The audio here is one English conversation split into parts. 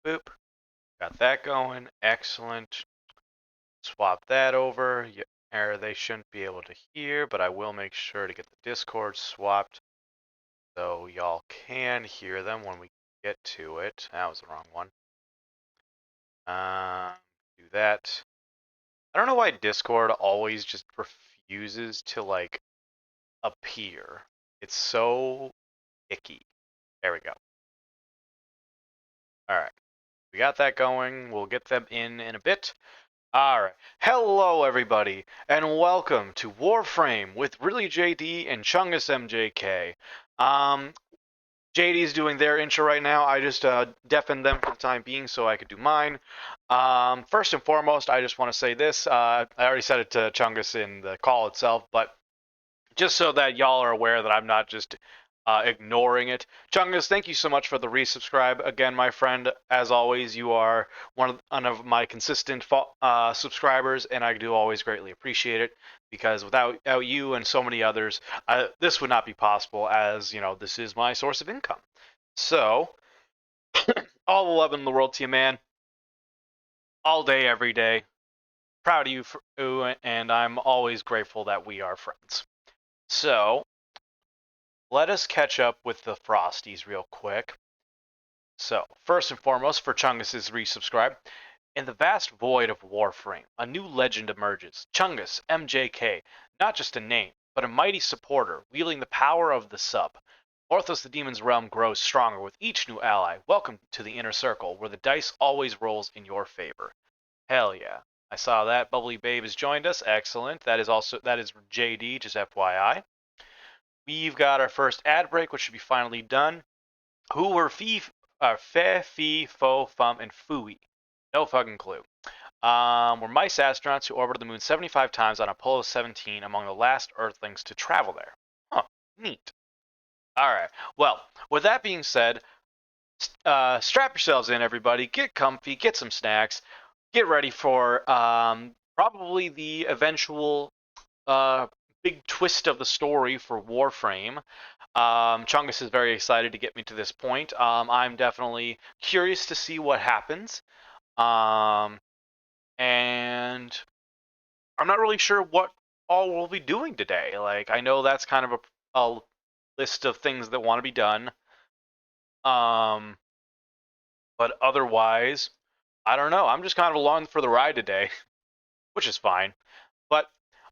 Boop. Got that going. Excellent. Swap that over. Or they shouldn't be able to hear, but I will make sure to get the Discord swapped so y'all can hear them when we get to it. That was the wrong one. Do that. I don't know why Discord always just refuses to like appear. It's so icky. There we go. All right. We got that going. We'll get them in a bit. All right. Hello, everybody, and welcome to Warframe with Really JD and Chungus MJK. JD's doing their intro right now. I just deafened them for the time being so I could do mine. First and foremost, I just want to say this. I already said it to Chungus in the call itself, but just so that y'all are aware that I'm not just ignoring it. Chungus, thank you so much for the resubscribe. Again, my friend, as always, you are one of my consistent subscribers, and I do always greatly appreciate it because without you and so many others, this would not be possible as, you know, this is my source of income. So, all the love in the world to you, man. All day, every day. Proud of you, and I'm always grateful that we are friends. So, let us catch up with the Frosties real quick. So, first and foremost, for Chungus's resubscribe, in the vast void of Warframe, a new legend emerges. Chungus, MJK, not just a name, but a mighty supporter, wielding the power of the sub. Orthos the Demon's realm grows stronger with each new ally. Welcome to the inner circle, where the dice always rolls in your favor. Hell yeah. I saw that. Bubbly Babe has joined us. Excellent. That is JD, just FYI. We've got our first ad break, which should be finally done. Who were Fe, Fee, Fo, Fum, and Fooey? No fucking clue. Were mice astronauts who orbited the moon 75 times on Apollo 17 among the last Earthlings to travel there. Huh, neat. Alright, well, with that being said, strap yourselves in, everybody. Get comfy, get some snacks, get ready for probably the eventual big twist of the story for Warframe. Chungus is very excited to get me to this point. I'm definitely curious to see what happens. Um, and I'm not really sure what all we'll be doing today. Like, I know that's kind of a list of things that want to be done. Um, but otherwise, I don't know. I'm just kind of along for the ride today, which is fine. But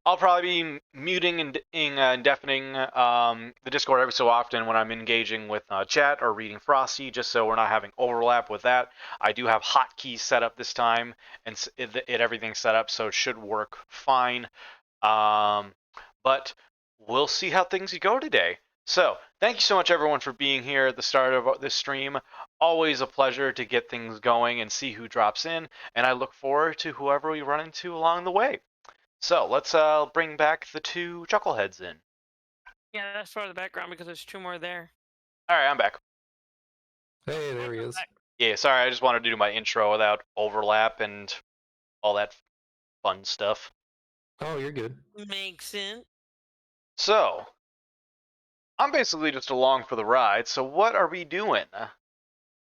I'll probably be muting and deafening the Discord every so often when I'm engaging with chat or reading Frosty, just so we're not having overlap with that. I do have hotkeys set up this time, and everything's set up, so it should work fine. But we'll see how things go today. So, thank you so much, everyone, for being here at the start of this stream. Always a pleasure to get things going and see who drops in, and I look forward to whoever we run into along the way. So let's bring back the two chuckleheads in. Yeah, that's part of the background because there's two more there. All right, I'm back. Hey, there he is. Yeah, sorry, I just wanted to do my intro without overlap and all that fun stuff. Oh, you're good. Makes sense. So, I'm basically just along for the ride. So what are we doing?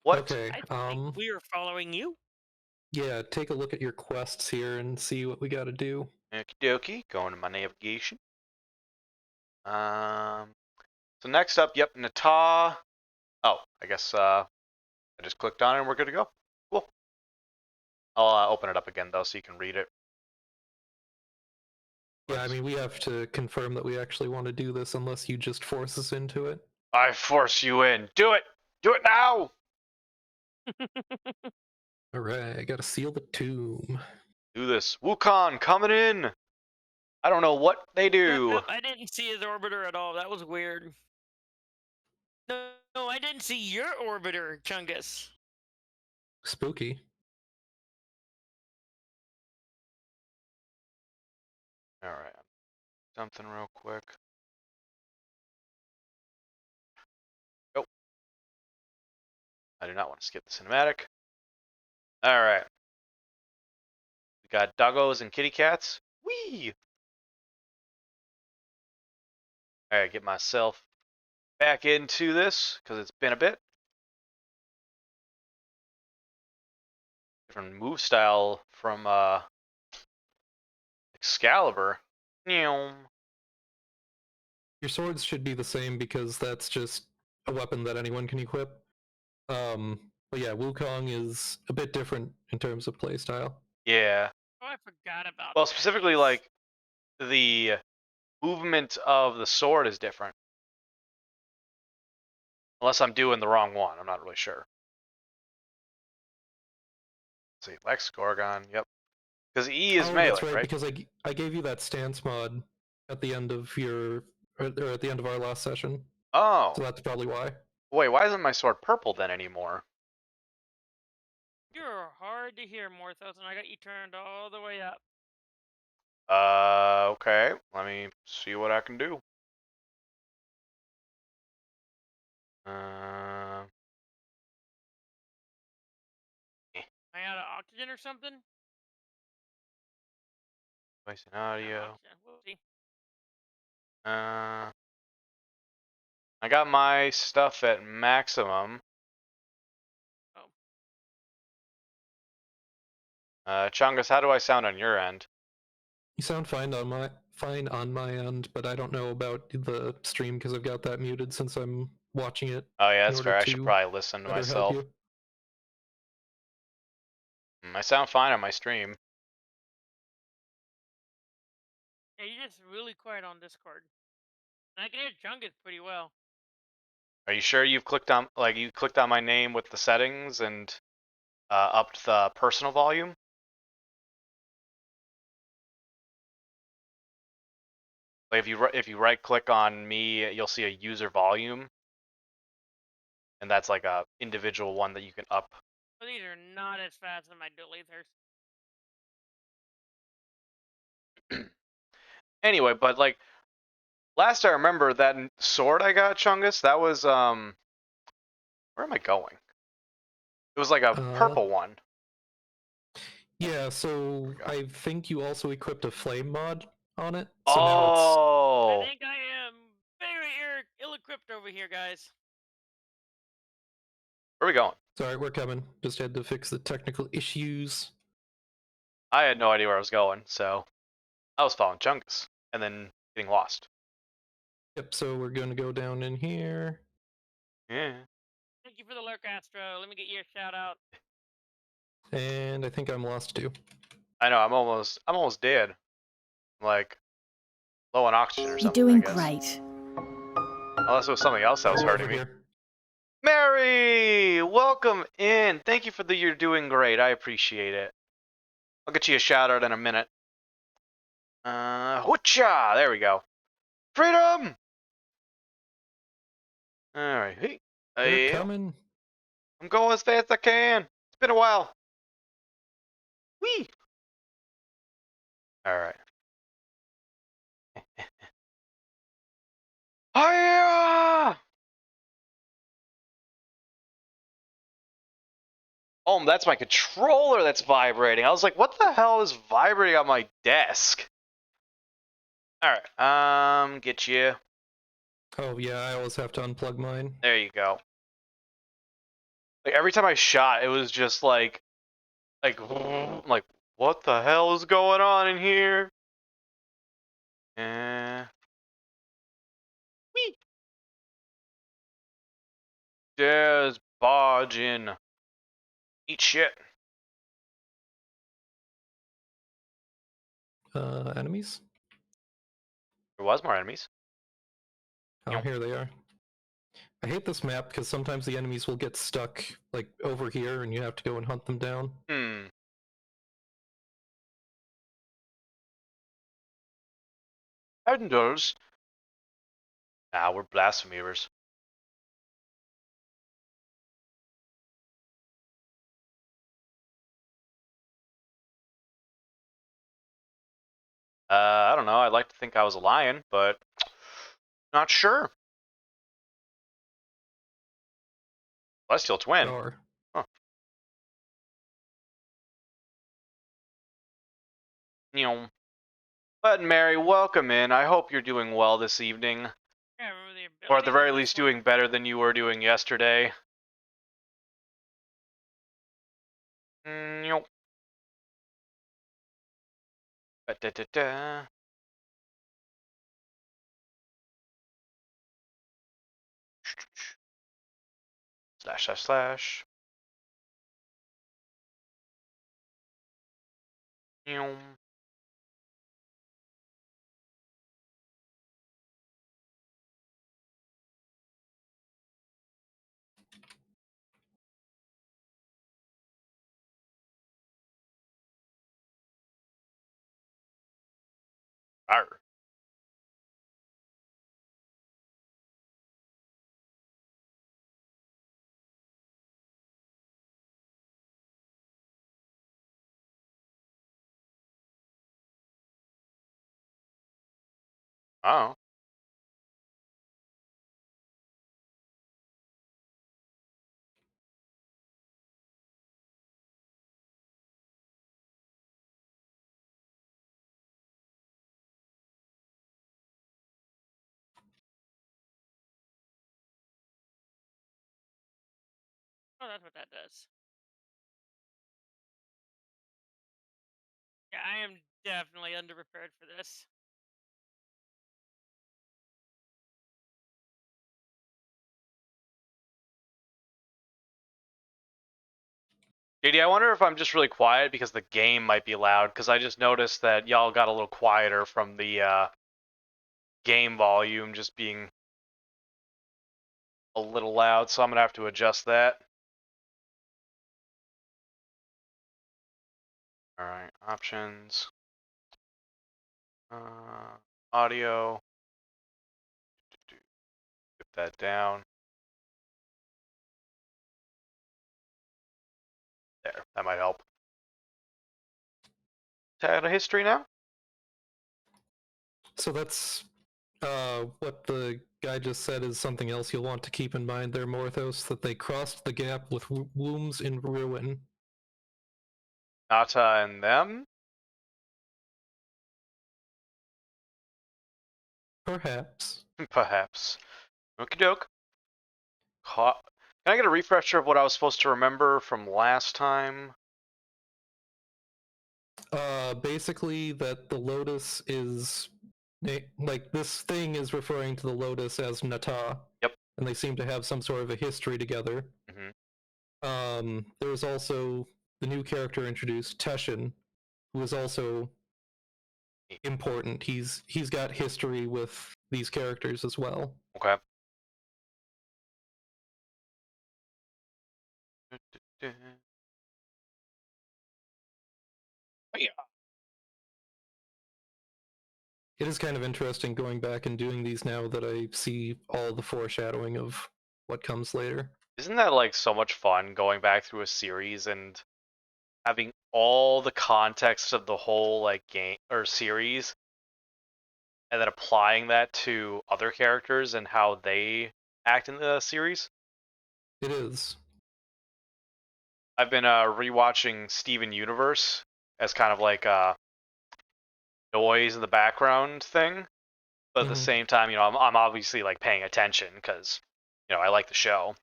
What? Okay. I think we are following you. Yeah, take a look at your quests here and see what we got to do. Okie dokie. Going to my navigation. So next up, yep, Nata. Oh, I guess I just clicked on it and we're good to go. Cool. I'll open it up again though so you can read it. Yeah, I mean, we have to confirm that we actually want to do this unless you just force us into it. I force you in. Do it! Do it now! Alright, I gotta seal the tomb. Do this. Wukon coming in! I don't know what they do. No, I didn't see his orbiter at all. That was weird. No, I didn't see your orbiter, Chungus. Spooky. Alright. Something real quick. Oh. I do not want to skip the cinematic. Alright. We got doggos and kitty cats. Whee! Alright, get myself back into this, because it's been a bit. different move style from Excalibur. Meow. Your swords should be the same because that's just a weapon that anyone can equip. But yeah, Wukong is a bit different in terms of playstyle. Yeah. Oh, I forgot about Well, that. specifically, Yes. like, the movement of the sword is different. Unless I'm doing the wrong one. I'm not really sure. Let's see. Lex Gorgon. Yep. Because E is Oh, melee, that's right, right? because I gave you that stance mod at the end of your or at the end of our last session, Oh. so that's probably why. Wait, why isn't my sword purple then anymore? You're hard to hear, Morthos, and I got you turned all the way up. Okay. Let me see what I can do. Am I out of oxygen or something? Voice and Out of audio. oxygen. We'll see. I got my stuff at maximum. Oh. Chungus, how do I sound on your end? You sound fine on my end, but I don't know about the stream because I've got that muted since I'm watching it Oh yeah, in that's order fair. I should to probably listen to better help myself. you. I sound fine on my stream. Yeah, you're just really quiet on Discord. And I can hear Chungus pretty well. Are you sure you've clicked on my name with the settings and upped the personal volume? Like if you right click on me, you'll see a user volume, and that's like a individual one that you can up. But these are not as fast as my deleters. Anyway, but like last I remember that sword I got, Chungus, that was where am I going? It was like a purple one. Yeah, so I think you also equipped a flame mod on it. So now Oh. I think I am very ill-equipped over here, guys. Where are we going? Sorry, we're coming. Just had to fix the technical issues. I had no idea where I was going, so I was following Chungus and then getting lost. Yep, so we're going to go down in here. Yeah. Thank you for the lurk, Astro. Let me get you a shout out. And I think I'm lost too. I know, I'm almost dead. Like low on oxygen or You're something, doing I guess. great. Unless it was something else that was Over hurting me. here. Mary, welcome in. Thank you for the you're doing great. I appreciate it. I'll get you a shout out in a minute. Hoocha! There we go. Freedom! Alright. Hey. We're coming. I'm going as fast as I can. It's been a while. Whee! Alright. Hiya! Oh, that's my controller that's vibrating. I was like, what the hell is vibrating on my desk? Alright, get you. Oh yeah, I always have to unplug mine. There you go. Like every time I shot, it was just like, what the hell is going on in here? Whee! Just barge in. Eat shit. Enemies? There was more enemies. Oh, Yep. here they are. I hate this map because sometimes the enemies will get stuck, like, over here, and you have to go and hunt them down. Enders. Ah, we're blasphemers. I don't know. I'd like to think I was a lion, but not sure. Celestial twin. Sure. Huh. But Mary, welcome in. I hope you're doing well this evening. Yeah, I remember the Or at the abilities very on this least one. doing better than you were doing yesterday. Nope. Da-da-da. Slash slash slash. Ew. Arr. Oh. Oh, that's what that does. Yeah, I am definitely underprepared for this. JD, I wonder if I'm just really quiet because the game might be loud, because I just noticed that y'all got a little quieter from the game volume just being a little loud, so I'm gonna have to adjust that. Alright, options. Audio. Get that down. There, that might help. Title history now? So that's what the guy just said is something else you'll want to keep in mind there, Morthos, that they crossed the gap with wombs in ruin. Nata and them? Perhaps. Perhaps. Okie doke. Can I get a refresher of what I was supposed to remember from last time? Basically that the Lotus is like this thing is referring to the Lotus as Nata. Yep. And they seem to have some sort of a history together. There was also the new character introduced, Teshin, who is also important. He's got history with these characters as well. Okay. It is kind of interesting going back and doing these now that I see all the foreshadowing of what comes later. Isn't that like so much fun going back through a series and having all the context of the whole like game or series and then applying that to other characters and how they act in the series? It is. I've been rewatching Steven Universe as kind of like a noise in the background thing, but at the same time, I'm obviously like paying attention because I like the show.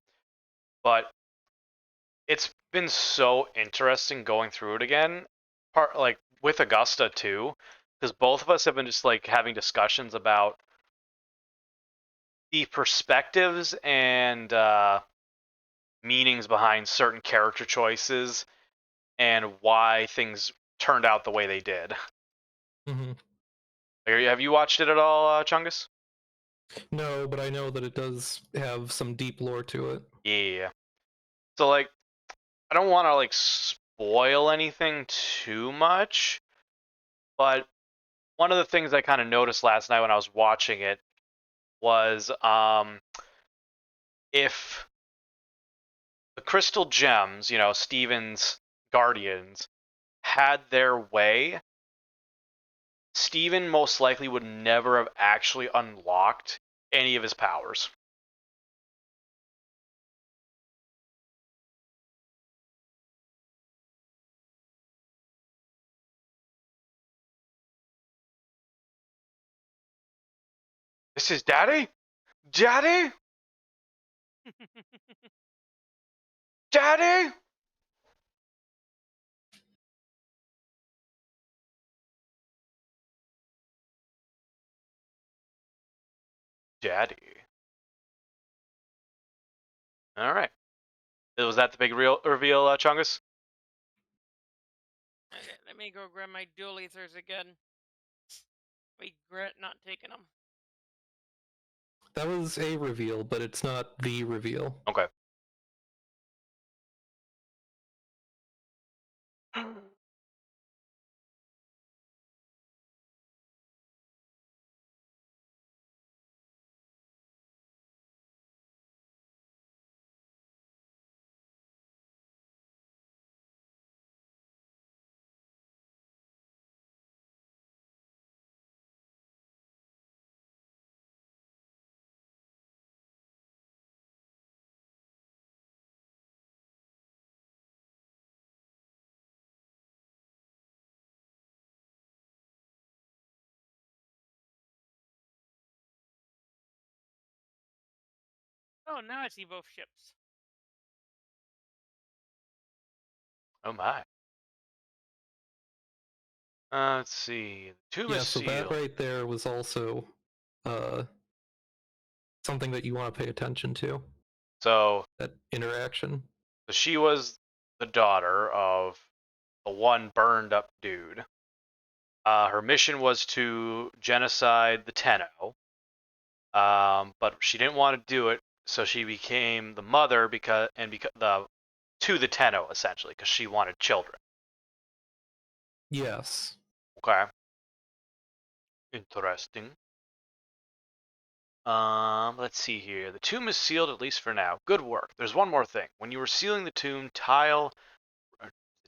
But it's been so interesting going through it again, part like with Augusta too, because both of us have been just like having discussions about the perspectives and meanings behind certain character choices and why things turned out the way they did. Mm-hmm. Have you watched it at all, Chungus? No, but I know that it does have some deep lore to it. Yeah. So like, I don't want to like spoil anything too much, but one of the things I kind of noticed last night when I was watching it was if the crystal gems, Steven's guardians, had their way, Steven most likely would never have actually unlocked any of his powers. This is Daddy? Daddy? Daddy? Daddy. All right. Was that the big reveal, Chungus? Okay, let me go grab my dual ethers again. Regret not taking them. That was a reveal, but it's not the reveal. Okay. Oh, now I see both ships. Oh my. Let's see. The tomb Yeah, is so sealed. that right there was also something that you want to pay attention to. So That interaction. she was the daughter of the one burned up dude. Her mission was to genocide the Tenno, but she didn't want to do it, so she became the mother to the Tenno essentially because she wanted children. Yes. Okay. Interesting. Let's see here. The tomb is sealed at least for now. Good work. There's one more thing. When you were sealing the tomb,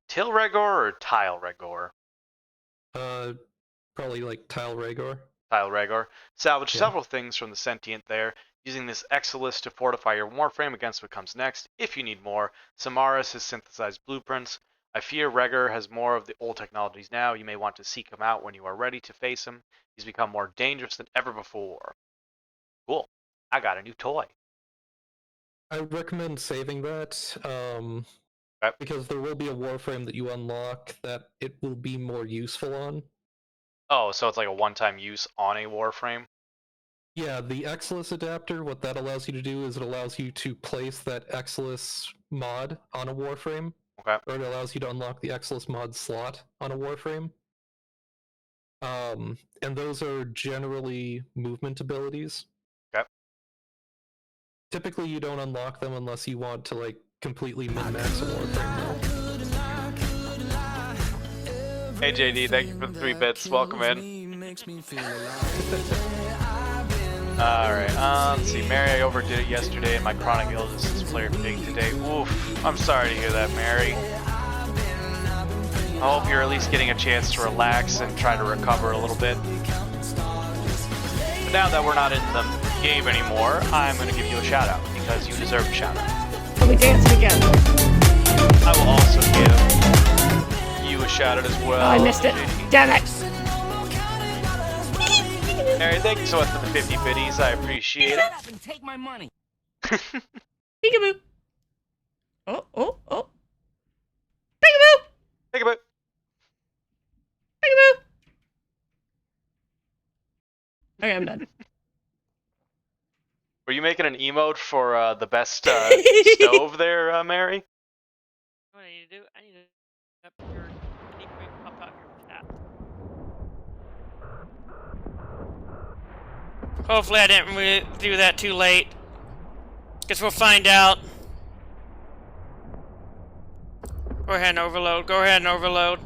Tilregor or Tile Regor? Probably like Tile Rhaegor. Tile Regor. Salvage Yeah. several things from the sentient there, using this Exilus to fortify your Warframe against what comes next. If you need more, Samaras has synthesized blueprints. I fear Regor has more of the old technologies now. You may want to seek him out when you are ready to face him. He's become more dangerous than ever before. Cool. I got a new toy. I recommend saving that, Okay. because there will be a Warframe that you unlock that it will be more useful on. Oh, so it's like a one-time use on a Warframe? Yeah, the Exilus adapter, what that allows you to do is it allows you to place that Exilus mod on a Warframe. Okay. Or it allows you to unlock the Exilus mod slot on a Warframe. And those are generally movement abilities. Okay. Typically, you don't unlock them unless you want to like completely min-max a Warframe. Hey JD, thank you for the 3 bits. Welcome in. Alright, let's see. Mary, I overdid it yesterday and my chronic illness is player big today. Oof. I'm sorry to hear that, Mary. I hope you're at least getting a chance to relax and try to recover a little bit. But now that we're not in the game anymore, I'm going to give you a shout out because you deserve a shout out. Are we dancing again? I will also give you a shout out as well. Oh, I missed it. Damn it! Mary, thank you so much for the 50 biddies. I appreciate it. Shut up and take my money. Peekaboo! Oh, oh, oh. Peekaboo! Think about it. Peekaboo! Okay, I'm done. Were you making an emote for the best stove there, Mary? What I need to do? I need to up your pop out your chat. Hopefully I didn't really do that too late. Guess we'll find out. Go ahead and overload. Go ahead and overload.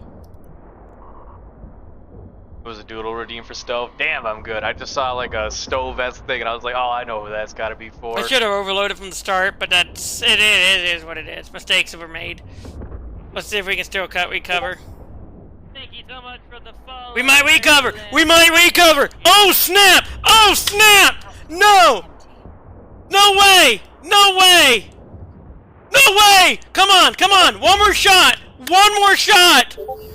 It was a doodle redeem for stove. Damn, I'm good. I just saw like a stove-esque thing and I was like, oh, I know who that's gotta be for. I should have overloaded from the start, but it is what it is. Mistakes were made. Let's see if we can still recover. Thank you so much for the follow. We might recover! We might recover! Oh snap! Oh snap! No! No way! No way! No way! Come on! Come on! One more shot! One more shot! Boom!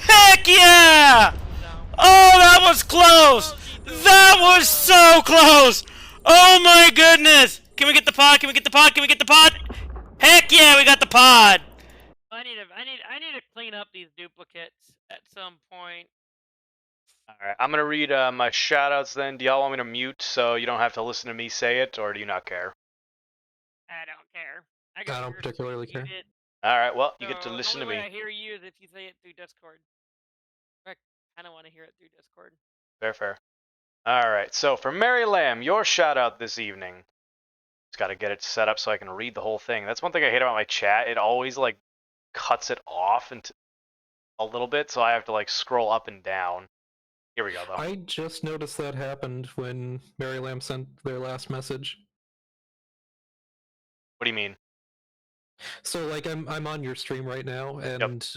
Heck yeah! Oh, that was close! That was so close! Oh my goodness! Can we get the pod? Can we get the pod? Can we get the pod? Heck yeah, we got the pod! I need to clean up these duplicates at some point. Alright, I'm gonna read my shoutouts then. Do y'all want me to mute so you don't have to listen to me say it, or do you not care? I don't care. I don't particularly care. Alright, well, you get to listen to The only way me. I hear you is if you say it through Discord. I kind of want to hear it through Discord. Fair. Alright, so for Mary Lamb, your shoutout this evening. Just gotta get it set up so I can read the whole thing. That's one thing I hate about my chat. It always, like, cuts it off into a little bit, so I have to, like, scroll up and down. Here we go, though. I just noticed that happened when Mary Lamb sent their last message. What do you mean? So like I'm on your stream right now, and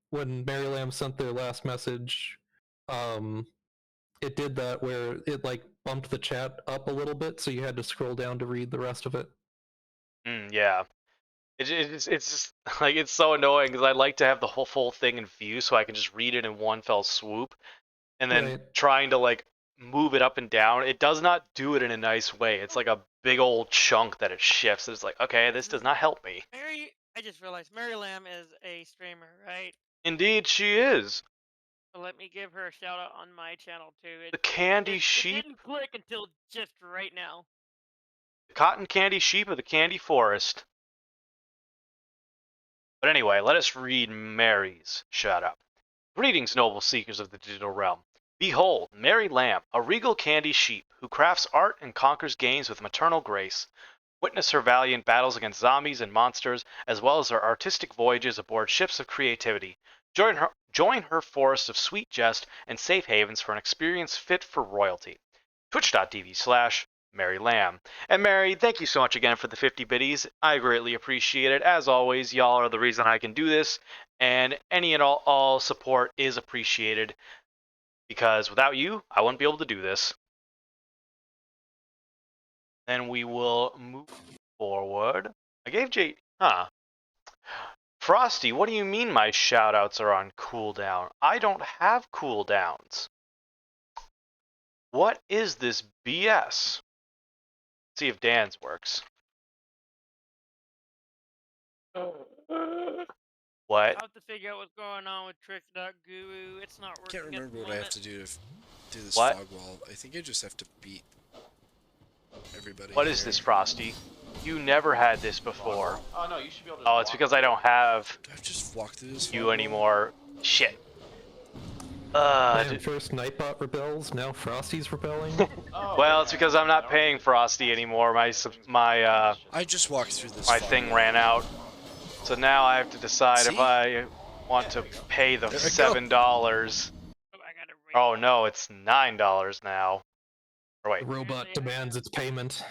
when Mary Lamb sent their last message, it did that where it like bumped the chat up a little bit, so you had to scroll down to read the rest of it. Yeah. It's just like it's so annoying because I like to have the whole full thing in view so I can just read it in one fell swoop, and then Right. trying to like move it up and down, it does not do it in a nice way. It's like a big old chunk that it shifts. It's like, okay, this does not help me. I just realized Mary Lamb is a streamer, right? Indeed, she is. So let me give her a shout out on my channel too. The candy it sheep, didn't click until just right now. the cotton candy sheep of the candy forest. But anyway, let us read Mary's shout out. Greetings, noble seekers of the digital realm. Behold, Mary Lamb, a regal candy sheep who crafts art and conquers games with maternal grace. Witness her valiant battles against zombies and monsters, as well as her artistic voyages aboard ships of creativity. Join her forest of sweet jest and safe havens for an experience fit for royalty. Twitch.tv/Mary Lamb. And Mary, thank you so much again for the 50 biddies. I greatly appreciate it. As always, y'all are the reason I can do this, and any and all support is appreciated, because without you, I wouldn't be able to do this. Then we will move forward. I gave Jay... Frosty, what do you mean my shoutouts are on cooldown? I don't have cooldowns. What is this BS? Let's see if Dan's works. What? I have to figure out what's going on with Trick.guru. It's not working. I can't remember what I have to do to do this What? fog wall. I think I just have to beat everybody. What is this, Frosty? You never had this before. Oh no, you should be able to. Oh, it's because I don't have Do I have to just walk through this? you fog wall? anymore. Shit. Man, first Nightbot rebels, now Frosty's rebelling. Oh, Well, it's because I'm not paying Frosty anymore. My I just walked through this. my fog thing wall. if now I have to decide if See? I want to pay the There we go. $7. I gotta rate Oh no, it's $9 now. Or wait. The robot demands its payment.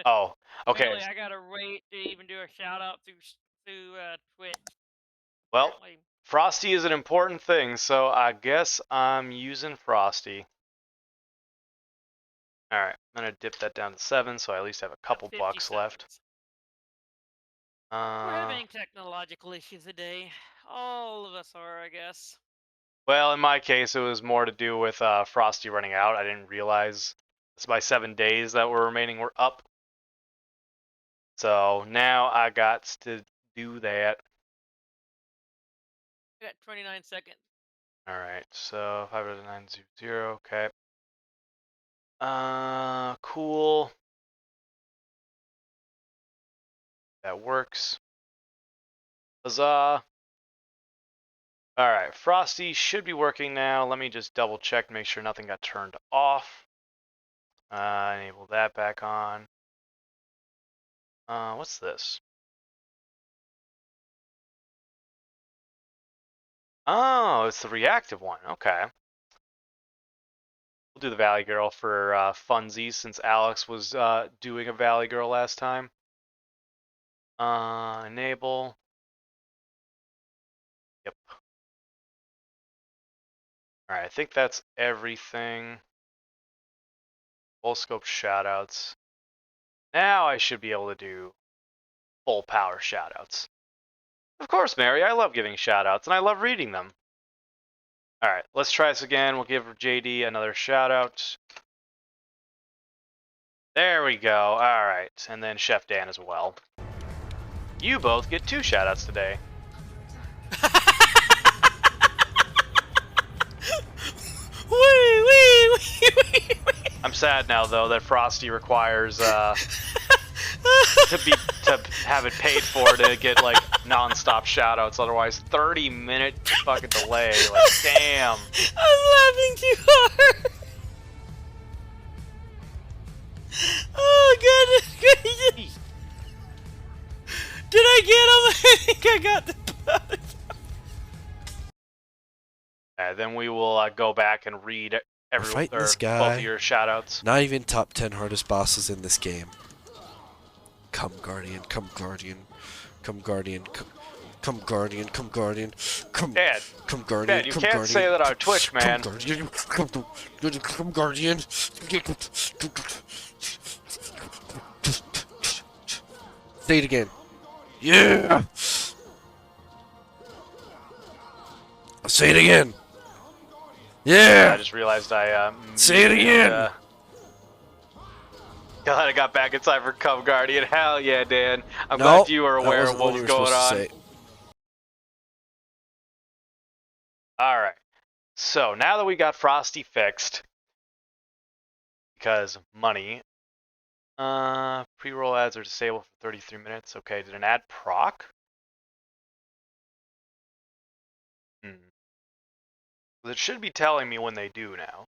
Oh, okay. Apparently I gotta wait to even do a shout out through Twitch. Well, Apparently. Frosty is an important thing, so I guess I'm using Frosty. Alright, I'm gonna dip that down to 7, so I at least have a couple 50 bucks left. seconds. We're having technological issues today. All of us are, I guess. Well, in my case, it was more to do with Frosty running out. I didn't realize it's my 7 days that were remaining were up. So now I got to do that. I got 29 seconds. Alright, so 50900, okay. Cool. That works. Huzzah. Alright, Frosty should be working now. Let me just double check, make sure nothing got turned off. Enable that back on. What's this? Oh, it's the reactive one. Okay. We'll do the Valley Girl for funsies, since Alex was doing a Valley Girl last time. Enable. Yep. Alright, I think that's everything. Full scope shoutouts. Now I should be able to do full power shoutouts. Of course, Mary, I love giving shoutouts and I love reading them. Alright, let's try this again. We'll give JD another shoutout. There we go. Alright, and then Chef Dan as well. You both get 2 shoutouts today. sad now though that Frosty requires to have it paid for to get like non-stop shoutouts. Otherwise, 30-minute fucking delay. Like, damn. I'm laughing too hard. Oh goodness gracious! Did I get him? I think I got the bug. Then we will go back and read Fighting this both guy. of your shoutouts. Not even top 10 hardest bosses in this game. Come Guardian, come Guardian, come Guardian, come Guardian, come Guardian, come Dad, come Guardian, Dad, you come can't Guardian, say that on Twitch, man. Come Guardian, come Guardian. Say it again. Yeah. I'll say it again. I Yeah. just realized I Say it again. Glad I got back in time for Come Guardian. Hell yeah, Dan. I'm No, glad you were that aware wasn't of what what was you were going supposed on. to say. Alright. So, now that we got Frosty fixed, because money, pre-roll ads are disabled for 33 minutes. Okay, did an ad proc? It should be telling me when they do now.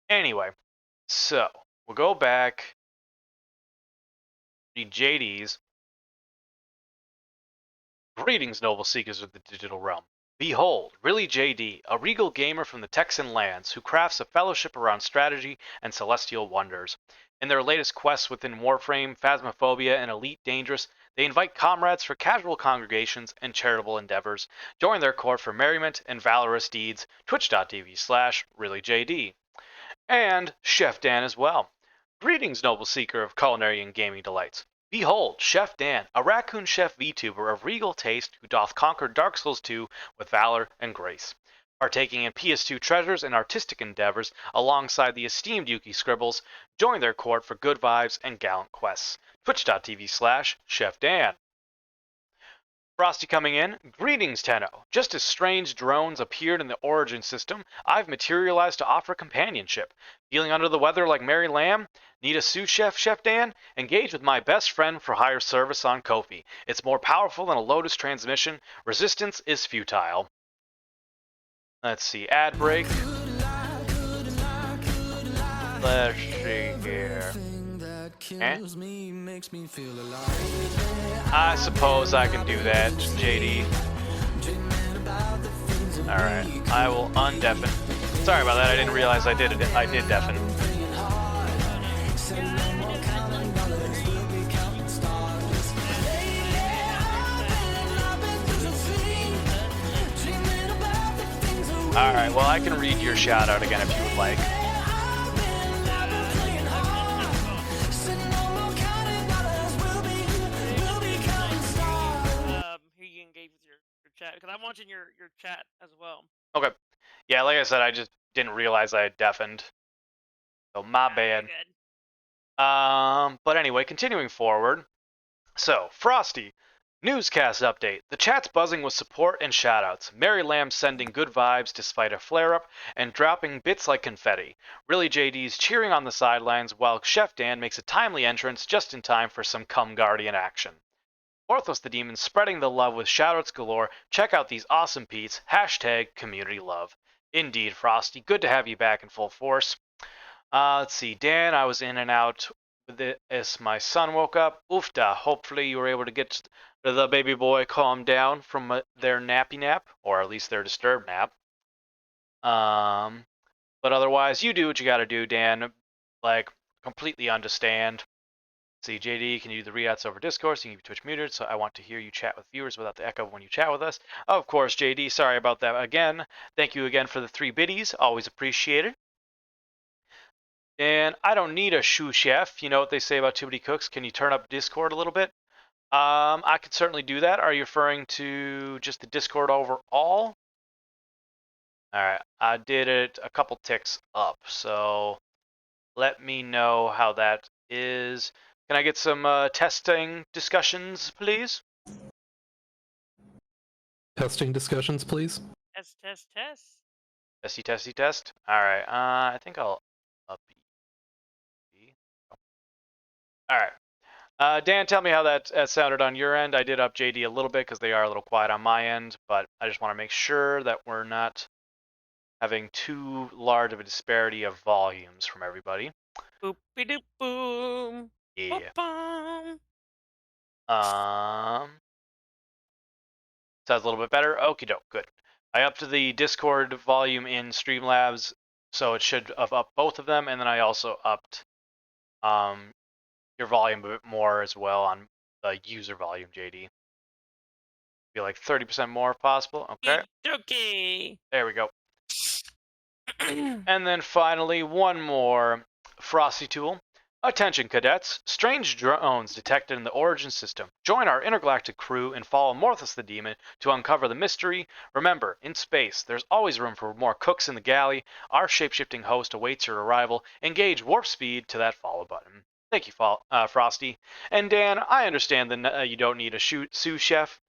Anyway, so, we'll go back, read JD's. Greetings, noble seekers of the digital realm. Behold, really JD, a regal gamer from the Texan lands who crafts a fellowship around strategy and celestial wonders. In their latest quests within Warframe, Phasmophobia, and Elite Dangerous, they invite comrades for casual congregations and charitable endeavors. Join their court for merriment and valorous deeds. Twitch.tv/reallyjd. And Chef Dan as well. Greetings, noble seeker of culinary and gaming delights. Behold, Chef Dan, a raccoon chef VTuber of regal taste who doth conquer Dark Souls 2 with valor and grace. Partaking in PS2 treasures and artistic endeavors alongside the esteemed Yuki Scribbles, join their court for good vibes and gallant quests. Twitch.tv/Chef Dan. Frosty coming in. Greetings, Tenno. Just as strange drones appeared in the Origin system, I've materialized to offer companionship. Feeling under the weather like Mary Lamb? Need a sous chef, Chef Dan? Engage with my best friend for hire service on Ko-fi. It's more powerful than a Lotus transmission. Resistance is futile. Let's see. Ad break. Let's see here. I suppose I can do that, JD. Alright, I will undeafen. Sorry about that, I didn't realize I did it. I did deafen. Alright, well I can read your shout out again if you would like. Who you engage with your chat, because I'm watching your chat as well. Okay. Yeah, like I said, I just didn't realize I had deafened. So my bad. But anyway, continuing forward. So, Frosty. Newscast update. The chat's buzzing with support and shoutouts. Mary Lamb sending good vibes despite a flare-up and dropping bits like confetti. Really JD's cheering on the sidelines while Chef Dan makes a timely entrance just in time for some Come Guardian action. Orthos the Demon spreading the love with shoutouts galore. Check out these awesome peats. #community love. Indeed, Frosty. Good to have you back in full force. Let's see. Dan, I was in and out with it as my son woke up. Oofda. Hopefully you were able to get the baby boy calmed down from their nappy nap, or at least their disturbed nap. But otherwise, you do what you gotta do, Dan. Like, completely understand. See, JD, can you do the readouts over Discord? So you can keep Twitch muted, so I want to hear you chat with viewers without the echo when you chat with us. Of course, JD, sorry about that again. Thank you again for the 3 biddies. Always appreciated. And I don't need a sous chef. You know what they say about too many cooks. Can you turn up Discord a little bit? I could certainly do that. Are you referring to just the Discord overall? Alright, I did it a couple ticks up, so let me know how that is. Can I get some testing discussions, please? Testing discussions, please. Test. Testy. Alright, I think I'll Up. All right. Dan, tell me how that sounded on your end. I did up JD a little bit because they are a little quiet on my end, but I just want to make sure that we're not having too large of a disparity of volumes from everybody. Boopy doop boom. Yeah. Ba-bum. Sounds a little bit better. Okie doke, good. I upped the Discord volume in Streamlabs, so it should have upped both of them, and then I also upped your volume a bit more as well on the user volume, JD. Be like 30% more if possible. Okay. Okay. There we go. And then finally, one more Frosty tool. Attention cadets, strange drones detected in the Origin system. Join our intergalactic crew and follow Morthus the Demon to uncover the mystery. Remember, in space, there's always room for more cooks in the galley. Our shapeshifting host awaits your arrival. Engage warp speed to that follow button. Thank you, Frosty. And Dan, I understand that you don't need a sous chef.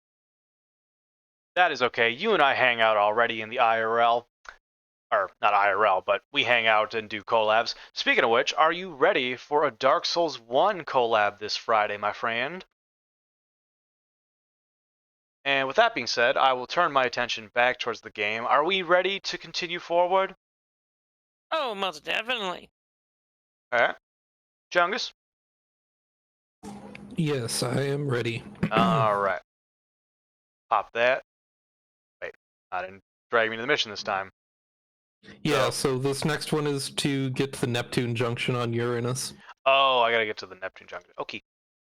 That is okay. You and I hang out already in the IRL. Or not IRL, but we hang out and do collabs. Speaking of which, are you ready for a Dark Souls 1 collab this Friday, my friend? And with that being said, I will turn my attention back towards the game. Are we ready to continue forward? Oh, most definitely. Alright. Chungus? Yes, I am ready. Alright. Pop that. Wait, I didn't drag me to the mission this time. Yeah, so this next one is to get to the Neptune junction on Uranus. Oh, I gotta get to the Neptune junction. Okay.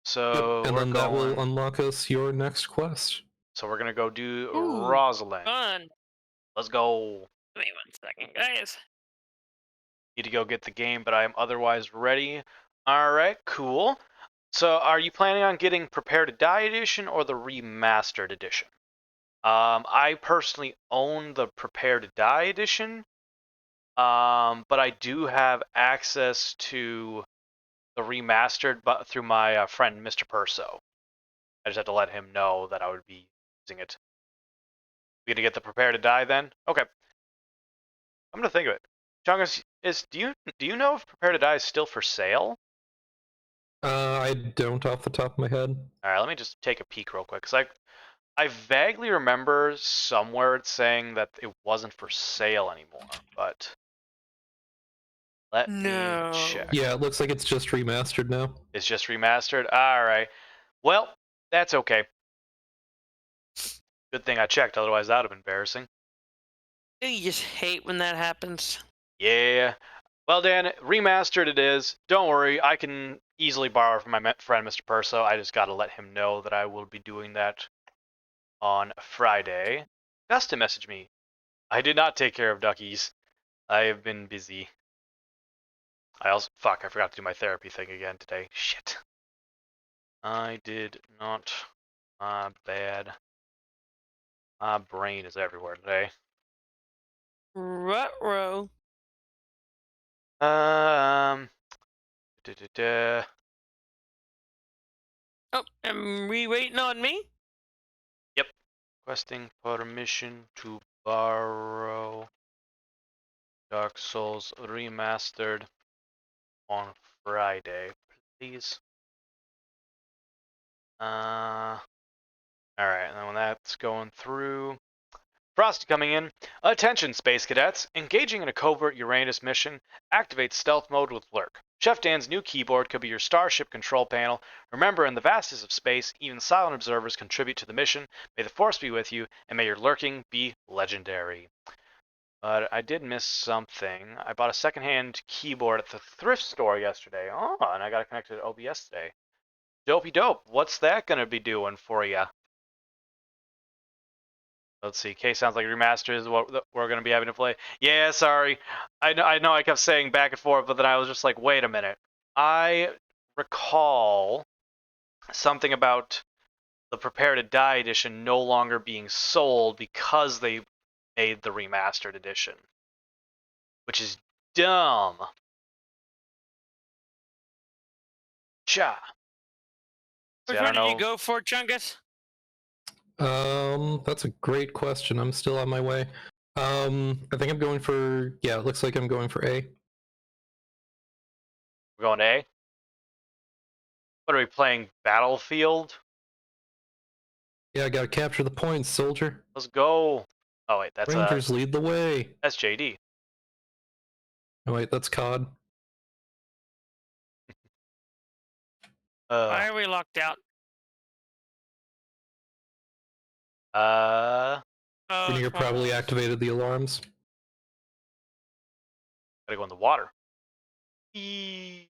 So and we're then that will unlock us your next quest. So we're gonna go do Ooh, Rosalind. Fun. Let's go. Give me 1 second, guys. Need to go get the game, but I am otherwise ready. Alright, cool. So are you planning on getting Prepare to Die edition or the remastered edition? I personally own the Prepare to Die edition. But I do have access to the remastered but through my friend Mr. Perso. I just have to let him know that I would be using it. We gonna get the Prepare to Die then? Okay. I'm gonna think of it. Chungus, do you know if Prepare to Die is still for sale? I don't off the top of my head. All right, let me just take a peek real quick, cause I vaguely remember somewhere it's saying that it wasn't for sale anymore, but let me check. Yeah, it looks like it's just remastered now. It's just remastered. All right. Well, that's okay. Good thing I checked, otherwise that would have been embarrassing. You just hate when that happens. Yeah. Well, Dan, remastered it is. Don't worry, I can easily borrow from my friend Mr. Perso. I just gotta let him know that I will be doing that on Friday. Dustin messaged me. I did not take care of duckies. I have been busy. I forgot to do my therapy thing again today. Shit. I did not. My bad. My brain is everywhere today. Ruh-roh. Oh, am we waiting on me? Yep. Requesting permission to borrow Dark Souls Remastered on Friday, please. Alright, and then when that's going through, Frosty coming in. Attention, Space Cadets. Engaging in a covert Uranus mission. Activate stealth mode with Lurk. Chef Dan's new keyboard could be your starship control panel. Remember, in the vastness of space, even silent observers contribute to the mission. May the Force be with you, and may your lurking be legendary. But I did miss something. I bought a secondhand keyboard at the thrift store yesterday. Oh, and I got it connected to OBS today. Dopey dope. What's that going to be doing for you? Let's see. K sounds like remaster is what we're going to be having to play. Yeah, sorry. I know I kept saying back and forth, but then I was just like, wait a minute. I recall something about the Prepare to Die edition no longer being sold because they made the remastered edition, which is dumb. Cha. Which one did you go for, Chungus? That's a great question. I'm still on my way. I think I'm going for, it looks like I'm going for A. We're going to A. What are we playing? Battlefield? Yeah, I gotta capture the points, soldier. Let's go. Oh wait, Rangers lead the way. that's JD. Oh wait, that's COD. Why are we locked out? Oh, Junior probably activated the alarms. gotta go in the water. Eee.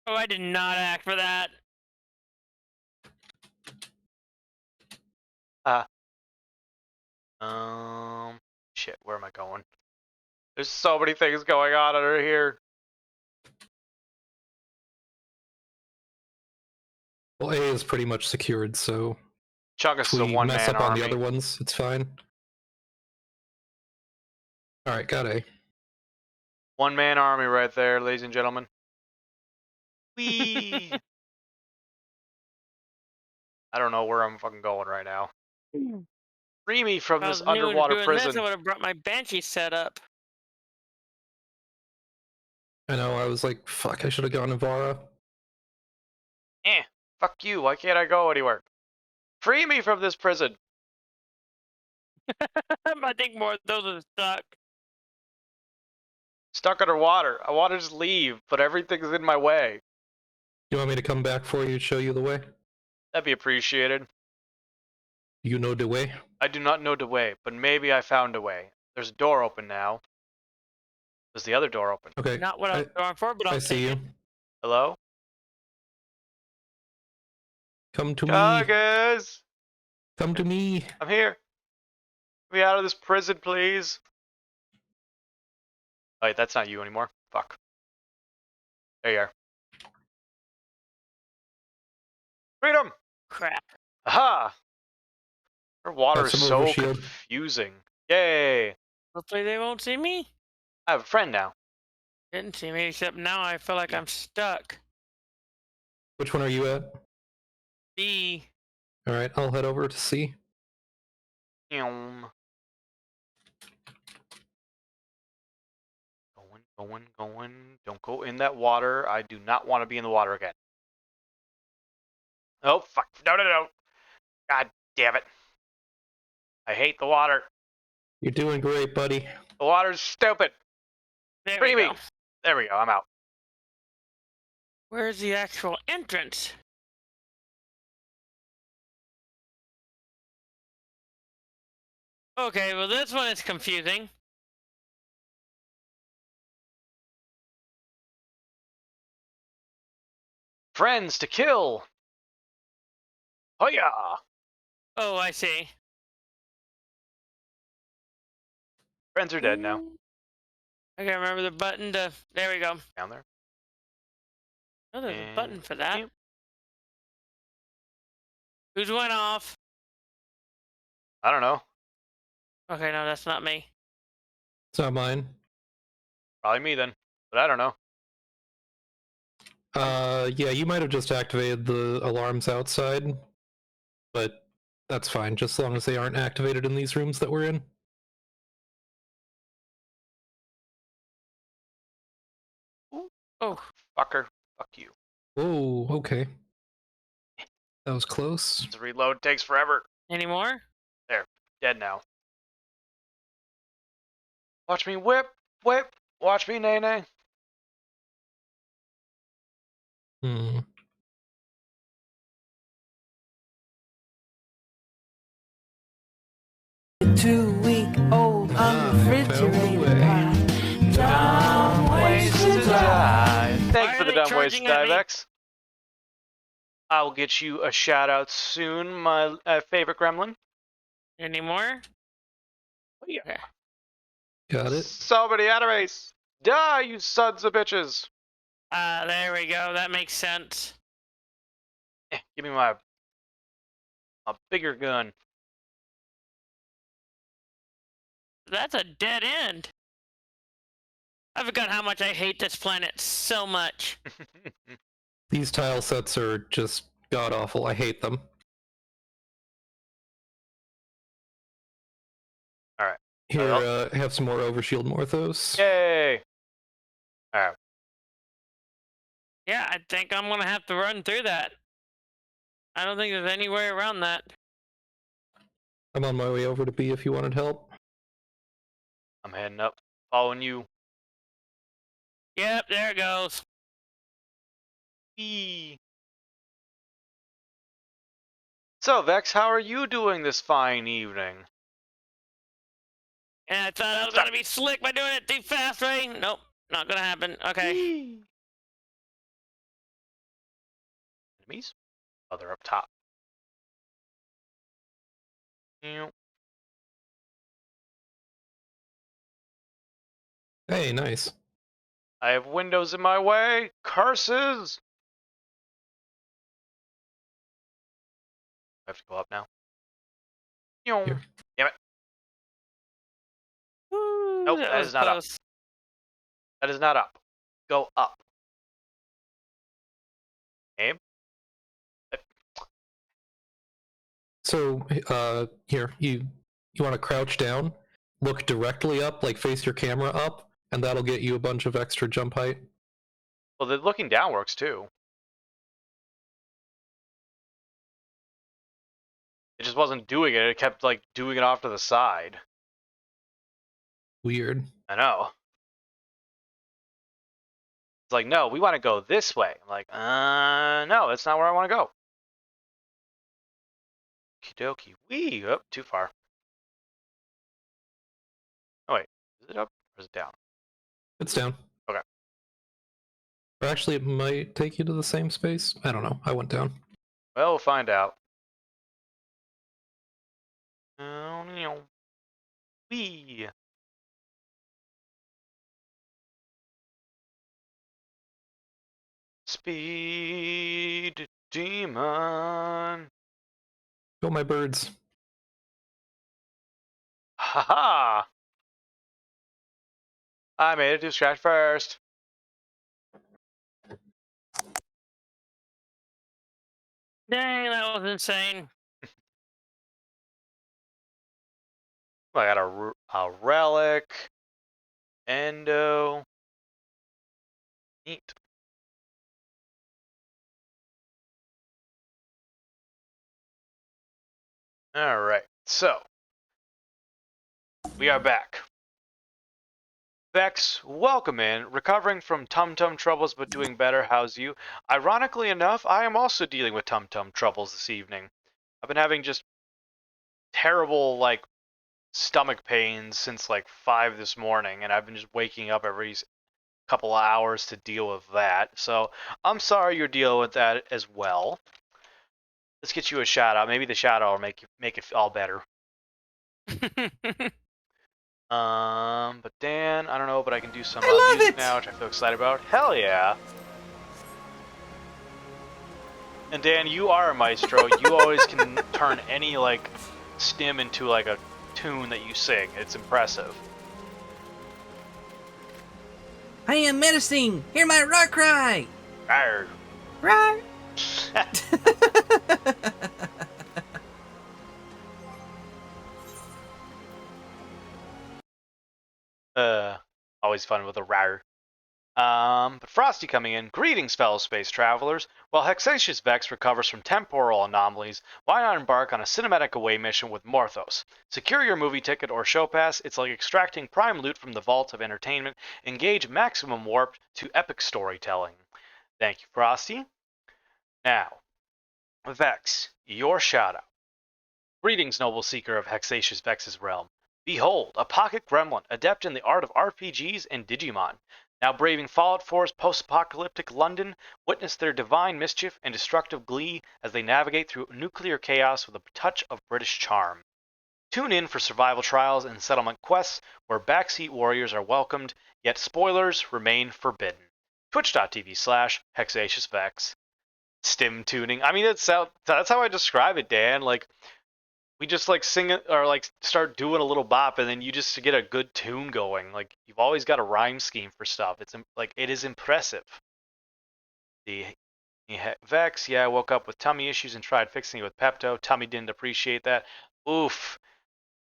Oh, I did not act for that. Shit, where am I going? There's so many things going on under here. Well, A is pretty much secured, so Chungus if is a we mess one-man up on army. the other ones, it's fine. Alright, got A. One-man army right there, ladies and gentlemen. Whee! I don't know where I'm fucking going right now. Free me from this underwater prison. I would have brought my Banshee set up. I know, I was like, fuck, I should have gone Navara. Fuck you, why can't I go anywhere? Free me from this prison! I think more of those are stuck. Stuck underwater. I want to just leave, but everything's in my way. You want me to come back for you, show you the way? That'd be appreciated. You know the way? I do not know the way, but maybe I found a way. There's a door open now. There's the other door open. Okay. Not what I was going for, but I I'll see you. take it. Hello? Come to me. Chuggas! Come to me. I'm here. Get me out of this prison, please. Oh, wait, that's not you anymore. Fuck. There you are. Freedom! Crap. Aha! Her water Got is some so overshield. confusing. Yay! Hopefully they won't see me. I have a friend now. Didn't see me, except now I feel like I'm stuck. Which one are you at? B. Alright, I'll head over to C. Going. Don't go in that water. I do not want to be in the water again. Oh, fuck. No. God damn it. I hate the water. You're doing great, buddy. The water's stupid. There Free we me. go. There we go. I'm out. Where's the actual entrance? Okay, well this one is confusing. Friends to kill. Oh yeah. Oh, I see. Friends are dead now. I gotta remember the button to... There we go. Down there. Oh, there's a button for that. Yeah. Who's went off? I don't know. Okay, no, that's not me. It's not mine. Probably me then. But I don't know. Yeah, you might have just activated the alarms outside, but that's fine, just as long as they aren't activated in these rooms that we're in. Oh, Fucker. Fuck you. Whoa, okay. That was close. The reload takes forever. any more? Dead now. Watch me whip. Watch me nay nay. Hmm. Two-week-old unrefrigerated pie. Dumb ways to die. Thanks Why for are the they dumb ways to charging at die, me? Vex. I will get you a shout out soon, my favorite gremlin. Any more? Oh, yeah. Okay. Got it. So many enemies. Die, you sons of bitches. There we go. That makes sense. Give me my a bigger gun. That's a dead end. I forgot how much I hate this planet so much. These tile sets are just god awful. I hate them. Alright. Here, have some more overshield morphos. Yay! Yeah, I think I'm gonna have to run through that. I don't think there's any way around that. I'm on my way over to B if you wanted help. I'm heading up, following you. Yep, there it goes. Whee. So, Vex, how are you doing this fine evening? And I thought I was gonna be slick by doing it too fast, right? Nope, not gonna happen. Okay. Whee. Enemies? Oh, they're up top. Ew. Hey, nice. I have windows in my way. Curses! I have to go up now. Ew. Here. Damn it. Woo, Nope, that that was is not up. close. That is not up. Go up. Aim. So, here, you want to crouch down, look directly up, like face your camera up, and that'll get you a bunch of extra jump height. Well, the looking down works too. It just wasn't doing it. It kept like doing it off to the side. Weird. I know. It's like, no, we want to go this way. I'm like, no, that's not where I want to go. Okie dokie. Wee, up too far. Oh wait, is it up or is it down? It's down. Okay. Or actually, it might take you to the same space. I don't know. I went down. Well, we'll find out. Wee. Speed demon. Go, my birds. Haha. I made it to scratch first. Dang, that was insane. I got a relic. Endo. Neat. Alright, so. We are back. Vex, welcome in. Recovering from tum-tum troubles but doing better, how's you? Ironically enough, I am also dealing with tum-tum troubles this evening. I've been having just terrible, like, stomach pains since like 5 this morning, and I've been just waking up every couple of hours to deal with that. So I'm sorry you're dealing with that as well. Let's get you a shout out. Maybe the shout out will make it all better. But Dan, I don't know, but I can do some music now, which I feel excited about. Hell yeah! And Dan, you are a maestro. You always can turn any like stim into like a tune that you sing. It's impressive. I am menacing. Hear my roar cry. Arr. Roar. Always fun with a rar. But Frosty coming in. Greetings, fellow space travelers. While Hexatious Vex recovers from temporal anomalies, why not embark on a cinematic away mission with Morthos? Secure your movie ticket or show pass. It's like extracting prime loot from the vault of entertainment. Engage maximum warp to epic storytelling. Thank you, Frosty. Now, Vex, your shout out. Greetings, noble seeker of Hexatious Vex's realm. Behold, a pocket gremlin, adept in the art of RPGs and Digimon. Now braving Fallout 4's post-apocalyptic London, witness their divine mischief and destructive glee as they navigate through nuclear chaos with a touch of British charm. Tune in for survival trials and settlement quests where backseat warriors are welcomed, yet spoilers remain forbidden. Twitch.tv/HexatiousVex. Stim tuning. I mean, that's how I describe it, Dan. Like, we just like sing it or like start doing a little bop and then you just get a good tune going. Like you've always got a rhyme scheme for stuff. It's like it is impressive. The Vex, yeah, I woke up with tummy issues and tried fixing it with Pepto. Tummy didn't appreciate that. Oof.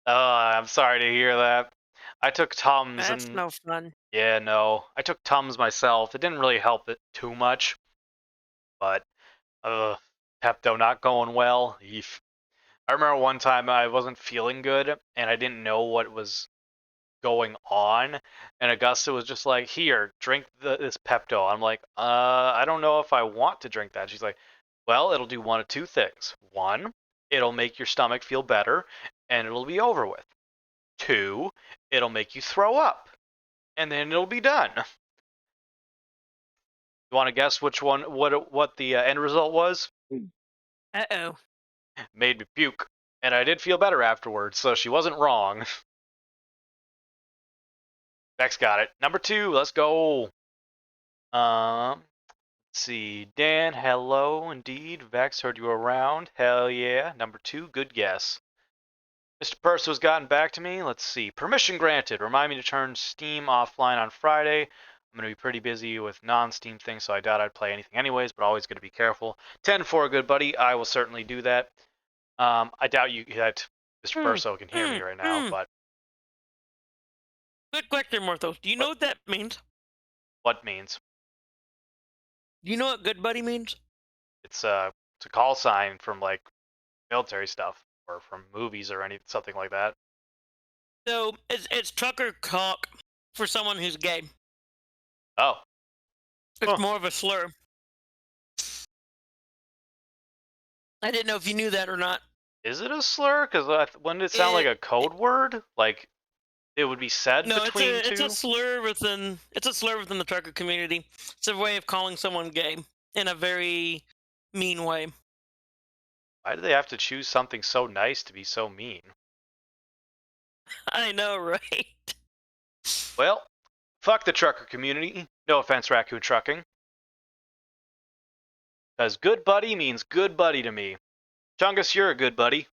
I'm sorry to hear that. I took Tums That's and no fun. yeah, no, I took Tums myself. It didn't really help it too much, but Pepto not going well. Eef. I remember one time I wasn't feeling good and I didn't know what was going on, and Augusta was just like, "Here, drink this Pepto." I'm like, I don't know if I want to drink that." She's like, "Well, it'll do one of two things. One, it'll make your stomach feel better, and it'll be over with. Two, it'll make you throw up, and then it'll be done." You want to guess which one? What the end result was? Uh-oh. Made me puke, and I did feel better afterwards. So she wasn't wrong. Vex got it. Number 2. Let's go. Let's see. Dan, hello, indeed. Vex, heard you around. Hell yeah. Number 2, good guess. Mr. Purse has gotten back to me. Let's see. Permission granted. Remind me to turn Steam offline on Friday. I'm going to be pretty busy with non-Steam things, so I doubt I'd play anything anyways, but always going to be careful. 10 for a good buddy. I will certainly do that. I doubt that Mr. Perso can hear me right now, but Good question, Morthos. Do you know what that means? what means? Do you know what good buddy means? It's a call sign from like military stuff or from movies or something like that. So it's trucker talk for someone who's gay. Oh, It's more of a slur. I didn't know if you knew that or not. is it a slur? Because wouldn't it sound like a code word? Like it would be said No, between it's two? a slur within the trucker community. It's a way of calling someone gay in a very mean way. Why do they have to choose something so nice to be so mean? I know, right? Well, fuck the trucker community. No offense, Raccoon Trucking. Because good buddy means good buddy to me. Chungus, you're a good buddy.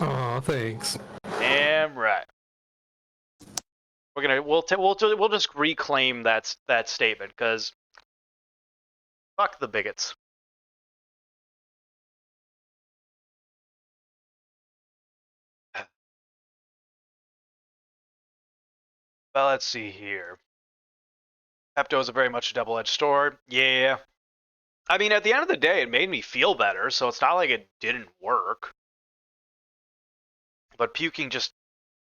Aw, thanks. Damn right. We'll just reclaim that statement because fuck the bigots. Well, let's see here. Pepto is a very much a double-edged sword. Yeah. I mean, at the end of the day, it made me feel better, so it's not like it didn't work. But puking just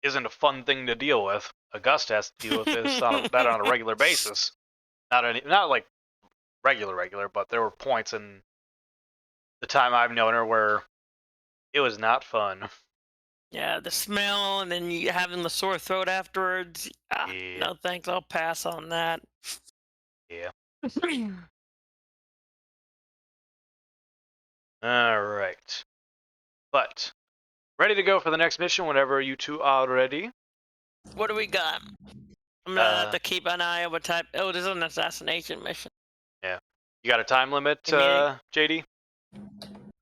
isn't a fun thing to deal with. Augusta has to deal with that on a regular basis. Not like regular, but there were points in the time I've known her where it was not fun. Yeah, the smell and then you having the sore throat afterwards. Yeah. No thanks, I'll pass on that. Yeah. All right. But ready to go for the next mission whenever you two are ready. What do we got? I'm gonna have to keep an eye on what type. Oh, this is an assassination mission. Yeah. You got a time limit, JD?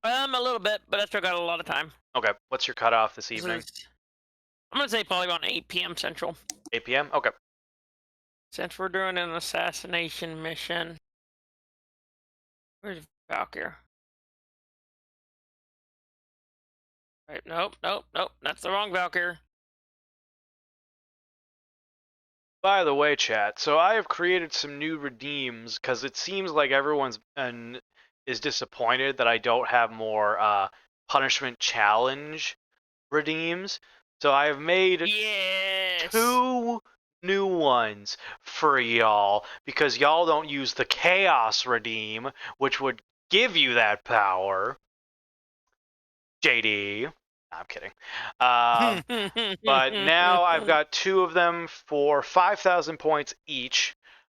A little bit, but I still got a lot of time. Okay. What's your cutoff this evening? I'm gonna say probably about 8 p.m. Central. 8 p.m. Okay. Since we're doing an assassination mission. Where's Valkyr? Right, nope. That's the wrong Valkyr. By the way, chat, so I have created some new redeems because it seems like everyone's is disappointed that I don't have more punishment challenge redeems. So I have made 2 new ones for y'all because y'all don't use the chaos redeem, which would give you that power. JD. No, I'm kidding. But now I've got 2 of them for 5,000 points each.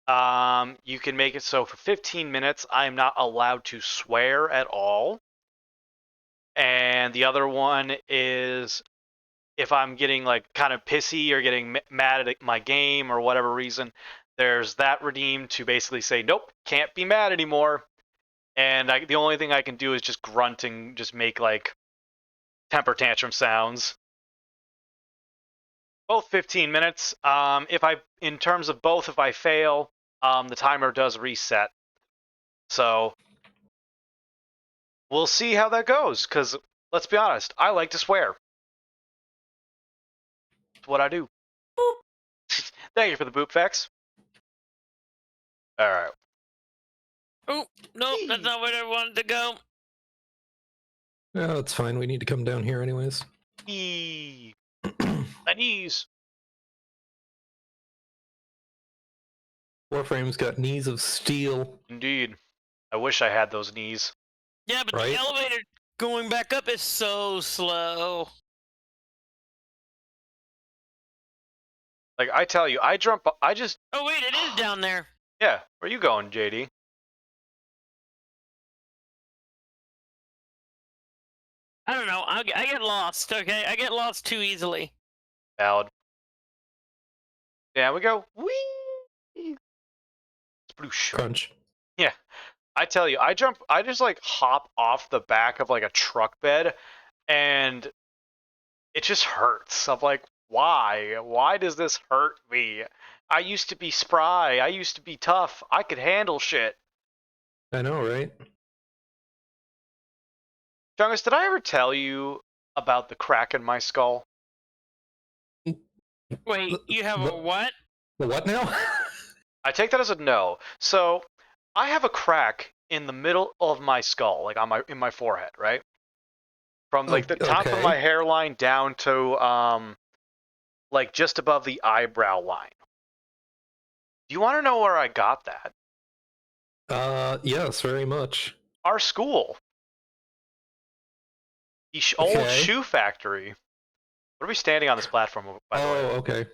You can make it so for 15 minutes I am not allowed to swear at all. And the other one is if I'm getting like kind of pissy or getting mad at my game or whatever reason, there's that redeem to basically say, nope, can't be mad anymore. And the only thing I can do is just grunt and just make like temper tantrum sounds. Both 15 minutes. In terms of both, if I fail, the timer does reset. So we'll see how that goes. Because let's be honest, I like to swear. what I do. Thank you for the boop facts. All right. Oh, nope, that's not where I wanted to go. Yeah, that's fine. We need to come down here anyways. Eee. My knees. Warframe's got knees of steel. Indeed. I wish I had those knees. Yeah, but Right? the elevator going back up is so slow. Like, I tell you, I just... Oh, wait, it is down there. Yeah, where you going, JD? I don't know. I get lost, okay? I get lost too easily. Valid. Yeah, we go. Whee! Sploosh. Crunch. Yeah. I tell you, I just like hop off the back of like a truck bed and it just hurts. I'm like, why? Why does this hurt me? I used to be spry. I used to be tough. I could handle shit. I know, right? Jungus, did I ever tell you about the crack in my skull? Wait, you have a what? The what now? I take that as a no. So, I have a crack in the middle of my skull, like in my forehead, right? From like the top of okay. my hairline down to like just above the eyebrow line. Do you want to know where I got that? Yes, very much. Our school. The old shoe factory. What are we standing on this platform, by the way? Oh, okay.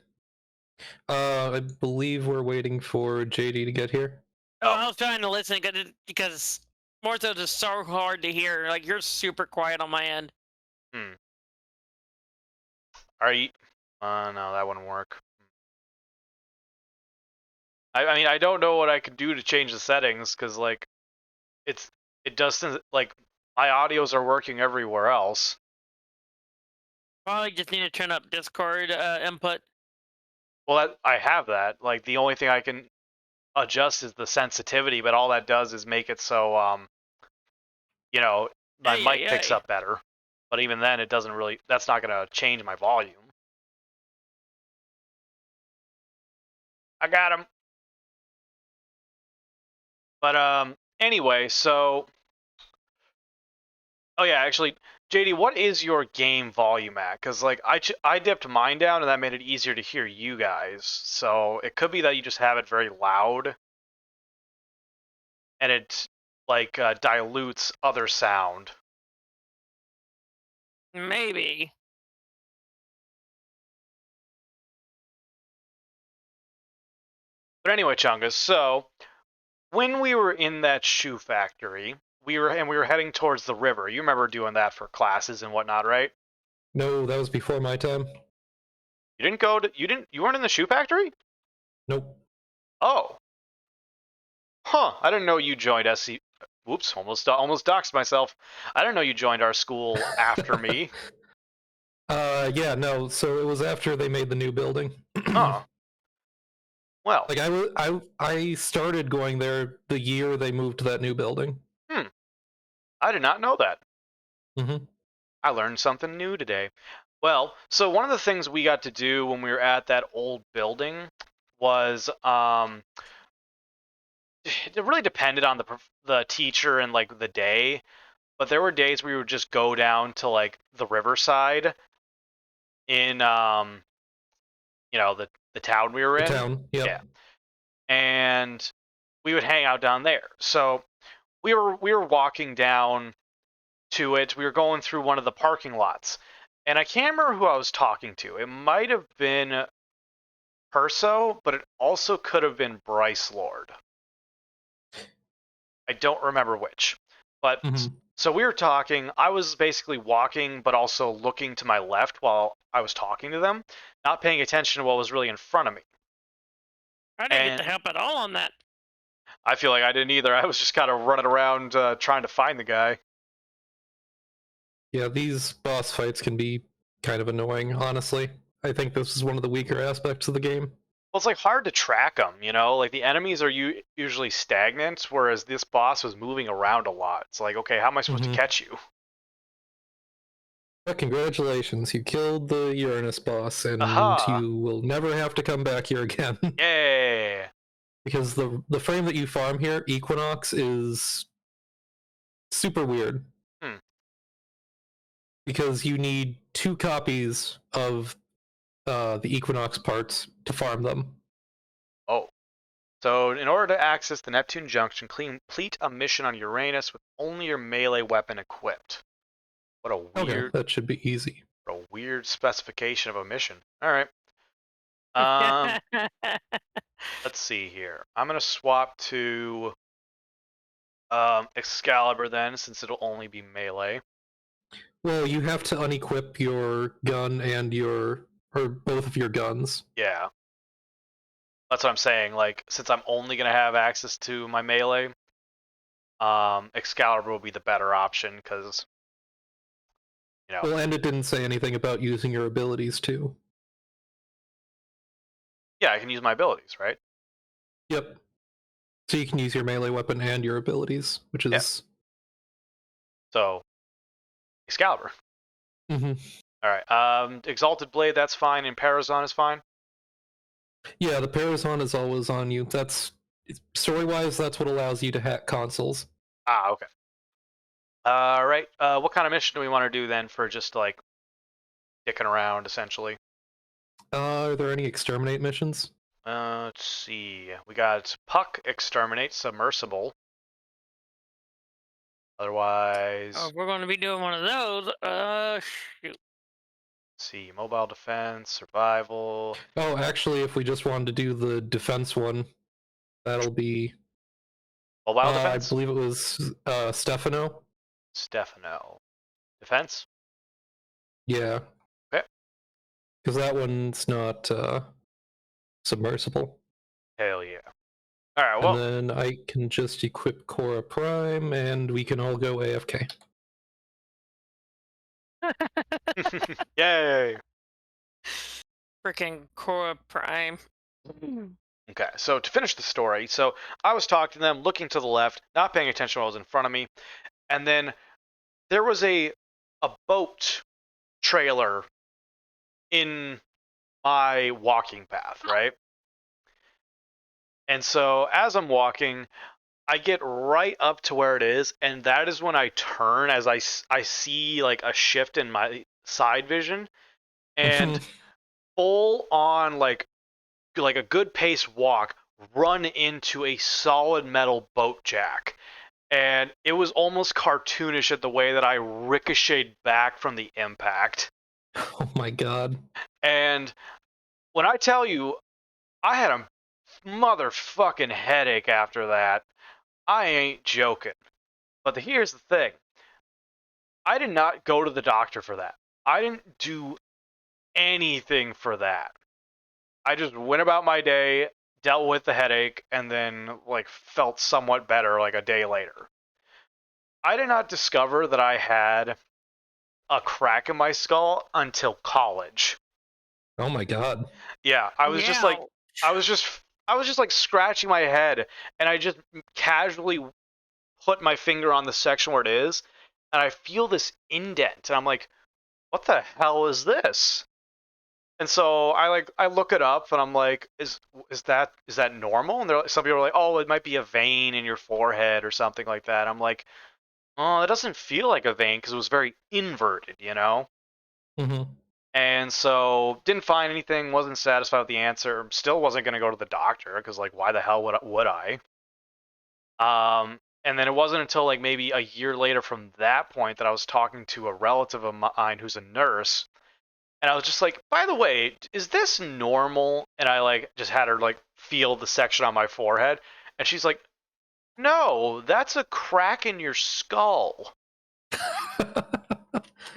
I believe we're waiting for JD to get here. Oh, I was trying to listen because Morthos is so hard to hear. Like, you're super quiet on my end. Are you... no, that wouldn't work. I mean, I don't know what I could do to change the settings, because, like, it doesn't, like, my audios are working everywhere else. Probably just need to turn up Discord input. Well, I have that. Like, the only thing I can adjust is the sensitivity, but all that does is make it so, you know, my mic picks up better. But even then, it doesn't really, that's not going to change my volume. I got him. But, anyway, so... Oh, yeah, actually, JD, what is your game volume at? Because, like, I dipped mine down, and that made it easier to hear you guys. So it could be that you just have it very loud, and it, like, dilutes other sound. Maybe. But anyway, Chungus, so when we were in that shoe factory, we were heading towards the river. You remember doing that for classes and whatnot, right? No, that was before my time. You weren't in the shoe factory? Nope. Oh. Huh, I didn't know you joined SC. Whoops, almost doxed myself. I didn't know you joined our school after me. Yeah, no, so it was after they made the new building. Huh. Well. Like, I started going there the year they moved to that new building. I did not know that. Mm-hmm. I learned something new today. Well, so one of the things we got to do when we were at that old building was, it really depended on the teacher and, like, the day, but there were days we would just go down to, like, the riverside in, you know, the town we were in. The town, yep. Yeah. And we would hang out down there. So we were walking down to it. We were going through one of the parking lots. And I can't remember who I was talking to. It might have been Perso, but it also could have been Bryce Lord. I don't remember which. But so we were talking. I was basically walking, but also looking to my left while I was talking to them, not paying attention to what was really in front of me. I didn't get to help at all on that. I feel like I didn't either. I was just kind of running around trying to find the guy. Yeah, these boss fights can be kind of annoying, honestly. I think this is one of the weaker aspects of the game. Well, it's like hard to track them, you know? Like, the enemies are usually stagnant, whereas this boss was moving around a lot. It's like, okay, how am I supposed to catch you? But congratulations, you killed the Uranus boss, and Aha! you will never have to come back here again. Yay! Because the frame that you farm here, Equinox, is super weird. Hmm. Because you need 2 copies of the Equinox parts to farm them. Oh. So, in order to access the Neptune Junction, complete a mission on Uranus with only your melee weapon equipped. What a Okay, weird, that should be easy. specification of a mission. All right. Um, let's see here. I'm gonna swap to Excalibur then, since it'll only be melee. Well, you have to unequip your gun and or both of your guns. Yeah, that's what I'm saying. Like, since I'm only gonna have access to my melee, Excalibur will be the better option because Well, and it didn't say anything about using your abilities too. yeah, I can use my abilities, right? Yep. So you can use your melee weapon and your abilities, which Yeah. is So Excalibur. mm-hmm. All right. Exalted Blade, that's fine, and Parazon is fine. Yeah, the Parazon is always on you. That's story-wise, that's what allows you to hack consoles. Ah, okay. All right. What kind of mission do we want to do then for just like dicking around, essentially? Are there any exterminate missions? Let's see. We got Puck, Exterminate, Submersible. Otherwise, Oh, if we're going to be doing one of those, shoot. let's see. Mobile Defense, Survival. Oh, actually, if we just wanted to do the defense one, that'll be Mobile I Defense? believe it was Stefano. Stefano. Defense? Yeah. Okay. Because that one's not submersible. Hell yeah. All right, And well. then I can just equip Cora Prime, and we can all go AFK. Yay. Freaking Cora Prime. Okay, so to finish the story, so I was talking to them, looking to the left, not paying attention to what was in front of me, and then there was a boat trailer in my walking path, right? And so as I'm walking, I get right up to where it is, and that is when I turn as I see like a shift in my side vision, and full on like a good pace walk, run into a solid metal boat jack. And it was almost cartoonish at the way that I ricocheted back from the impact. Oh my god. And when I tell you, I had a motherfucking headache after that. I ain't joking. But here's the thing. I did not go to the doctor for that. I didn't do anything for that. I just went about my day, dealt with the headache, and then like felt somewhat better like a day later. I did not discover that I had a crack in my skull until college. Oh my god. Yeah, I was just like I was just like scratching my head, and I just casually put my finger on the section where it is, and I feel this indent, and I'm like, what the hell is this? And so I look it up, and I'm like, is that normal? And some people are like, oh, it might be a vein in your forehead or something like that. I'm like, oh, it doesn't feel like a vein because it was very inverted, you know. Mm-hmm. And so didn't find anything, wasn't satisfied with the answer, still wasn't going to go to the doctor because like why the hell would I? And then it wasn't until like maybe a year later from that point that I was talking to a relative of mine who's a nurse, and I was just like, by the way, is this normal? And I like just had her like feel the section on my forehead, and she's like, no, that's a crack in your skull. I'm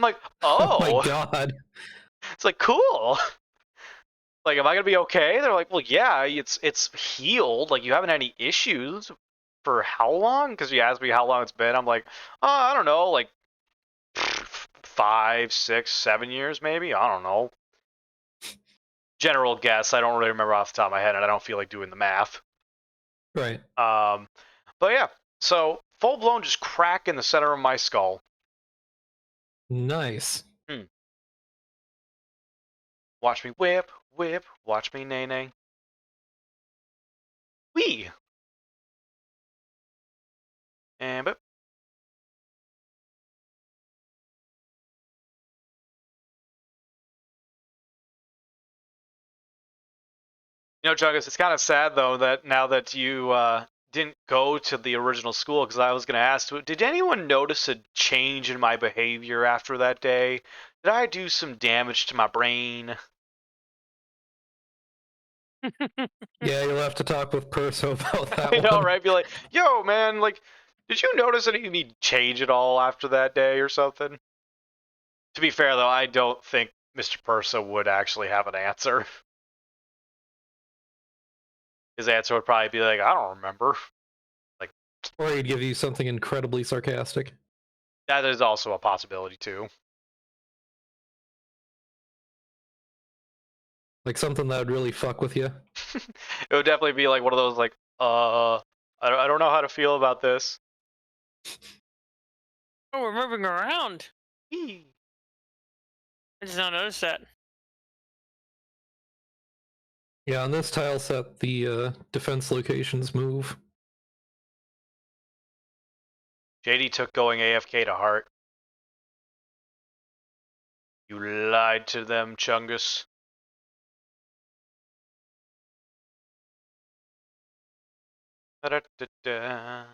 like, Oh oh, my god. it's like cool. Like, am I gonna be okay? They're like, well, yeah, it's healed. Like, you haven't had any issues for how long? Because you asked me how long it's been. I'm like, oh, I don't know, like 5, 6, 7 years, maybe. I don't know. General guess. I don't really remember off the top of my head, and I don't feel like doing the math. Right. But yeah, so full blown just crack in the center of my skull. Nice. Watch me whip, whip. Watch me nay nay. Wee. And but. You know, Chungus, it's kind of sad though that now that you didn't go to the original school, because I was going to ask, did anyone notice a change in my behavior after that day? Did I do some damage to my brain? Yeah, you'll have to talk with Perso about that I know, one. right? Be like, yo, man, like, did you notice any of me change at all after that day or something? To be fair, though, I don't think Mr. Perso would actually have an answer. His answer would probably be like, I don't remember. Like, Or he'd give you something incredibly sarcastic. that is also a possibility, too. Like something that would really fuck with you. It would definitely be like one of those, like, I don't know how to feel about this. Oh, we're moving around. Eee. I just not noticed that. Yeah, on this tile set, the defense locations move. JD took going AFK to heart. You lied to them, Chungus. Da-da-da-da.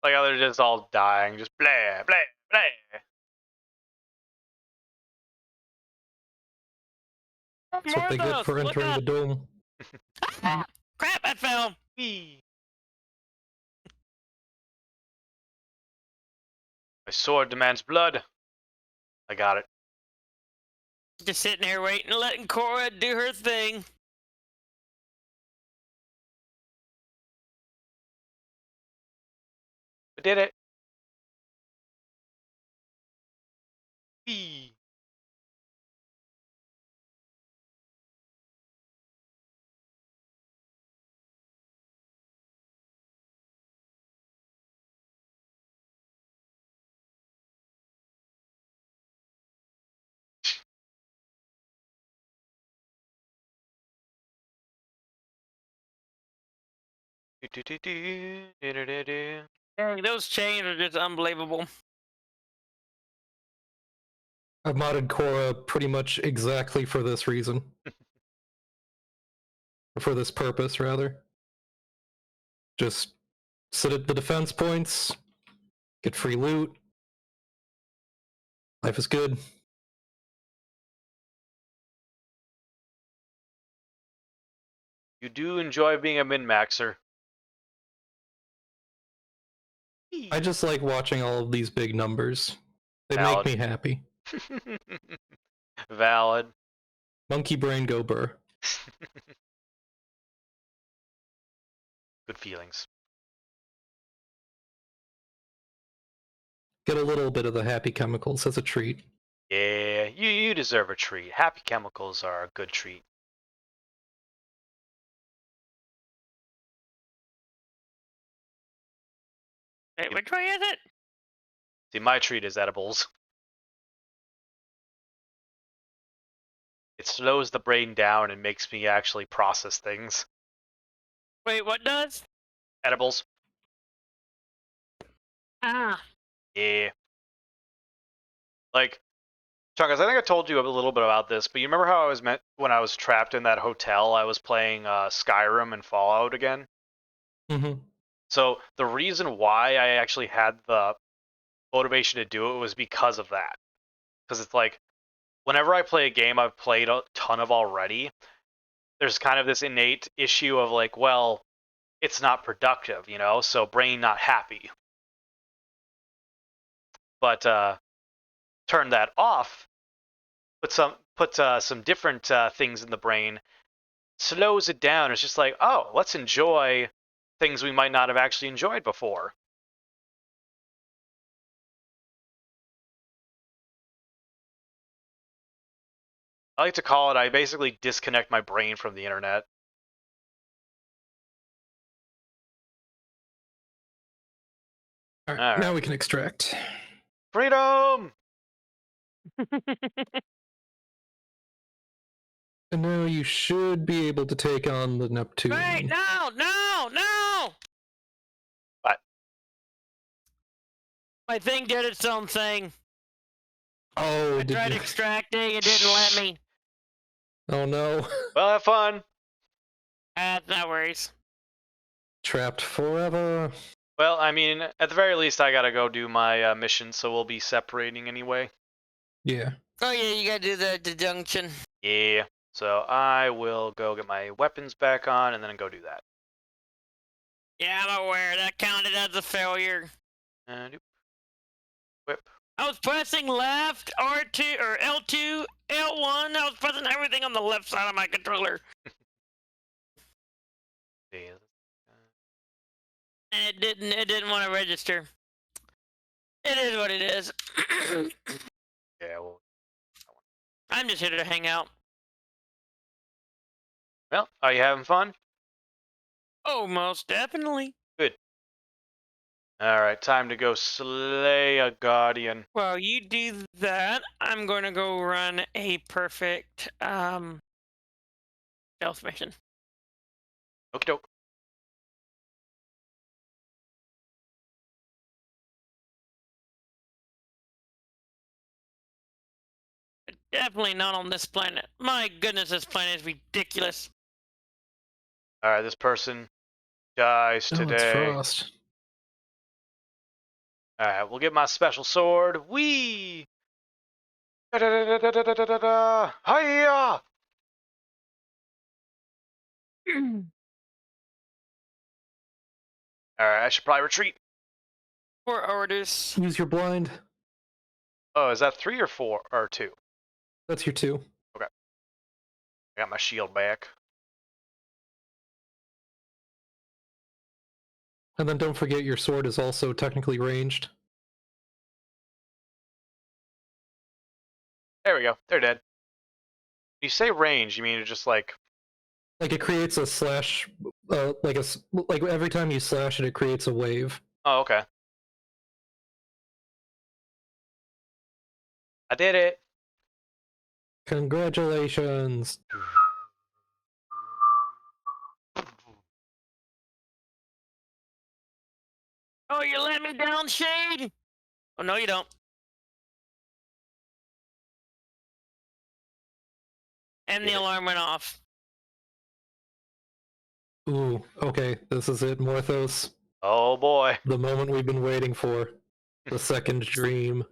Like how they're just all dying, just blah, blah, blah. That's what they get for entering the dome. Crap, I fell. Whee. My sword demands blood. I got it. Just sitting here waiting, letting Cora do her thing. I did it. Whee. Do-do-do-do, Dang, those chains are just unbelievable. I've modded Korra pretty much exactly for this reason. Or for this purpose, rather. Just sit at the defense points, get free loot. Life is good. You do enjoy being a min-maxer. I just like watching all of these big numbers. They Valid. make me happy. Valid. Monkey brain go burr. Good feelings. Get a little bit of the happy chemicals as a treat. Yeah, you deserve a treat. Happy chemicals are a good treat. Wait, which way is it? See, my treat is edibles. It slows the brain down and makes me actually process things. Wait, what does? Edibles. Ah. Yeah. Like, Chungus, I think I told you a little bit about this, but you remember how I was when I was trapped in that hotel, I was playing Skyrim and Fallout again? Mm-hmm. So the reason why I actually had the motivation to do it was because of that. Because it's like, whenever I play a game I've played a ton of already, there's kind of this innate issue of like, well, it's not productive, you know, so brain not happy. But turn that off, put some different things in the brain, slows it down. It's just like, oh, let's enjoy things we might not have actually enjoyed before. I like to call it, I basically disconnect my brain from the internet. All right, All right. now we can extract. Freedom! And now you should be able to take on the Neptune. Wait, no! What? My thing did its own thing. Oh, I did tried you? extracting, it didn't let me. Oh no. Well, have fun. No worries. Trapped forever. Well, I mean, at the very least, I gotta go do my mission, so we'll be separating anyway. Yeah. Oh yeah, you gotta do the junction. Yeah. So I will go get my weapons back on and then go do that. Yeah, I'm aware. That counted as a failure. Whip. I was pressing left, R2, or L2, L1. I was pressing everything on the left side of my controller. And it didn't want to register. It is what it is. Yeah, well. I'm just here to hang out. Well, are you having fun? Oh, most definitely. Good. Alright, time to go slay a guardian. While you do that, I'm going to go run a perfect stealth mission. Okie doke. Definitely not on this planet. My goodness, this planet is ridiculous. Alright, this person dies Oh, it's today. Frost. Alright, we'll get my special sword. Whee! Da-da-da-da-da-da-da-da! Hiya! Alright, I should probably retreat. 4 orders. Use your blind. Oh, is that 3 or 4? Or 2? That's your 2. I got my shield back. And then don't forget your sword is also technically ranged. There we go. They're dead. You say range, you mean it's just like... Like it creates a slash, like every time you slash it, it creates a wave. Oh, okay. I did it. Congratulations. Oh, you let me down, Shade? Oh, no, you don't. And the alarm went off. Ooh, okay, this is it, Morthos. Oh boy. The moment we've been waiting for. The second dream.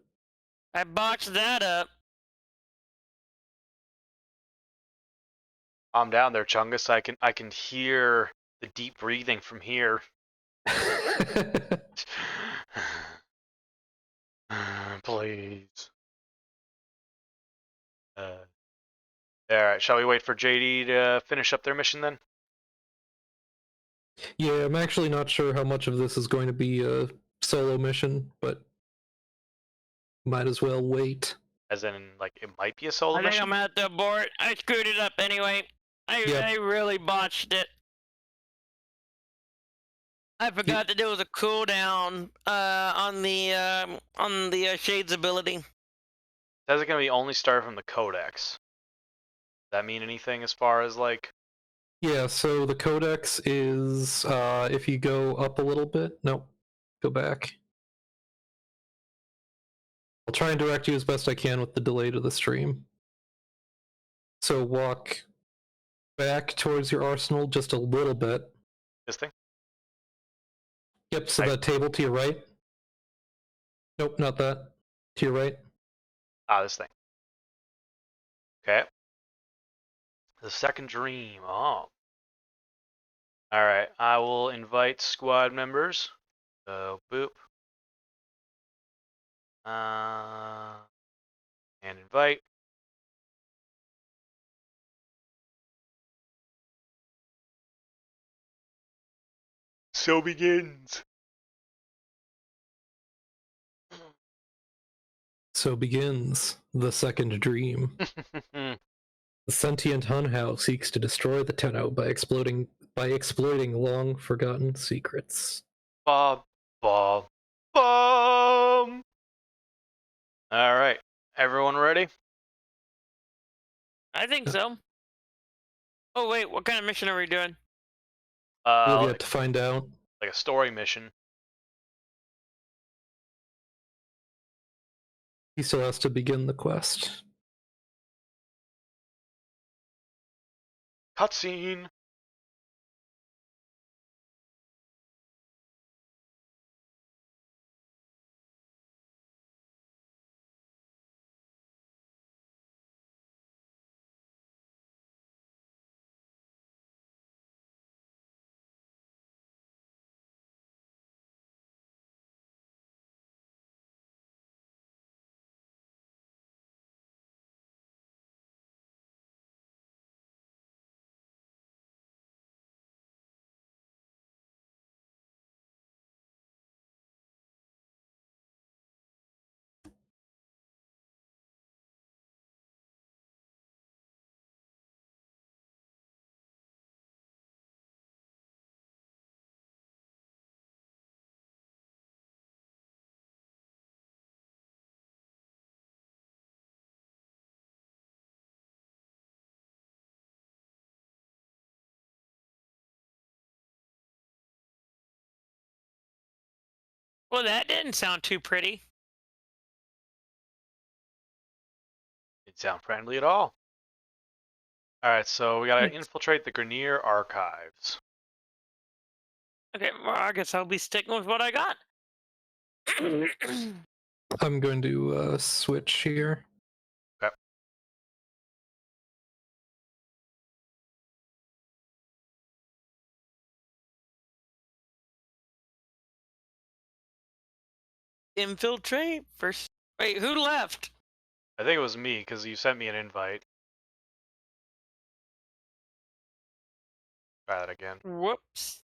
I botched that up. I'm down there, Chungus. I can hear the deep breathing from here. Please. Alright, shall we wait for JD to finish up their mission then? Yeah, I'm actually not sure how much of this is going to be a solo mission, but might as well wait. As in, like, it might be a solo I think mission? I'm at the abort. I screwed it up anyway. I really botched it. I forgot that there was a cooldown on the Shade's ability. Says it can be only start from the codex. Does that mean anything as far as, like... Yeah, so the codex is, if you go up a little bit, nope, go back. I'll try and direct you as best I can with the delay to the stream. So walk back towards your arsenal just a little bit. This thing? Yep, so that table to your right. Nope, not that. To your right. Ah, this thing. Okay. The second dream. Oh. Alright, I will invite squad members. So, boop. And invite. So begins. So begins the second dream. The sentient Hunhow seeks to destroy the Tenno by exploiting long forgotten secrets. Bob, Bob, All right, everyone ready? I think so. Oh wait, what kind of mission are we doing? We'll Like, get to find out. like a story mission. He still has to begin the quest. Cutscene. Well, that didn't sound too pretty. Didn't sound friendly at all. All right, so we gotta Hmm. infiltrate the Grenier archives. Okay, well, I guess I'll be sticking with what I got. I'm going to switch here. Okay. Infiltrate first. Wait, who left? I think it was me because you sent me an invite. Try that again. Whoops.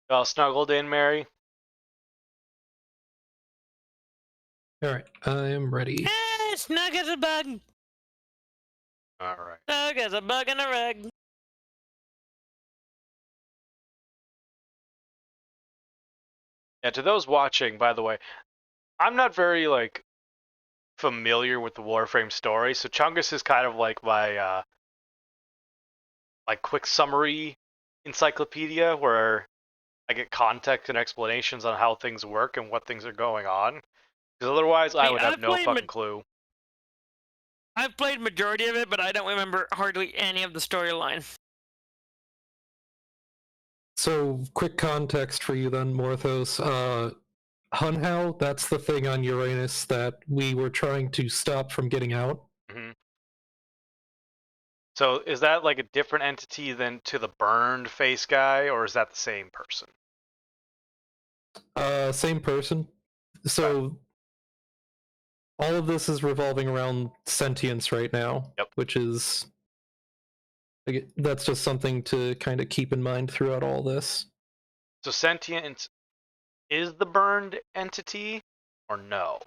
All snuggled in, Mary. All right, I am ready. Snug as a bug. All right. Snug as a bug in a rug. Yeah, to those watching, by the way, I'm not very like familiar with the Warframe story, so Chungus is kind of like my like quick summary encyclopedia where I get context and explanations on how things work and what things are going on. Because otherwise, I See, would have no fucking clue. I've played majority of it, but I don't remember hardly any of the storyline. So, quick context for you then, Morthos. Hunhao, that's the thing on Uranus that we were trying to stop from getting out. Mm-hmm. So is that like a different entity than to the burned face guy, or is that the same person? Same person. So, all of this is revolving around sentience right now, Yep. which is that's just something to kind of keep in mind throughout all this. So sentient is the burned entity, or no?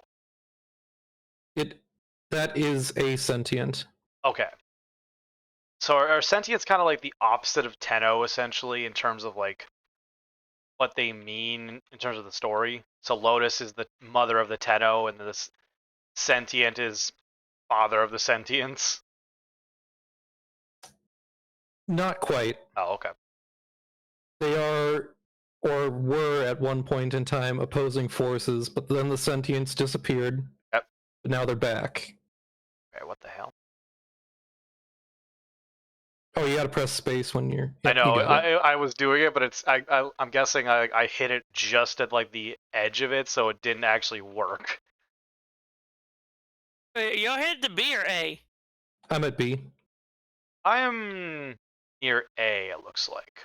That is a sentient. Okay. So are sentients kind of like the opposite of Tenno, essentially, in terms of like what they mean in terms of the story? So Lotus is the mother of the Tenno, and this sentient is father of the sentients. Not quite. Oh, okay. They are or were at one point in time opposing forces, but then the sentients disappeared. Yep. But now they're back. Okay, what the hell? Oh, you gotta press space when you're. I Yep, you know. got it. I was doing it, but I'm guessing I hit it just at like the edge of it, so it didn't actually work. Wait, y'all hit the B or A? I'm at B. I am near A. It looks like.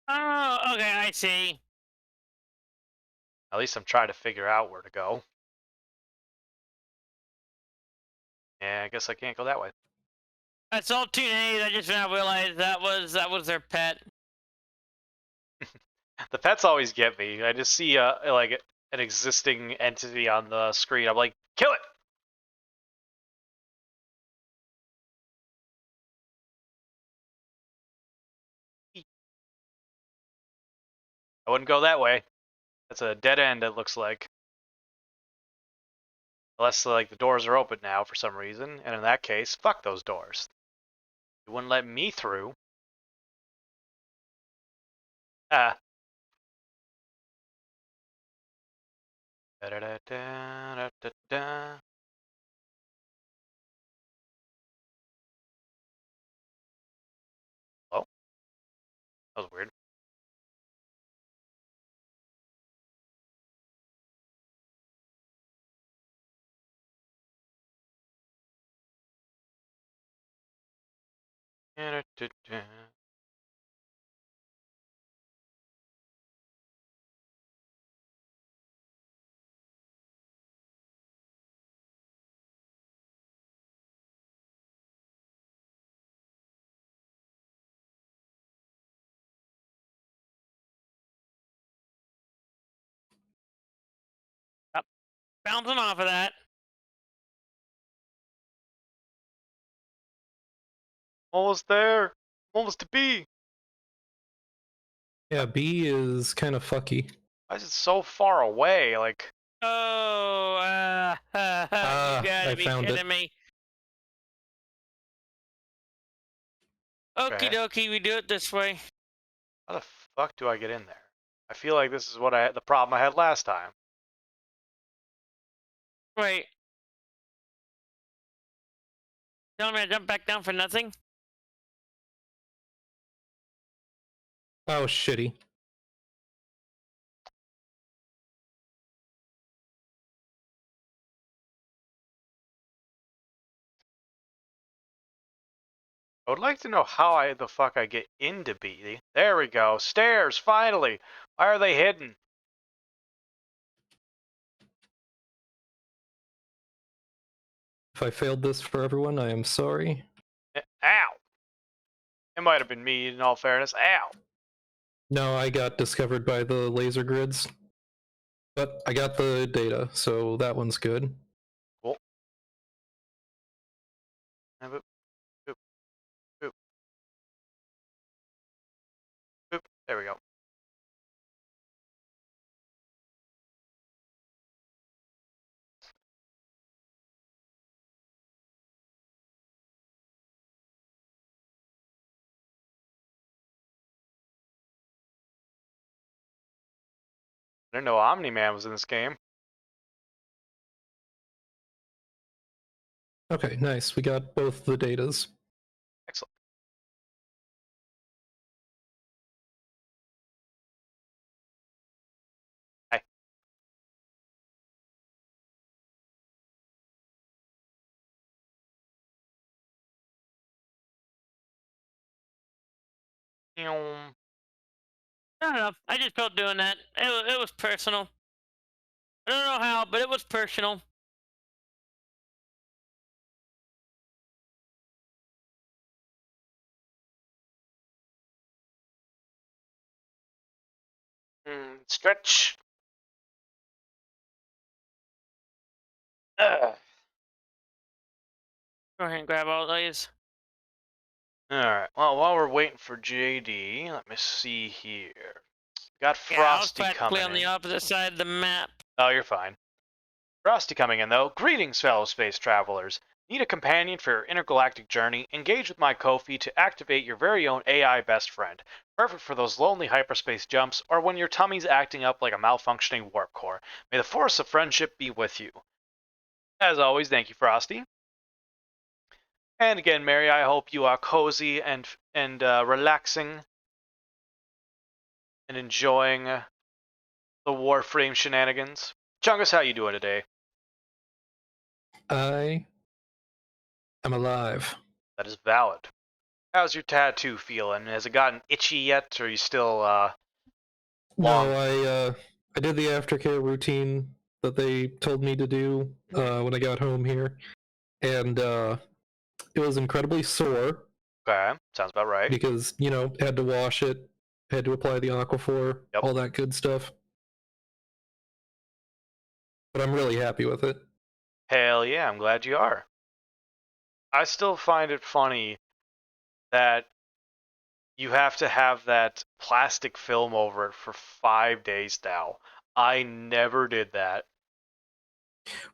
Oh, okay, I see. At least I'm trying to figure out where to go. Yeah, I guess I can't go that way. I saw two names. I just now realized that was their pet. The pets always get me. I just see like an existing entity on the screen. I'm like, kill it. I wouldn't go that way. That's a dead end, it looks like. Unless, like, the doors are open now for some reason, and in that case, fuck those doors. It wouldn't let me through. Ah. Da-da-da-da-da-da-da. Oh, that was weird. Da-da-da-da. Bouncing off of that. Almost there. Almost to B. Yeah, B is kind of fucky. Why is it so far away? Like, Oh, you gotta I be found kidding it. me. Okie Okay. dokie, we do it this way. how the fuck do I get in there? I feel like this is what the problem I had last time. Wait. Tell me I jump back down for nothing? Oh, shitty. I would like to know how the fuck I get into B. There we go. Stairs, finally. Why are they hidden? If I failed this for everyone, I am sorry. Ow. It might have been me, in all fairness. Ow. No, I got discovered by the laser grids. But I got the data, so that one's good. Cool. Boop, boop, boop, boop. There we go. I didn't know Omni-Man was in this game. Okay, nice. We got both the datas. Excellent. Hi. Meow. I don't know. I just felt doing that. It was personal. I don't know how, but it was personal. Stretch. Ugh. Go ahead and grab all these. Alright, well, while we're waiting for JD, let me see here. Got Yeah, I was Frosty practically coming on the in. opposite side of the map. Oh, you're fine. Frosty coming in, though. Greetings, fellow space travelers. Need a companion for your intergalactic journey? Engage with my Ko-fi to activate your very own AI best friend. Perfect for those lonely hyperspace jumps or when your tummy's acting up like a malfunctioning warp core. May the force of friendship be with you. As always, thank you, Frosty. And again, Mary, I hope you are cozy and relaxing and enjoying the Warframe shenanigans. Chungus, how you doing today? I am alive. That is valid. How's your tattoo feeling? Has it gotten itchy yet, or are you still long? No, I did the aftercare routine that they told me to do when I got home here, and it was incredibly sore Okay, sounds about right. because had to wash it, had to apply the aquaphor, Yep. all that good stuff. But I'm really happy with it. Hell yeah, I'm glad you are. I still find it funny that you have to have that plastic film over it for 5 days now. I never did that.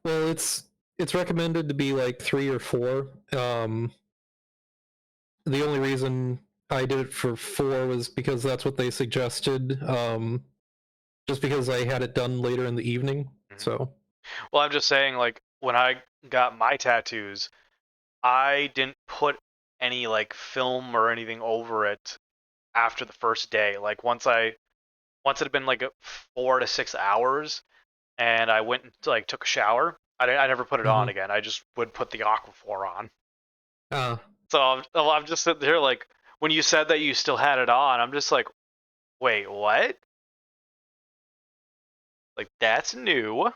Well, it's recommended to be like 3 or 4. The only reason I did it for 4 was because that's what they suggested. Just because I had it done later in the evening. Mhm. So Well, I'm just saying, like, when I got my tattoos, I didn't put any like film or anything over it after the first day. Like once it had been like 4 to 6 hours, and I went and like took a shower, I never put it on mhm. again. I just would put the Aquaphor on. uh, So I'm just sitting there like, when you said that you still had it on, I'm just like, wait, what? Like, that's new.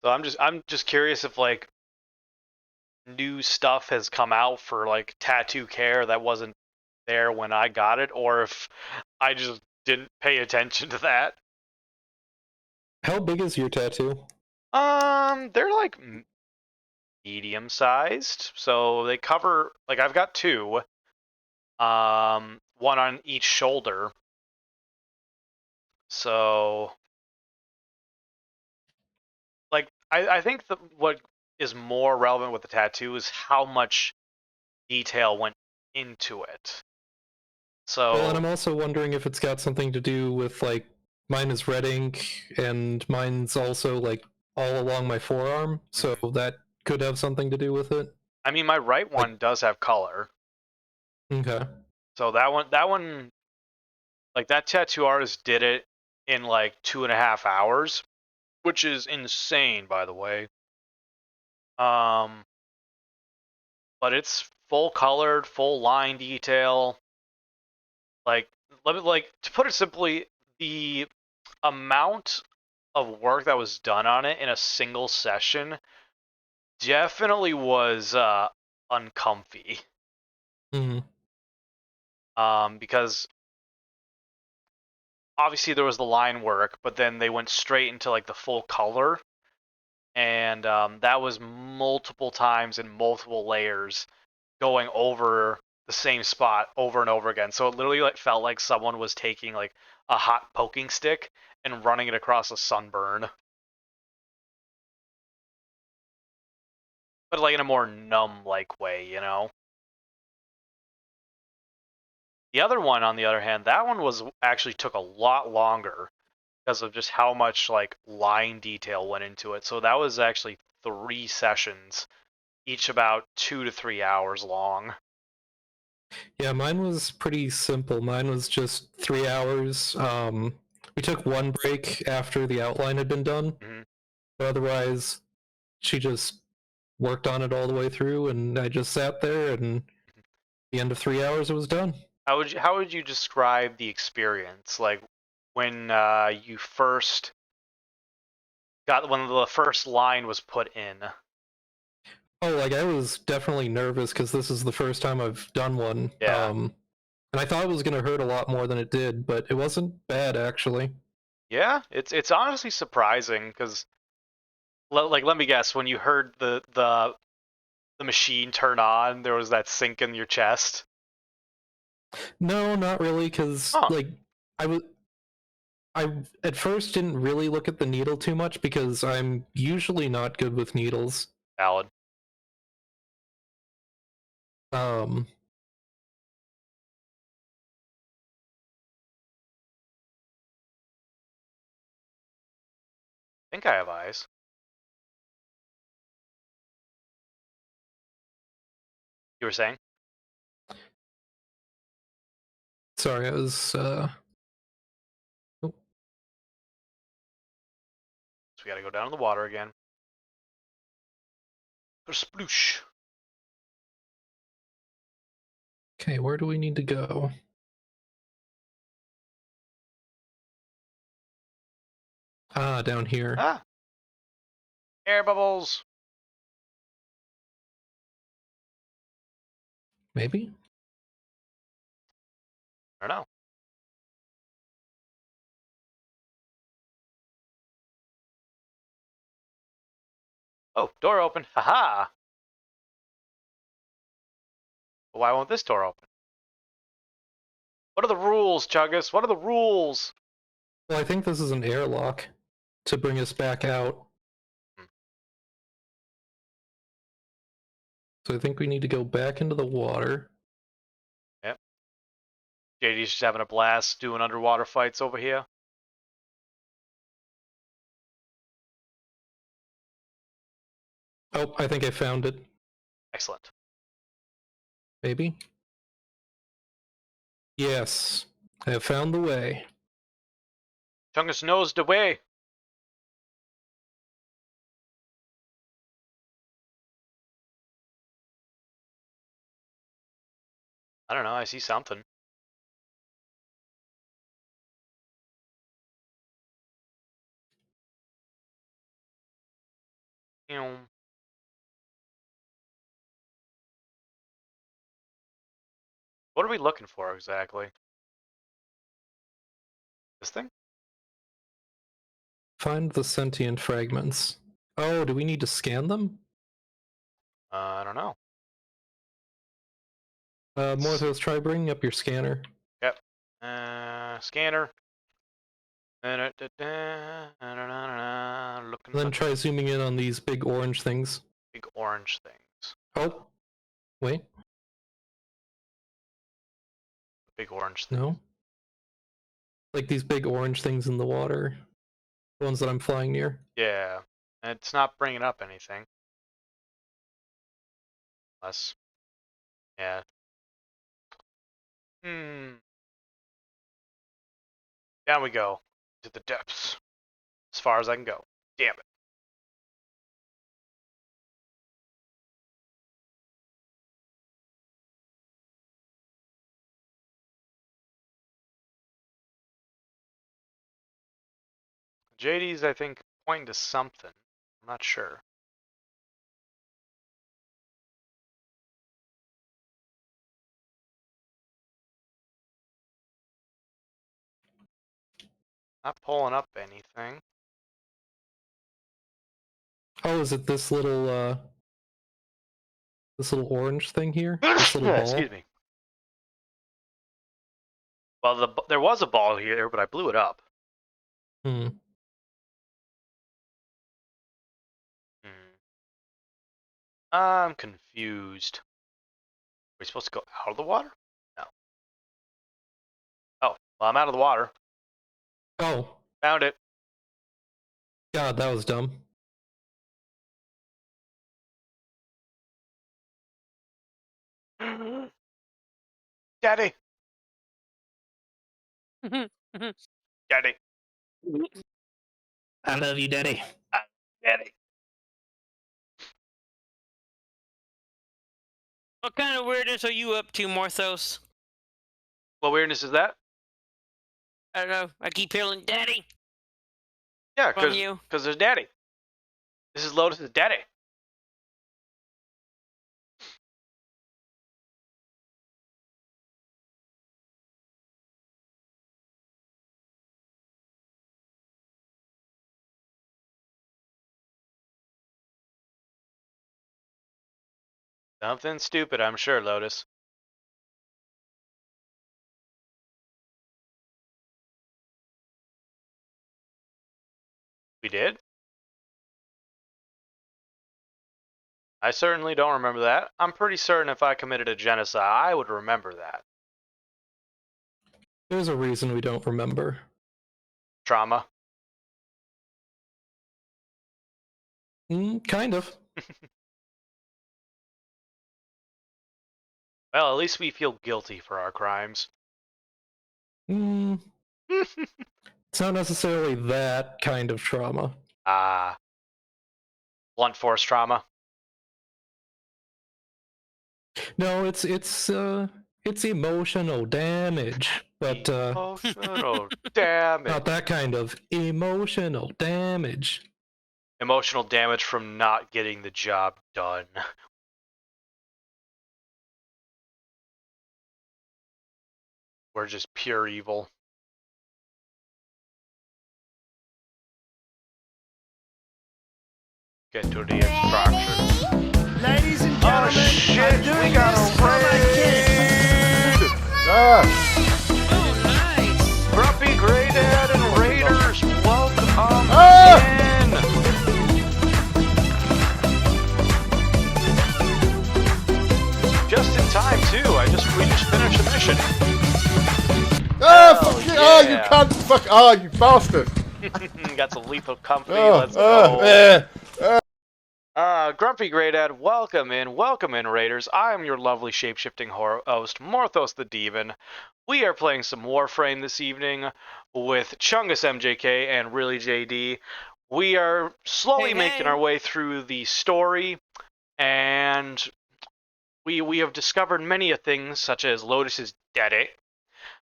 So I'm just curious if like new stuff has come out for like tattoo care that wasn't there when I got it, or if I just didn't pay attention to that. how big is your tattoo? They're like medium sized, so they cover, like, I've got two, one on each shoulder. So like I think that what is more relevant with the tattoo is how much detail went into it. Well, and So I'm also wondering if it's got something to do with like mine is red ink and mine's also like all along my forearm, so mhm. that could have something to do with it. I mean, my right Like, one does have color. okay. So that one, like, that tattoo artist did it in like 2.5 hours, which is insane, by the way. Um, but it's full colored, full line detail. Like, let me, like, to put it simply, the amount of work that was done on it in a single session definitely was uncomfy. Hmm. Because obviously there was the line work, but then they went straight into like the full color, and that was multiple times in multiple layers going over the same spot over and over again. So it literally like felt like someone was taking like a hot poking stick and running it across a sunburn, but like in a more numb like way, you know. The other one, on the other hand, that one was actually took a lot longer because of just how much like line detail went into it. So that was actually 3 sessions, each about 2 to 3 hours long. Yeah, mine was pretty simple. Mine was just 3 hours. We took one break after the outline had been done, Mm-hmm. but otherwise, she just worked on it all the way through, and I just sat there, and at the end of 3 hours, it was done. How would you describe the experience, like when you first got when the first line was put in? Oh, like I was definitely nervous because this is the first time I've done one. Yeah, And I thought it was gonna hurt a lot more than it did, but it wasn't bad actually. yeah. It's honestly surprising because, like, let me guess, when you heard the machine turn on, there was that sink in your chest. No, not really, because Huh. like I was I at first didn't really look at the needle too much because I'm usually not good with needles. Valid. Um, I think I have eyes. You were saying? sorry, I was oh, So we gotta go down in the water again. Sploosh. okay. Where do we need to go? Ah, down here, Ah, air bubbles. maybe. I don't know. Oh, door open. Haha. But why won't this door open? What are the rules, Chuggus? What are the rules? Well, I think this is an airlock to bring us back out. So I think we need to go back into the water. Yep. JD's just having a blast doing underwater fights over here. Oh, I think I found it. Excellent. Maybe? Yes, I have found the way. Chungus knows the way. I don't know, I see something. What are we looking for exactly? This thing? Find the sentient fragments. Oh, do we need to scan them? I don't know. Morthos, try bringing up your scanner. Yep. Scanner. Looking And then for try zooming in on these big orange things. big orange things. Oh, wait, Big orange thing. no. Like these big orange things in the water. The ones that I'm flying near. Yeah. It's not bringing up anything. Unless. Yeah. Down we go. To the depths. As far as I can go. Damn it. JD's, I think, pointing to something. I'm not sure. Not pulling up anything. Oh, is it this little orange thing here? This little ball? Excuse me. Well, there was a ball here, but I blew it up. Hmm. I'm confused. Are we supposed to go out of the water? No. Oh, well, I'm out of the water. Oh, Found it. God, that was dumb. Daddy. Daddy. I love you, Daddy. Daddy. What kind of weirdness are you up to, Morthos? What weirdness is that? I don't know. I keep hearing Daddy Yeah, from you. because there's Daddy. This is Lotus's Daddy. Something stupid, I'm sure, Lotus. We did? I certainly don't remember that. I'm pretty certain if I committed a genocide, I would remember that. There's a reason we don't remember. Trauma. Kind of. Well, at least we feel guilty for our crimes. It's not necessarily that kind of trauma. Blunt force trauma. No, it's emotional damage, but Emotional damage. not that kind of emotional damage. Emotional damage from not getting the job done. We're just pure evil. Get to the instruction. Ladies and Oh gentlemen, shit, I'm doing we got this a for my raid! kids. Oh, nice. Grumpy Grey Dad and Raiders, welcome in. Just in time too. We just finished the mission. Fuck you! Oh, you yeah. cunt! Fuck! Oh, you bastard! Got some lethal company. Oh, Let's go. yeah. Grumpy Grey Dad, welcome in, Raiders. I am your lovely shape-shifting host, Morthos the Demon. We are playing some Warframe this evening with Chungus MJK and Really JD. We are slowly making our way through the story, and we have discovered many things, such as Lotus's daddy.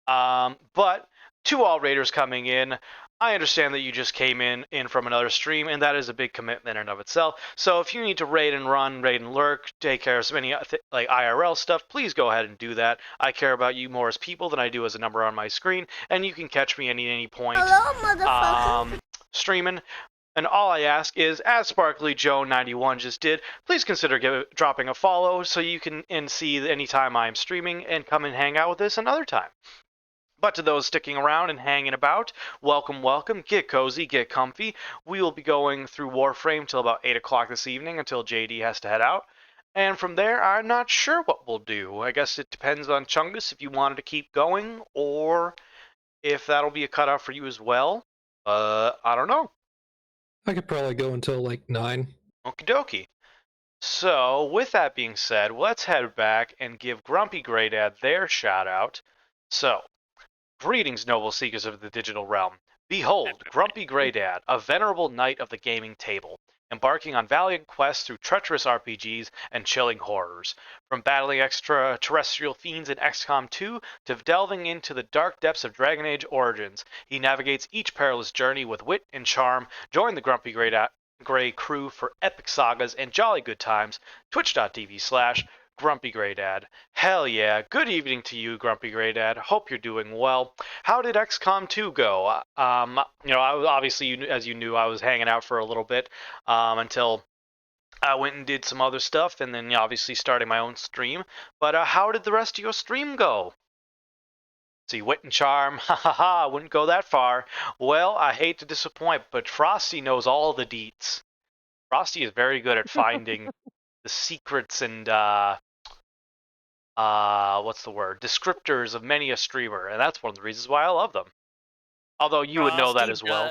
But to all Raiders coming in, I understand that you just came in from another stream, and that is a big commitment in and of itself. So if you need to raid and run, raid and lurk, take care of some like IRL stuff, please go ahead and do that. I care about you more as people than I do as a number on my screen, and you can catch me at any point. Hello, motherfucker. Streaming. And all I ask is, as Sparkly Joe 91 just did, please consider dropping a follow so you can see anytime I'm streaming and come and hang out with us another time. But to those sticking around and hanging about, welcome, welcome. Get cozy, get comfy. We will be going through Warframe till about 8 o'clock this evening until JD has to head out. And from there, I'm not sure what we'll do. I guess it depends on Chungus if you wanted to keep going or if that'll be a cutoff for you as well. I don't know. I could probably go until like 9. Okie dokie. So, with that being said, let's head back and give Grumpy Grey Dad their shout out. So, greetings, noble seekers of the digital realm. Behold, Grumpy Grey Dad, a venerable knight of the gaming table, embarking on valiant quests through treacherous RPGs and chilling horrors. From battling extraterrestrial fiends in XCOM 2 to delving into the dark depths of Dragon Age Origins, he navigates each perilous journey with wit and charm. Join the Grumpy Grey crew for epic sagas and jolly good times. Twitch.tv/Grumpy Grey Dad. Hell yeah. Good evening to you, Grumpy Grey Dad. Hope you're doing well. How did XCOM 2 go? Obviously, as you knew, I was hanging out for a little bit until I went and did some other stuff, and then obviously starting my own stream. But how did the rest of your stream go? See, wit and charm, I wouldn't go that far. Well, I hate to disappoint, but Frosty knows all the deets. Frosty is very good at finding the secrets and descriptors of many a streamer, and that's one of the reasons why I love them. Although you would know that as well.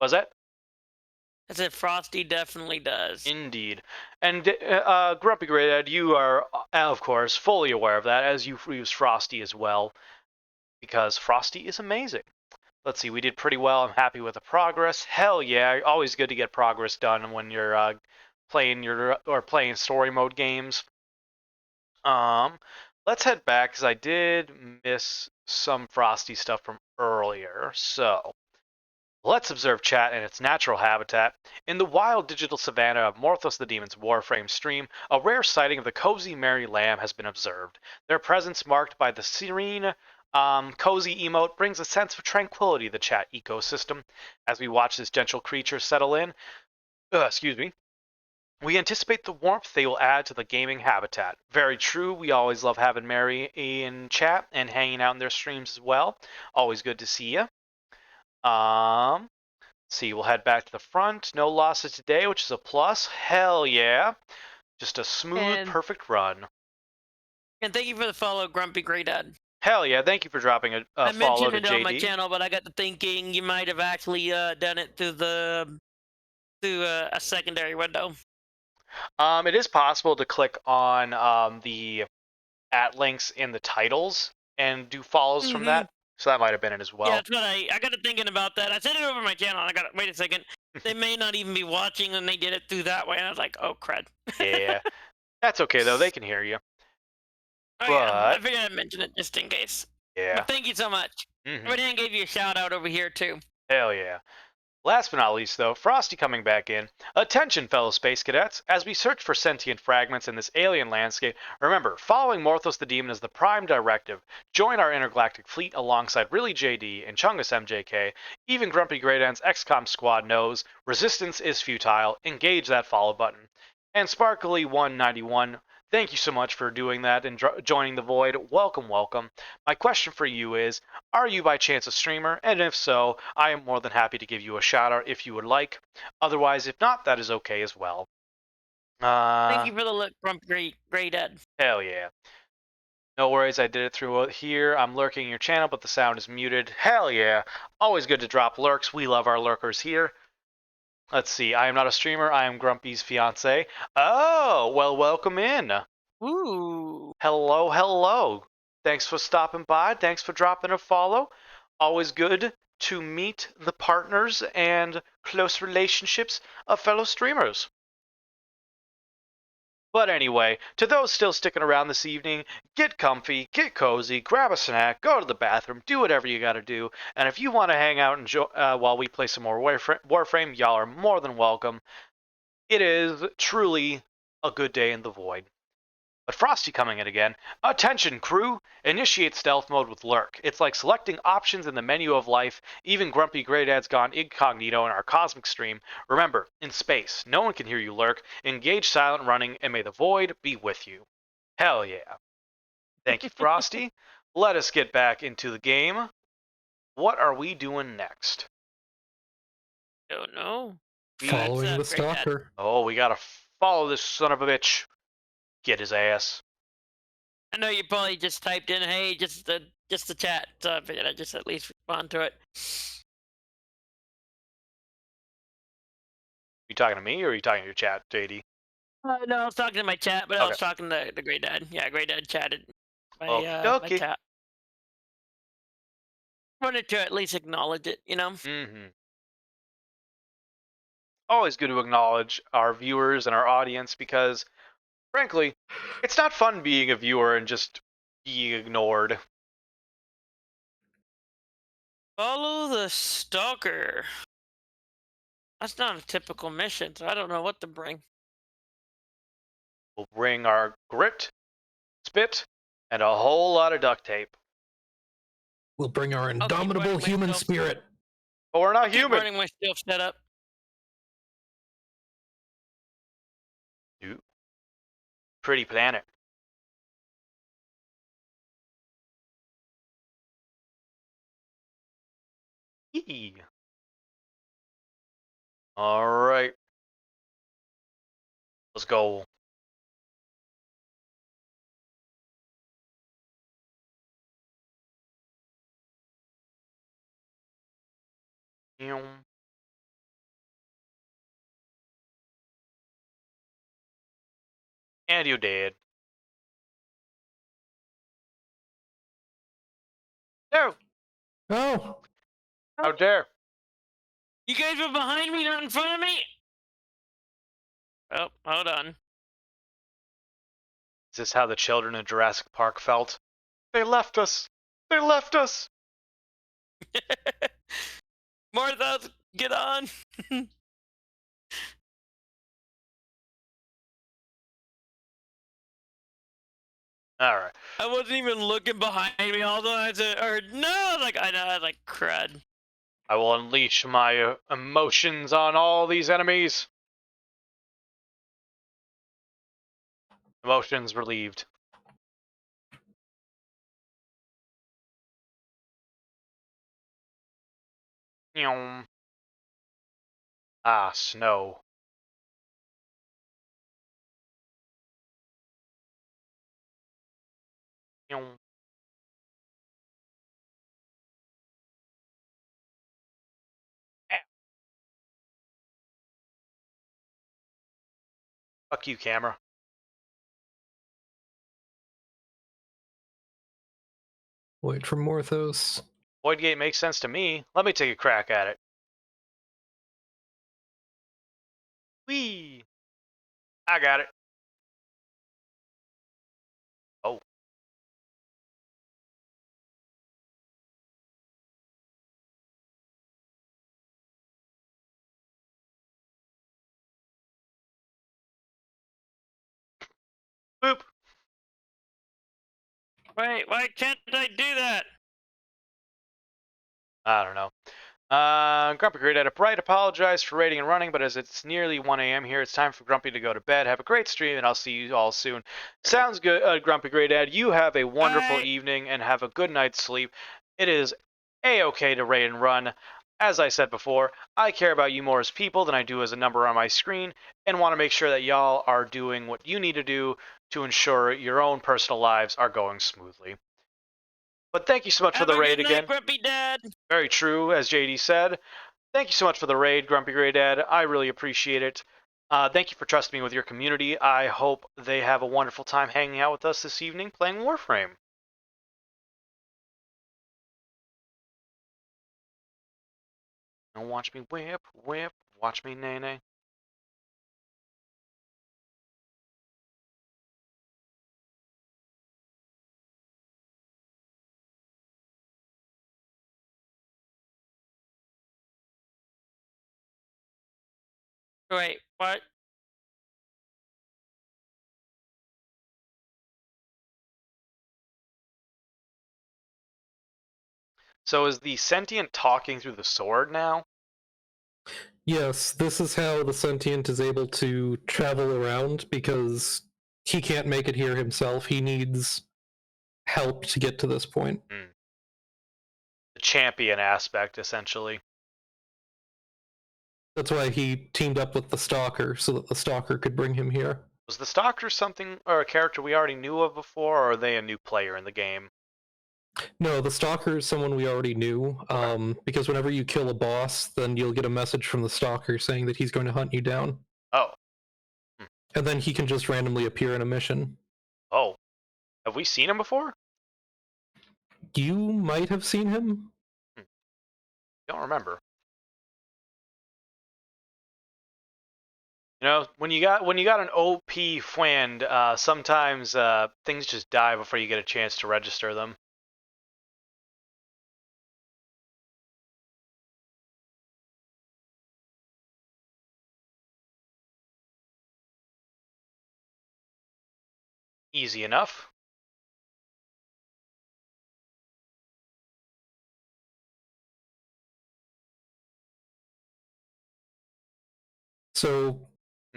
Was that? I said Frosty definitely does. Indeed. And Grumpy Grey Dad, you are, of course, fully aware of that, as you use Frosty as well, because Frosty is amazing. Let's see, we did pretty well. I'm happy with the progress. Hell yeah, always good to get progress done when you're playing story mode games. Let's head back, because I did miss some Frosty stuff from earlier. So, let's observe chat in its natural habitat. In the wild digital savanna of Morthos the Demon's Warframe stream, a rare sighting of the cozy Merry Lamb has been observed. Their presence marked by the serene, cozy emote brings a sense of tranquility to the chat ecosystem. As we watch this gentle creature settle in, we anticipate the warmth they will add to the gaming habitat. Very true, we always love having Mary in chat and hanging out in their streams as well. Always good to see you. See, we'll head back to the front. No losses today, which is a plus. Hell yeah. Just a smooth, perfect run. And thank you for the follow, Grumpy Grey Dad. Hell yeah, thank you for dropping a follow to JD. I mentioned it on my channel, but I got to thinking you might have actually done it through a secondary window. It is possible to click on the @links in the titles and do follows from that. So that might have been it as well. Yeah, that's what I got to thinking about that. I sent it over my channel, and wait a second. They may not even be watching, and they did it through that way, and I was like, oh, crud. Yeah. That's okay, though. They can hear you. Oh, yeah, I figured I'd mention it just in case. Yeah. But thank you so much. Everyone gave you a shout out over here, too. Hell yeah. Last but not least, though, Frosty coming back in. Attention, fellow space cadets. As we search for sentient fragments in this alien landscape, remember, following Morthos the Demon is the prime directive. Join our intergalactic fleet alongside Really JD and Chungus MJK. Even Grumpy Grey Dad's XCOM squad knows resistance is futile. Engage that follow button. And Sparkly 191, Thank you so much for doing that and joining the Void. Welcome, welcome. My question for you is, are you by chance a streamer? And if so, I am more than happy to give you a shout out if you would like. Otherwise, if not, that is okay as well. Thank you for the look from Gray Dad. Hell yeah. No worries, I did it through here. I'm lurking your channel, but the sound is muted. Hell yeah. Always good to drop lurks. We love our lurkers here. Let's see. I am not a streamer. I am Grumpy's fiance. Oh, well, welcome in. Ooh. Hello, hello. Thanks for stopping by. Thanks for dropping a follow. Always good to meet the partners and close relationships of fellow streamers. But anyway, to those still sticking around this evening, get comfy, get cozy, grab a snack, go to the bathroom, do whatever you gotta do. And if you want to hang out and while we play some more Warframe, y'all are more than welcome. It is truly a good day in the Void. But Frosty coming in again. Attention, crew! Initiate stealth mode with Lurk. It's like selecting options in the menu of life. Even Grumpy Grey Dad's gone incognito in our cosmic stream. Remember, in space, no one can hear you lurk. Engage silent running, and may the Void be with you. Hell yeah. Thank you, Frosty. Let us get back into the game. What are we doing next? Don't know. Following the stalker. Oh, we gotta follow this son of a bitch. Get his ass. I know you probably just typed in, "Hey, just the chat," so I figured I'd just at least respond to it. You talking to me or are you talking to your chat, JD? No, I was talking to my chat, but I Okay. was talking to the Great Dad. Yeah, Great Dad chatted my Okey-dokey. chat. Wanted to at least acknowledge it, you know. Mm-hmm. Always good to acknowledge our viewers and our audience because, frankly, it's not fun being a viewer and just being ignored. Follow the stalker. That's not a typical mission, so I don't know what to bring. We'll bring our grit, spit, and a whole lot of duct tape. We'll bring our keep indomitable running human myself. spirit. But we're not Keep human. running my stuff set up. Pretty planet. Yee. All right. Let's go. And you did. No. Oh, How dare. You guys were behind me, not in front of me. Oh, hold on. Is this how the children in Jurassic Park felt? They left us. They left us. Martha, get on. All right. I wasn't even looking behind me all the time. I said, or no, like I know, I was like crud. I will unleash my emotions on all these enemies. Emotions relieved. Ah, snow. Fuck you, camera. wait for Morthos. Void Gate makes sense to me. Let me take a crack at it. Whee! I got it. Oh. Boop. Wait, why can't I do that? I don't know. Grumpy Great at Upright apologize for raiding and running, but as it's nearly 1 a.m. here, it's time for Grumpy to go to bed. Have a great stream, and I'll see you all soon. Sounds good, Grumpy Great Dad. You have a wonderful Bye. evening and have a good night's sleep. It is a-okay to raid and run. As I said before, I care about you more as people than I do as a number on my screen, and want to make sure that y'all are doing what you need to do to ensure your own personal lives are going smoothly. But thank you so much for the raid again. Grumpy Dad. Very true, as JD said. Thank you so much for the raid, Grumpy Grey Dad. I really appreciate it. Thank you for trusting me with your community. I hope they have a wonderful time hanging out with us this evening playing Warframe. And watch me whip, whip, watch me nay nay. Wait, what? So is the sentient talking through the sword now? Yes, this is how the sentient is able to travel around because he can't make it here himself. He needs help to get to this point. The champion aspect, essentially. That's why he teamed up with the Stalker so that the Stalker could bring him here. Was the Stalker something or a character we already knew of before, or are they a new player in the game? No, the Stalker is someone we already knew, because whenever you kill a boss, then you'll get a message from the Stalker saying that he's going to hunt you down. Oh. And then he can just randomly appear in a mission. Oh. Have we seen him before? You might have seen him. Don't remember. You know, when you got an OP friend, sometimes things just die before you get a chance to register them. Easy enough. So,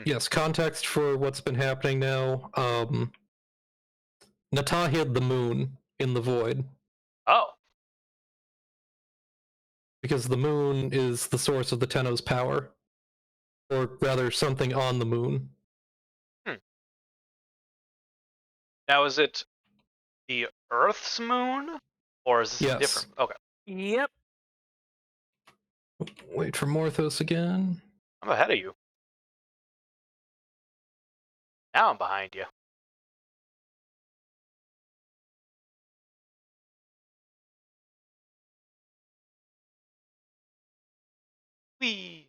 yes, context for what's been happening now. Nata hid the moon in the void. Oh. Because the moon is the source of the Tenno's power. Or rather, something on the moon. Now, is it the Earth's moon? Or is this Yes. different? Okay. Yep. Wait for Morthos again. I'm ahead of you. Now I'm behind you. Whee!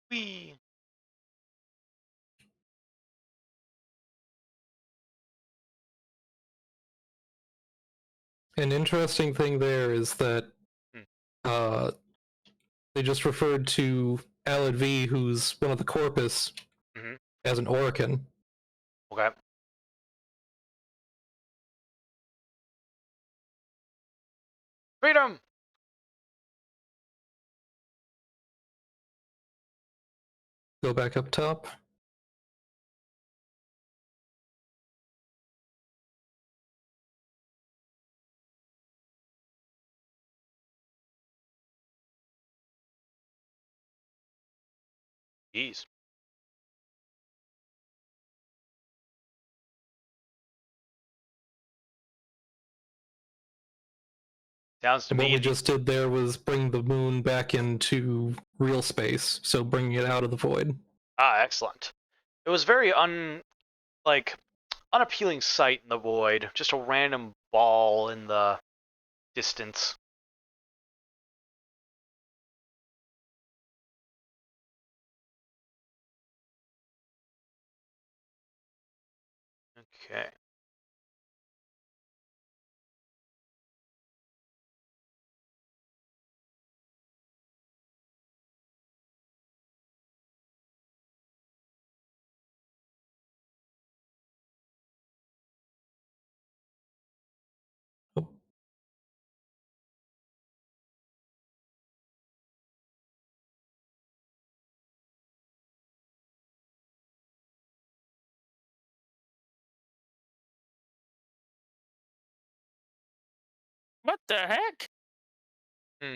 Whee! An interesting thing there is that they just referred to Alad V, who's one of the Corpus, as an Orokin. Okay. Freedom! Go back up top. Jeez. Sounds to And what me we just did there was bring the moon back into real space, so bringing it out of the void. Ah, excellent. It was very unappealing sight in the void. Just a random ball in the distance. Okay. The heck? Hmm.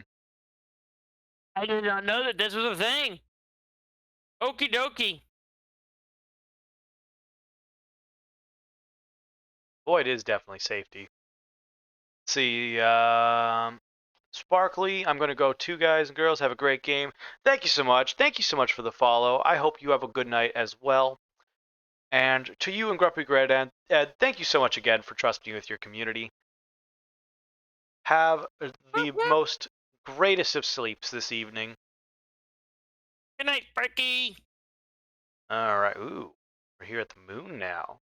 I did not know that this was a thing. Okie dokie. Void is definitely safety. Let's see, Sparkly, I'm going to go 2 guys and girls. Have a great game. Thank you so much. Thank you so much for the follow. I hope you have a good night as well. And to you and Grumpy Gred and Ed, thank you so much again for trusting me with your community. Have the most greatest of sleeps this evening. Good night, Sparky. Alright, ooh. We're here at the moon now.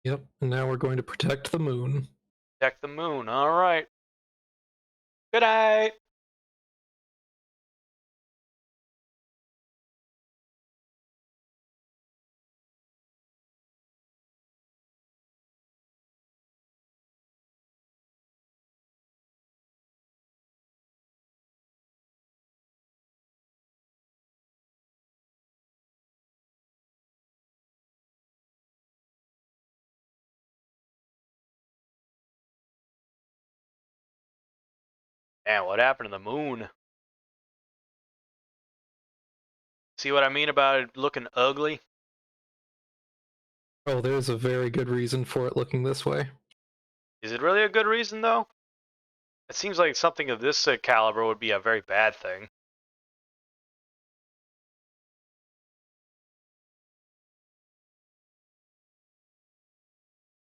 Yep, and now we're going to protect the moon. Protect the moon, alright. Good night! Man, what happened to the moon? See what I mean about it looking ugly? Oh, there's a very good reason for it looking this way. Is it really a good reason, though? It seems like something of this caliber would be a very bad thing.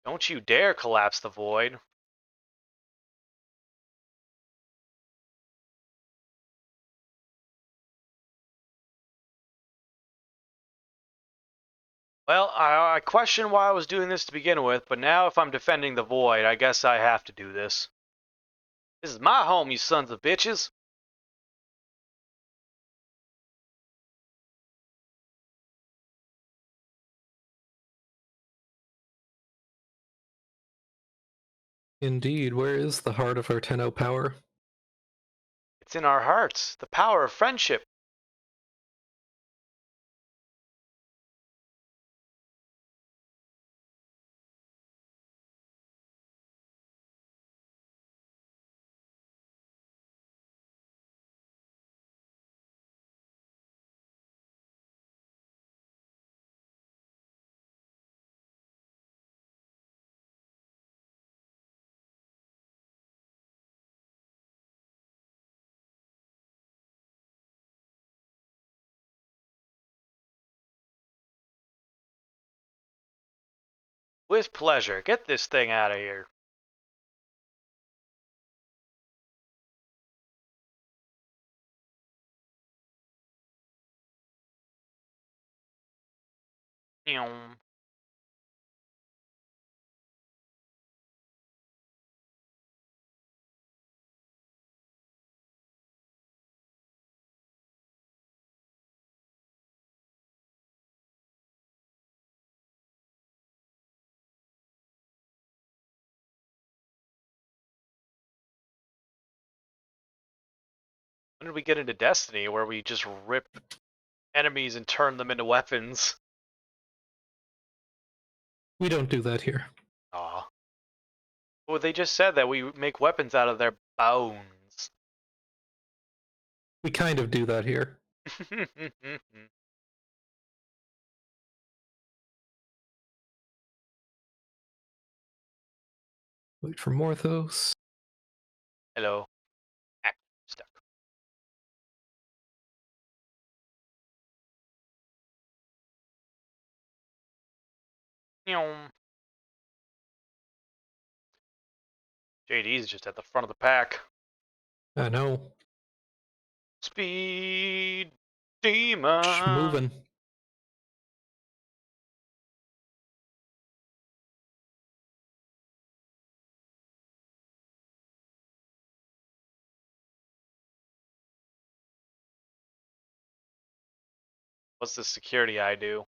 Don't you dare collapse the void. Well, I question why I was doing this to begin with, but now if I'm defending the void, I guess I have to do this. This is my home, you sons of bitches. Indeed, where is the heart of our Tenno power? It's in our hearts, the power of friendship. With pleasure. Get this thing out of here. Ew. When did we get into Destiny where we just rip enemies and turn them into weapons? We don't do that here. Aw. Well, they just said that we make weapons out of their bones. We kind of do that here. Wait for Morthos. Hello. Ah, stuck. Ew. JD's just at the front of the pack. I know. Speed demon. Moving. What's the security I do?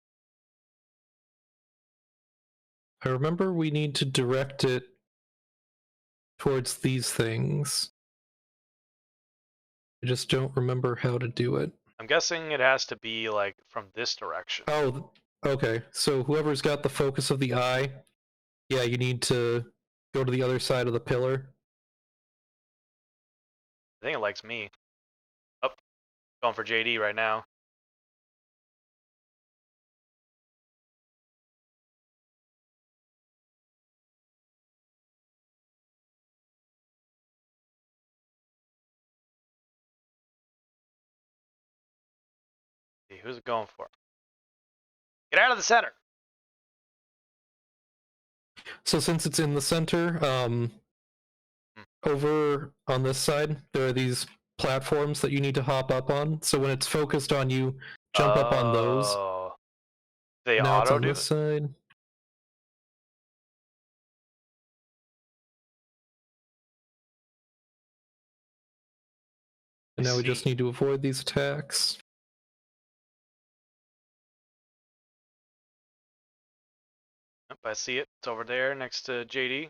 I remember we need to direct it towards these things. I just don't remember how to do it. I'm guessing it has to be like from this direction. Oh, okay. So whoever's got the focus of the eye, yeah, you need to go to the other side of the pillar. I think it likes me. Oh, going for JD right now. See, who's it going for? Get out of the center. So since it's in the center, over on this side, there are these platforms that you need to hop up on. So when it's focused on you, jump up on those. Oh, they Now it's auto on do. this side. And now we just need to avoid these attacks. Yep, I see it. It's over there next to JD.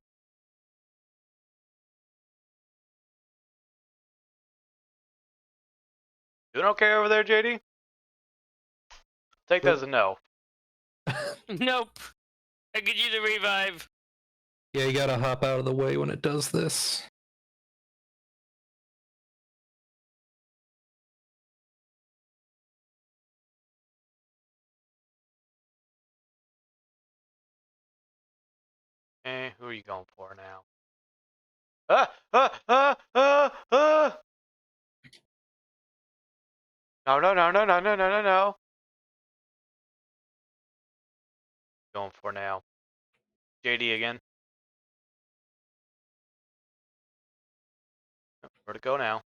Doing okay over there, JD? Take that as a no. Nope. I could use a revive. Yeah, you gotta hop out of the way when it does this. Who are you going for now? Ah! Ah! Ah! Ah! Ah! No, no, no, no, no, no, no, no, no. Going for now. JD again. Where to go now?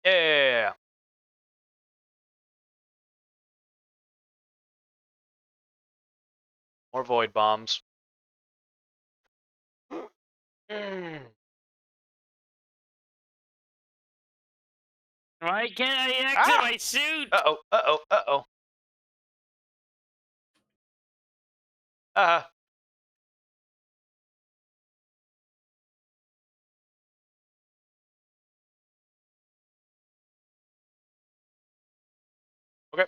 Yeah. More void bombs. Why can't I exit Ah! my suit? Uh-oh. Uh-oh. Uh-oh. Ah. Okay.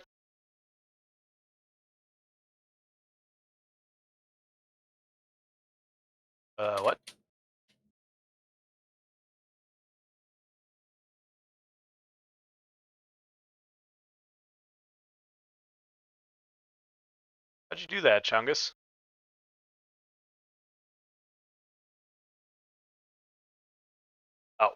What? How'd you do that, Chungus? Oh.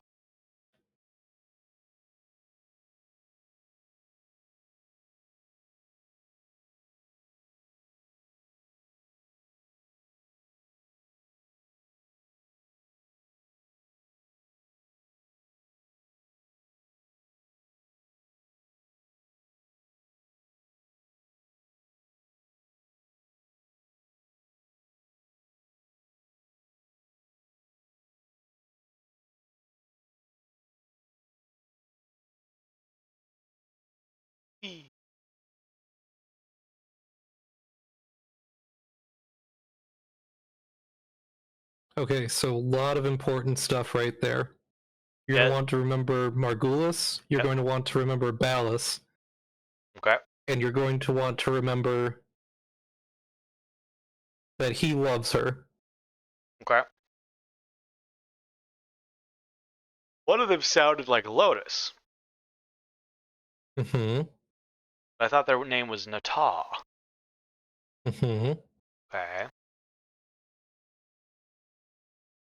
Okay, so a lot of important stuff right there. You're Yeah. going to want to remember Margulis, you're Yep. going to want to remember Ballas, Okay. and you're going to want to remember that he loves her. Okay. One of them sounded like Lotus. Mm-hmm. I thought their name was Natah. Mm-hmm. Okay.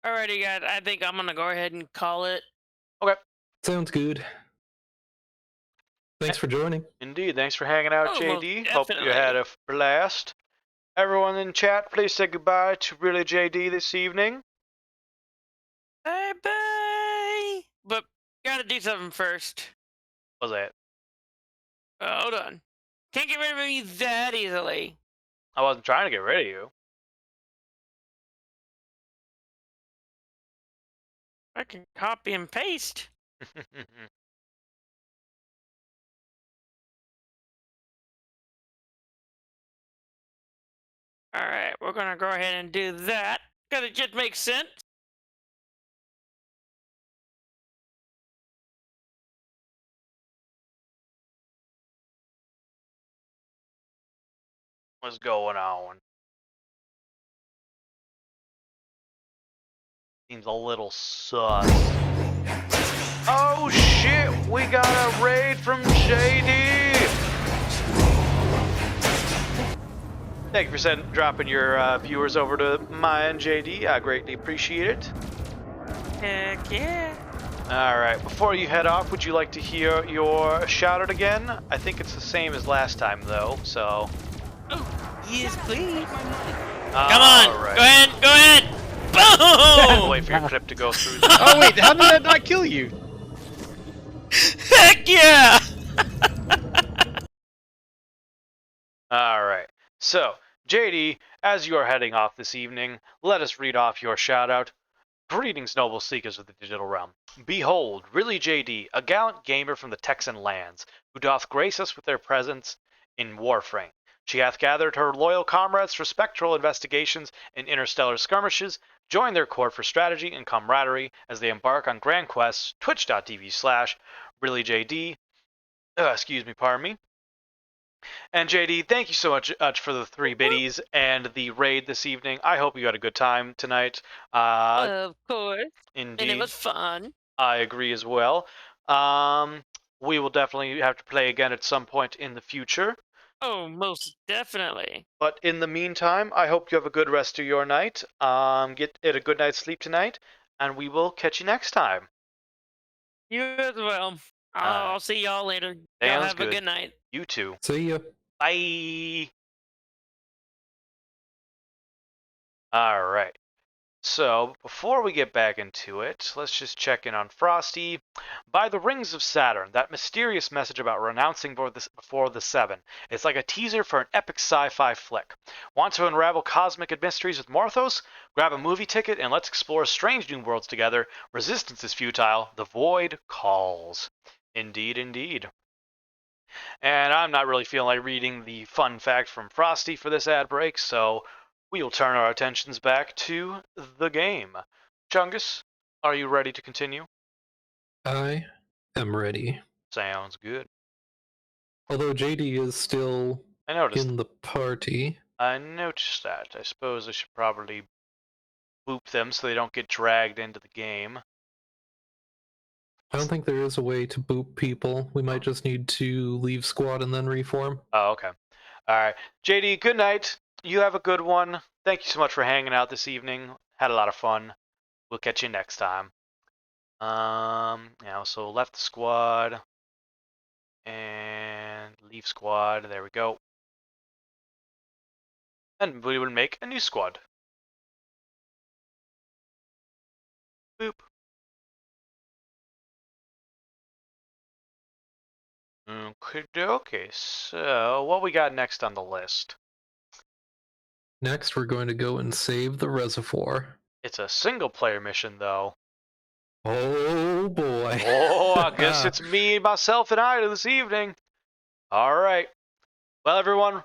Alrighty, guys. I think I'm gonna go ahead and call it. Okay. Sounds good. Thanks for joining. Indeed. Thanks for hanging out, Oh, most JD. Hope you had definitely. a blast. Everyone in chat, please say goodbye to Really JD this evening. Bye bye. But gotta do something first. What was that? Hold on. Can't get rid of me that easily. I wasn't trying to get rid of you. I can copy and paste. Alright, we're gonna go ahead and do that. Cause it just makes sense. What's going on? seems a little sus. Oh shit, we got a raid from JD! Thank you for dropping your viewers over to mine, JD. I greatly appreciate it. Heck yeah. Alright, before you head off, would you like to hear your shout out again? I think it's the same as last time, though, so. Yes, please. Come Come on. Go ahead. Boom! Wait for your clip to go through. Oh wait, how did that not kill you? Heck yeah! Alright, so, JD, as you are heading off this evening, let us read off your shout out. Greetings, noble seekers of the digital realm. Behold, really JD, a gallant gamer from the Texan lands, who doth grace us with their presence in Warframe. She hath gathered her loyal comrades for spectral investigations and interstellar skirmishes, joined their court for strategy and camaraderie as they embark on grand quests, twitch.tv/reallyjd. Pardon me. And JD, thank you so much for the 3 biddies and the raid this evening. I hope you had a good time tonight. Of course. Indeed. And it was fun. I agree as well. We will definitely have to play again at some point in the future. Oh, most definitely. But in the meantime, I hope you have a good rest of your night. Get a good night's sleep tonight, and we will catch you next time. You as well. I'll see y'all later. Y'all have a good night. You too. See ya. Bye. All right. So, before we get back into it, let's just check in on Frosty. By the rings of Saturn, that mysterious message about renouncing before the Seven. It's like a teaser for an epic sci-fi flick. Want to unravel cosmic mysteries with Morthos? Grab a movie ticket and let's explore strange new worlds together. Resistance is futile. The void calls. Indeed, indeed. And I'm not really feeling like reading the fun fact from Frosty for this ad break, so we will turn our attentions back to the game. Chungus, are you ready to continue? I am ready. Sounds good. Although JD is still I noticed. in the party. I noticed that. I suppose I should probably boop them so they don't get dragged into the game. I don't think there is a way to boop people. We might just need to leave squad and then reform. Oh, okay. Alright. JD, good night. You have a good one. Thank you so much for hanging out this evening. Had a lot of fun. We'll catch you next time. So left the squad. And leave squad. There we go. And we will make a new squad. Boop. Okay, so what we got next on the list? Next, we're going to go and save the reservoir. It's a single player mission, though. Oh boy. Oh, I guess it's me, myself, and Ida this evening. Alright. Well, everyone,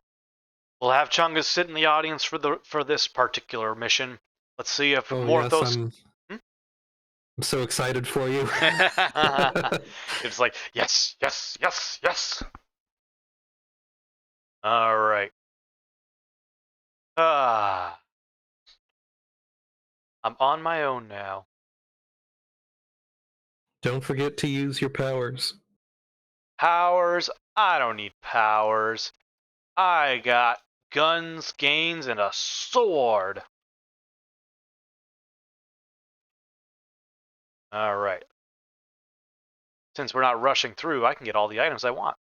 we'll have Chungus sit in the audience for this particular mission. Let's see if Morthos... Yes, I'm so excited for you. It's like, yes, yes, yes, yes. Alright. I'm on my own now. Don't forget to use your powers. Powers? I don't need powers. I got guns, gains, and a sword. Alright. Since we're not rushing through, I can get all the items I want.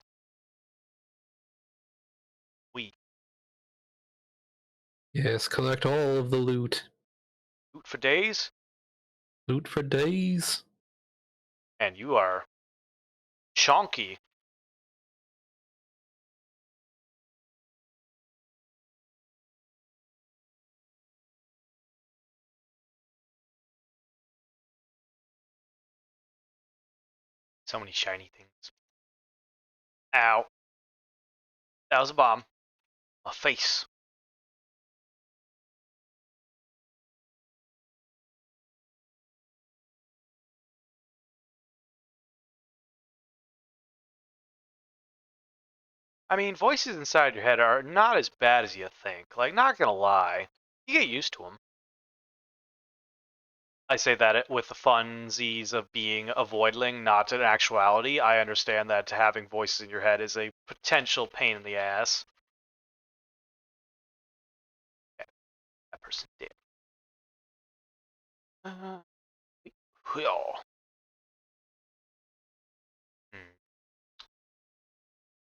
Yes, collect all of the loot. Loot for days? Loot for days. And you are chonky. So many shiny things. Ow. That was a bomb. My face. I mean, voices inside your head are not as bad as you think. Like, not gonna lie. You get used to them. I say that with the funsies of being avoiding, not in actuality. I understand that having voices in your head is a potential pain in the ass. Okay, that person did. Yeah.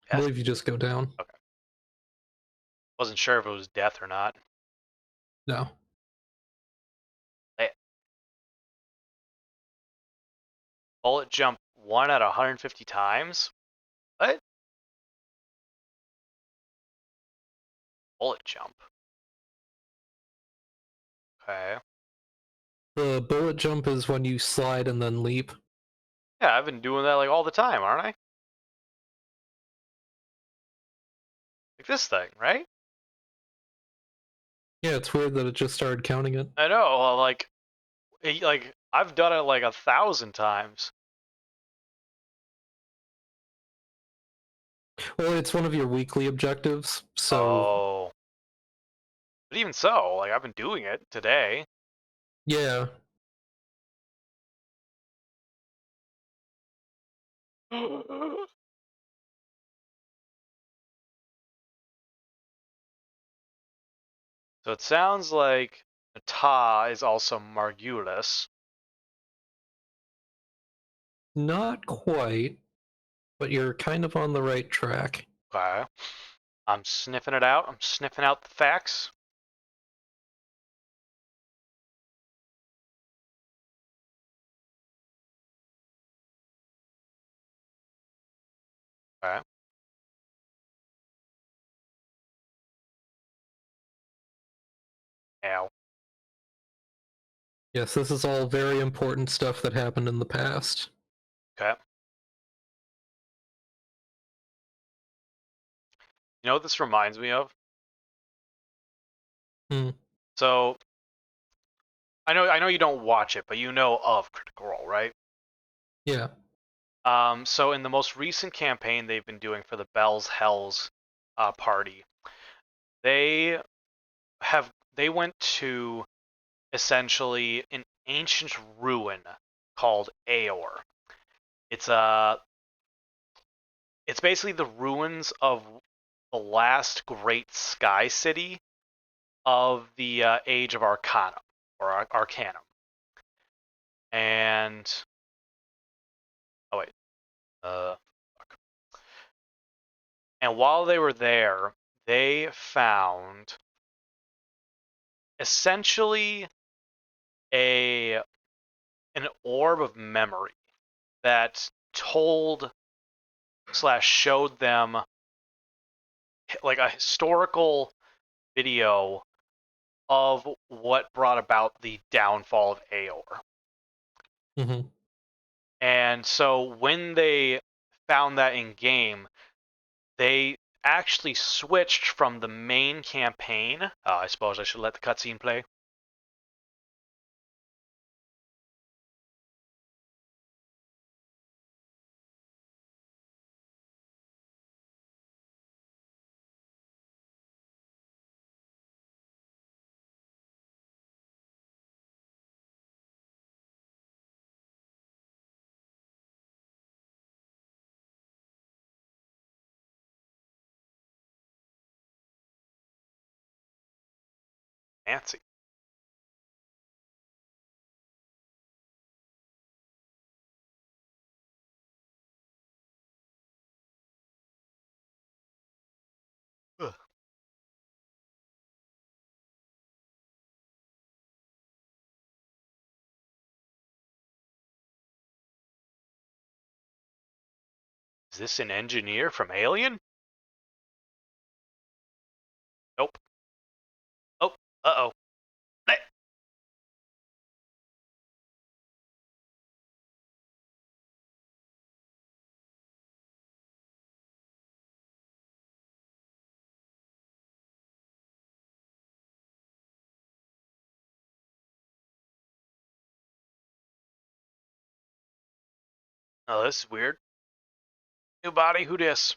I believe you just go down. Okay. Wasn't sure if it was death or not. No. Bullet jump 1 out of 150 times? What? Bullet jump. Okay. The bullet jump is when you slide and then leap. Yeah, I've been doing that like all the time, aren't I? Like this thing, right? Yeah, it's weird that it just started counting it. I know, like I've done it like 1,000 times. Well, it's one of your weekly objectives, so Oh. But even so, like I've been doing it today. yeah. So it sounds like Nata is also Margulis. Not quite, but you're kind of on the right track. Okay. I'm sniffing it out. I'm sniffing out the facts. Okay. Ow. Yes, this is all very important stuff that happened in the past. Okay. You know what this reminds me of? Hmm. So I know you don't watch it, but you know of Critical Role, right? Yeah. So in the most recent campaign they've been doing for the Bell's Hells party, they they went to essentially an ancient ruin called Aor. It's it's basically the ruins of the last great sky city of the Age of Arcanum or Arcanum. And oh wait, fuck. And while they were there, they found essentially a an orb of memory that told slash showed them like a historical video of what brought about the downfall of Aor. Hmm. And so when they found that in game, they actually switched from the main campaign. I suppose I should let the cutscene play. Fancy. Ugh. Is this an engineer from Alien? Nope. Oh, uh-oh. Oh, this is weird. New body, who dis?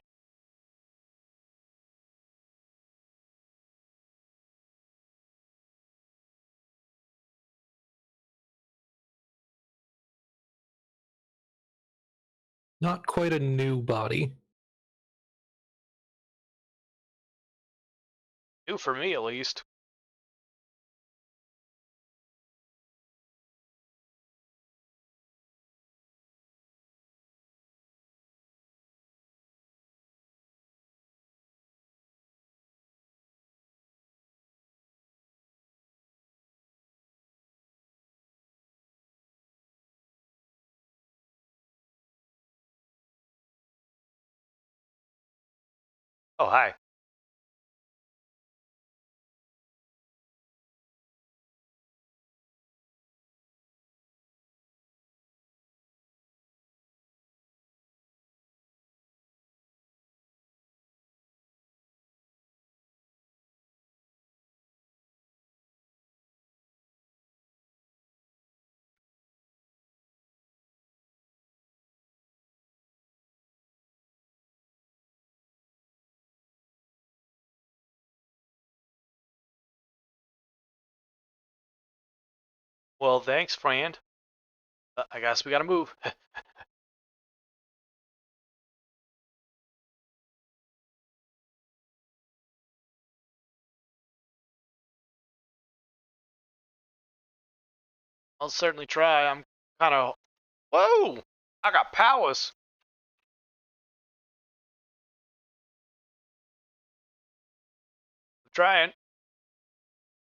not quite a new body. New for me, at least. Oh, hi. Well, thanks, friend. I guess we gotta move. I'll certainly try. I'm kind of. Whoa! I got powers. I'm trying. I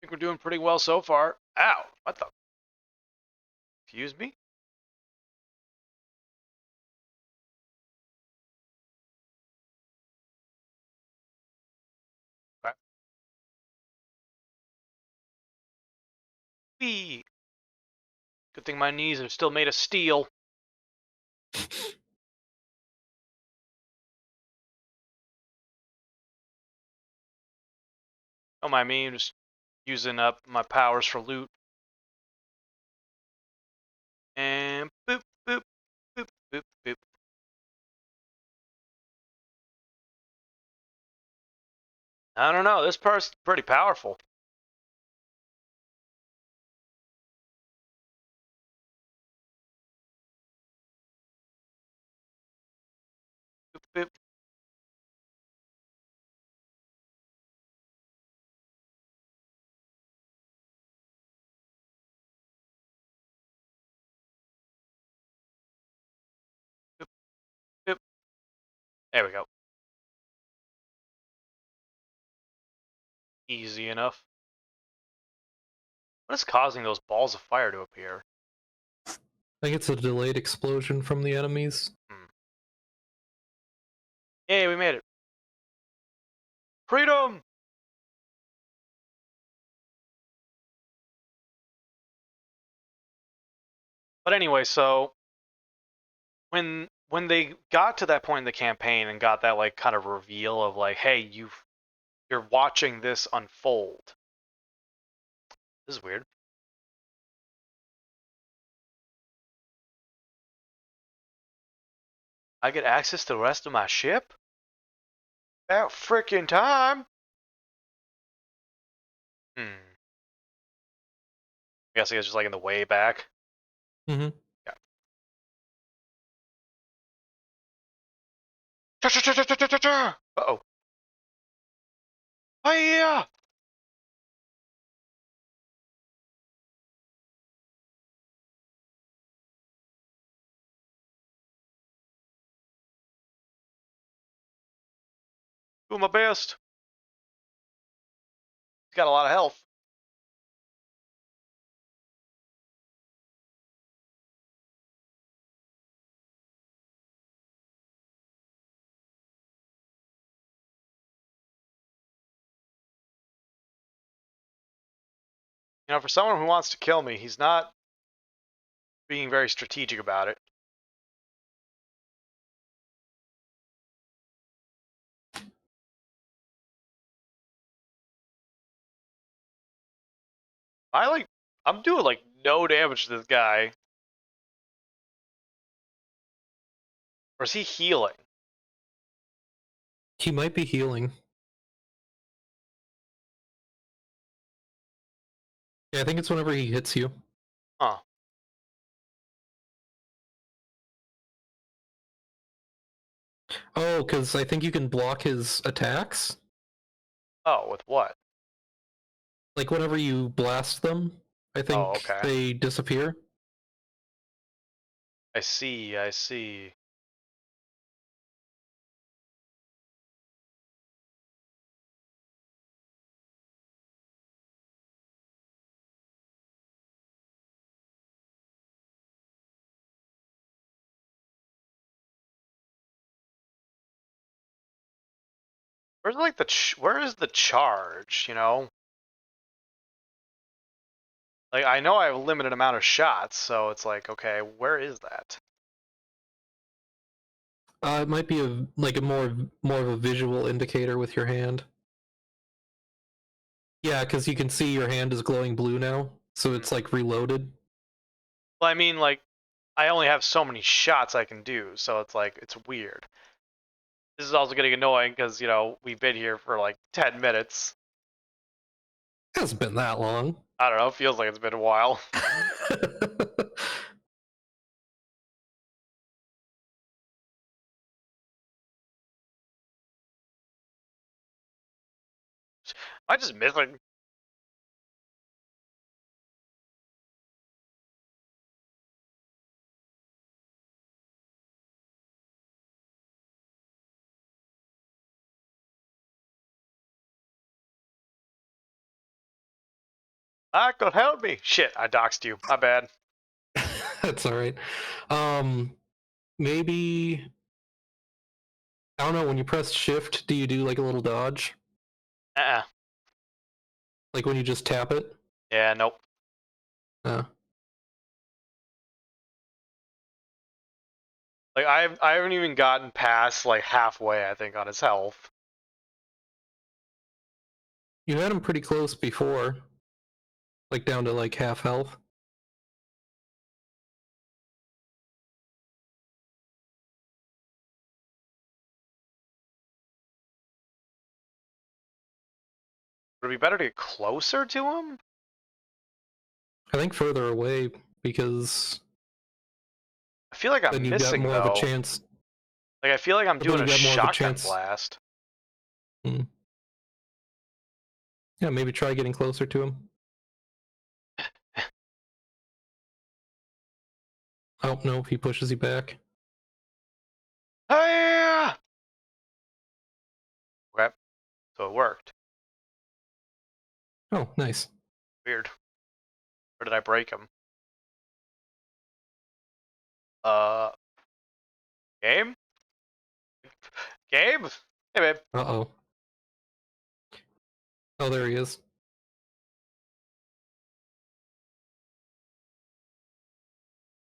think we're doing pretty well so far. Ow! What the? Excuse me? Okay. Whee! Good thing my knees are still made of steel. Don't mind me, I'm just using up my powers for loot. And boop, boop, boop, boop, boop. I don't know, this part's pretty powerful. Boop, boop. Boop, boop. There we go. Easy enough. What is causing those balls of fire to appear? I think it's a delayed explosion from the enemies. Yay, we made it. Freedom! But anyway, so when they got to that point in the campaign and got that like kind of reveal of like, hey, you're watching this unfold. This is weird. I get access to the rest of my ship? About freaking time! Guessing it's just like in the way back. Mm-hmm. Yeah. Uh-oh. Hiya! Doing my best. He's got a lot of health. You know, for someone who wants to kill me, he's not being very strategic about it. I'm doing like no damage to this guy. Or is he healing? He might be healing. Yeah, I think it's whenever he hits you. Huh. Oh, because I think you can block his attacks. Oh, with what? Like whenever you blast them, I Oh, think okay. they disappear. I see, I see. Where's like where is the charge, you know? Like I know I have a limited amount of shots, so it's like, okay, where is that? It might be a more of a visual indicator with your hand. Yeah, because you can see your hand is glowing blue now, so it's like reloaded. Well, I mean, like, I only have so many shots I can do, so it's like, it's weird. This is also getting annoying because, you know, we've been here for like 10 minutes. It hasn't been that long. I don't know, it feels like it's been a while. Am I just missing? Could help me. Shit, I doxed you. My bad. That's all right. Maybe I don't know. When you press shift, do you do like a little dodge? Uh-uh. Like when you just tap it? Yeah, nope. Uh, Like I haven't even gotten past like halfway, I think, on his health. you had him pretty close before, like down to like half health. Would it be better to get closer to him? I think further away because I feel like then I'm you've got missing more of a though. chance. Like I feel like I'm But then doing a you've got more of a shotgun chance. blast. Hmm. Yeah, maybe try getting closer to him. I don't know if he pushes you back. Hey! Okay, so it worked. Oh, nice. Weird. Or did I break him? Game? Game? Hey, babe. Uh-oh. Oh, there he is.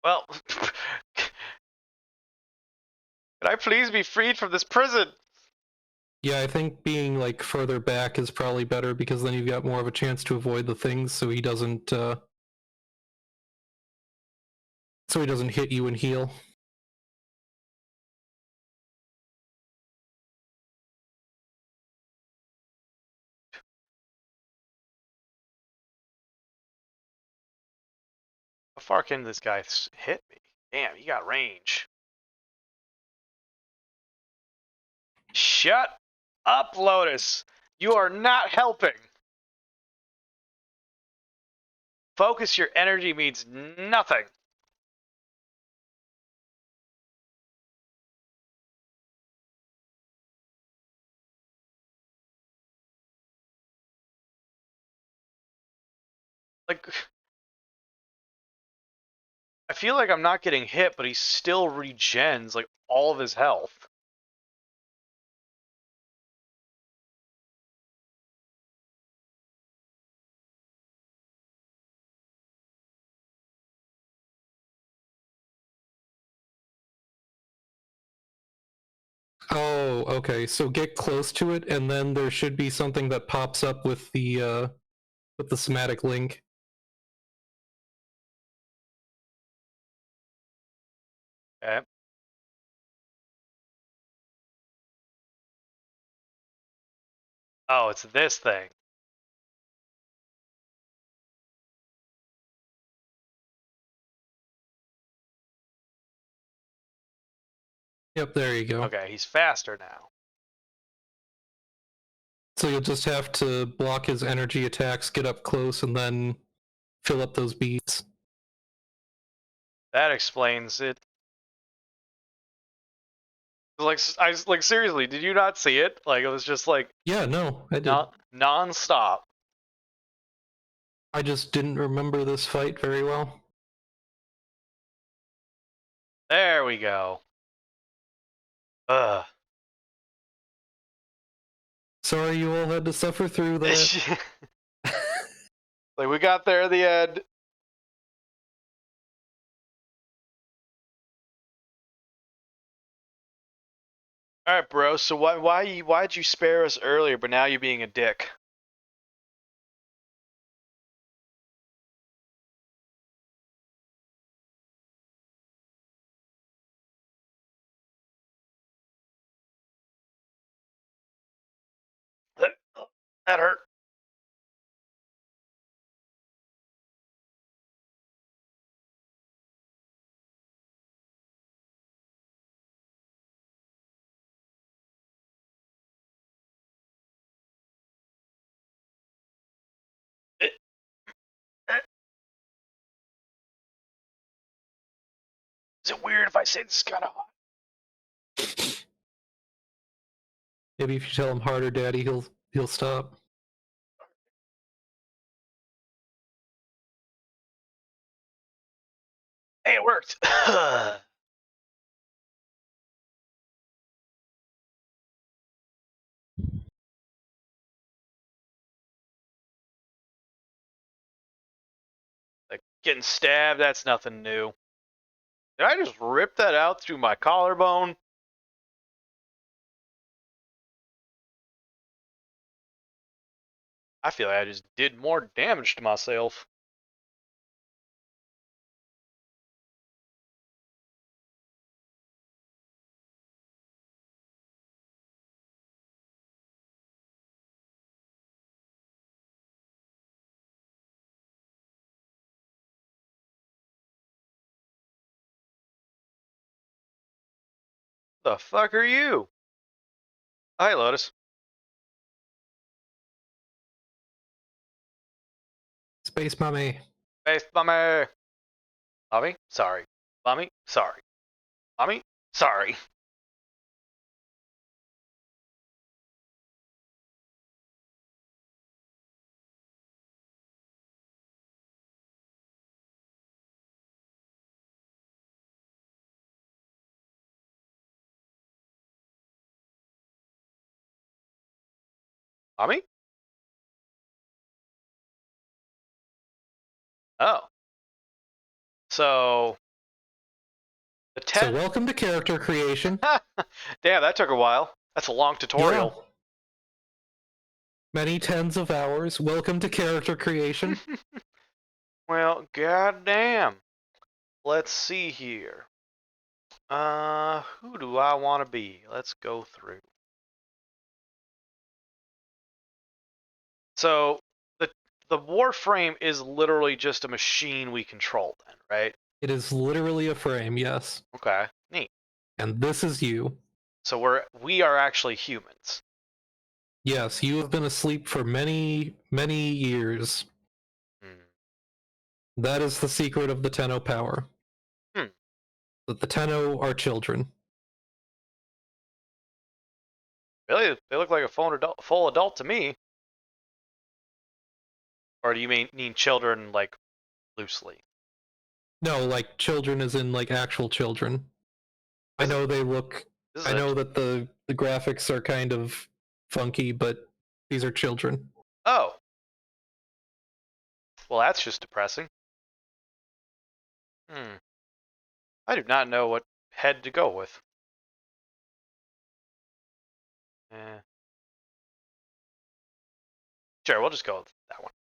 Well, can I please be freed from this prison? Yeah, I think being like further back is probably better because then you've got more of a chance to avoid the things so he doesn't hit you and heal. How far can this guy hit me? Damn, he got range. Shut up, Lotus. You are not helping. Focus your energy means nothing. Like, I feel like I'm not getting hit, but he still regens like all of his health. Oh, okay. So get close to it and then there should be something that pops up with the somatic link. Okay. Oh, it's this thing. Yep, there you go. Okay, he's faster now. So you'll just have to block his energy attacks, get up close, and then fill up those beads. That explains it. Like seriously, did you not see it? Like it was just like Yeah, no, I did. not non-stop. I just didn't remember this fight very well. There we go. Ugh. Sorry you all had to suffer through that. Like we got there at the end. All right, bro. So why'd you spare us earlier, but now you're being a dick? That hurt. Eh, eh. Is it weird if I say this is kind of hot? Maybe if you tell him harder, Daddy, he'll stop. Hey, it worked. Like getting stabbed, that's nothing new. Did I just rip that out through my collarbone? I feel like I just did more damage to myself. The fuck are you? Hi, Lotus. Space Mummy. Space Bummy. Mommy? Sorry. Mommy? Sorry. Mommy? Sorry. Mommy? Oh. So the So welcome to character creation. Damn, that took a while. That's a long tutorial. Yeah. Many tens of hours. Welcome to character creation. Well, goddamn. Let's see here. Who do I want to be? Let's go through. So the Warframe is literally just a machine we control, then, right? It is literally a frame, yes. Okay, neat. And this is you. So we are actually humans. Yes, you have been asleep for many, many years. That is the secret of the Tenno power. That the Tenno are children. Really? They look like a full adult to me. Or do you mean children, like, loosely? No, like children as in like actual children. I know they look. I know that the graphics are kind of funky, but these are children. Oh. Well, that's just depressing. I do not know what head to go with. Sure, we'll just go with that one.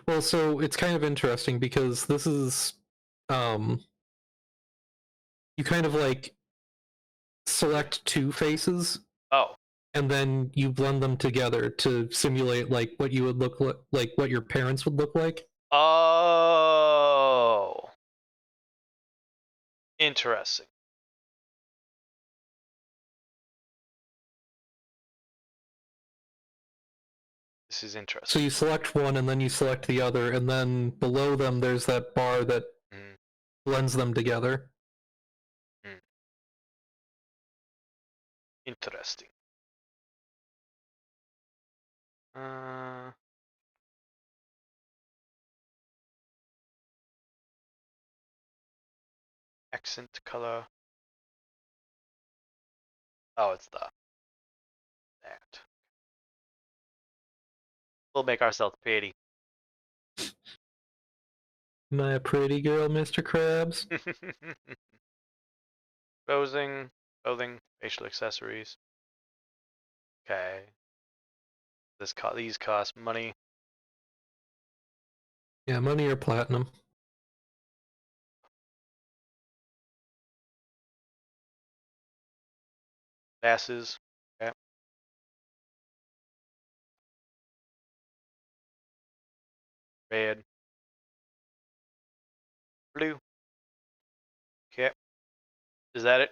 Well, so it's kind of interesting because this is, you kind of like select two faces. Oh. And then you blend them together to simulate like what you would look like what your parents would look like. Oh. Interesting. This is So interesting. you select one and then you select the other, and then below them there's that bar that Mm. blends them together. Interesting. Accent color. Oh, it's that. We'll make ourselves pretty. Am I a pretty girl, Mr. Krabs? Clothing, facial accessories. Okay. These cost money. Yeah, money or platinum. Glasses. Okay. Red. Blue. Okay. Is that it?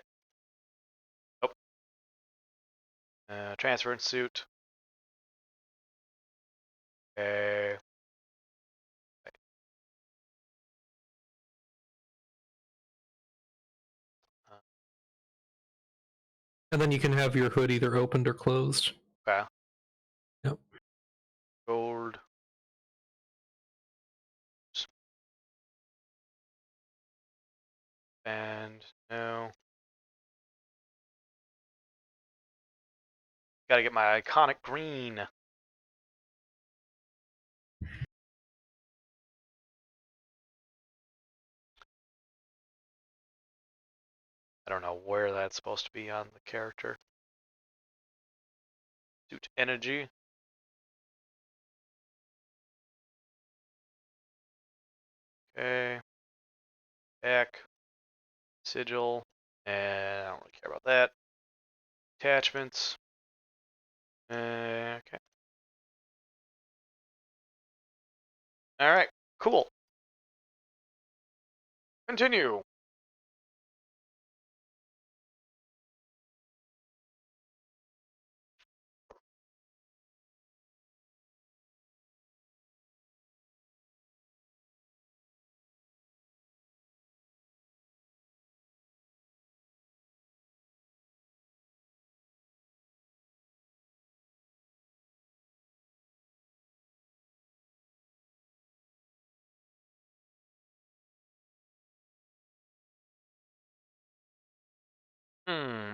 Nope. Transference suit. Okay. And then you can have your hood either opened or closed. Okay. Yep. Gold. And no. Gotta get my iconic green. I don't know where that's supposed to be on the character. Suit energy. Okay. Back. Sigil. And I don't really care about that. Attachments. Okay. Alright. Cool. Continue.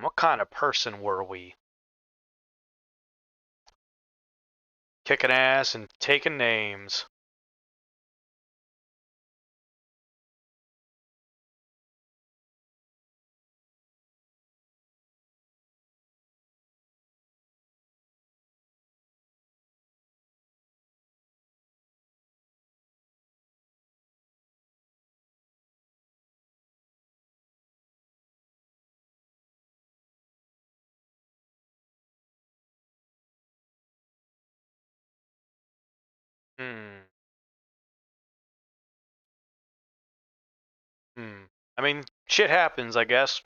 What kind of person were we? Kicking ass and taking names. Hmm. I mean, shit happens, I guess.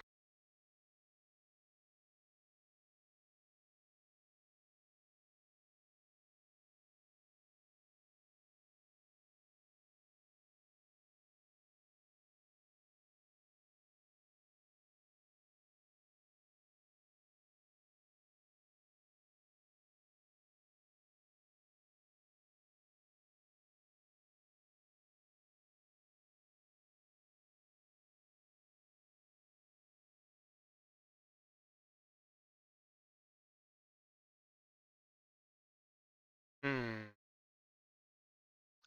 Hmm.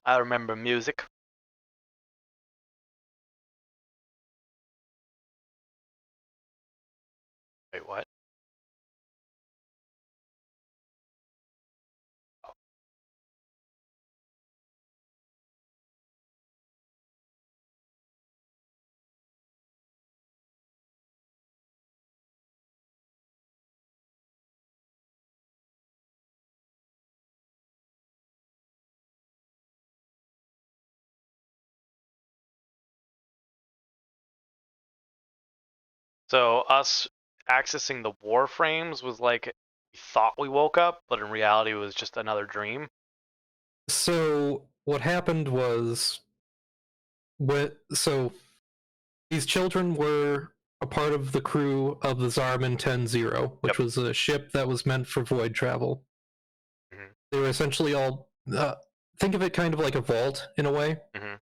I remember music. Wait, what? So us accessing the Warframes was like we thought we woke up, but in reality it was just another dream. So what happened was, so these children were a part of the crew of the Zarman 10-0, which was a ship that was meant for void travel. Mhm. They were essentially all, think of it kind of like a vault in a way. Mhm.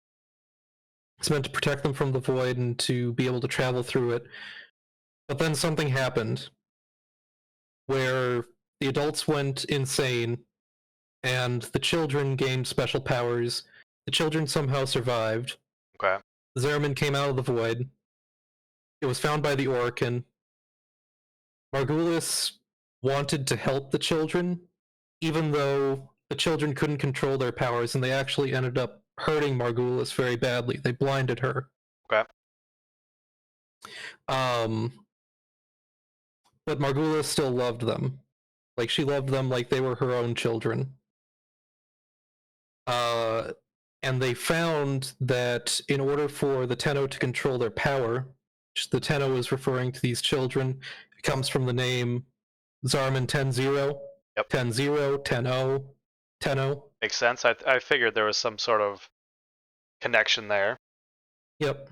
It's meant to protect them from the void and to be able to travel through it. But then something happened where the adults went insane and the children gained special powers. The children somehow survived. Okay. Zerman came out of the void. It was found by the Orokin. Margulis wanted to help the children, even though the children couldn't control their powers, and they actually ended up hurting Margulis very badly. They blinded her. Okay. But Margulis still loved them. Like, she loved them like they were her own children. And they found that in order for the Tenno to control their power, which the Tenno is referring to these children, it comes from the name Zarman 10-0, Yep. 10-0, 10-0, Tenno. Makes sense. I figured there was some sort of connection there. Yep.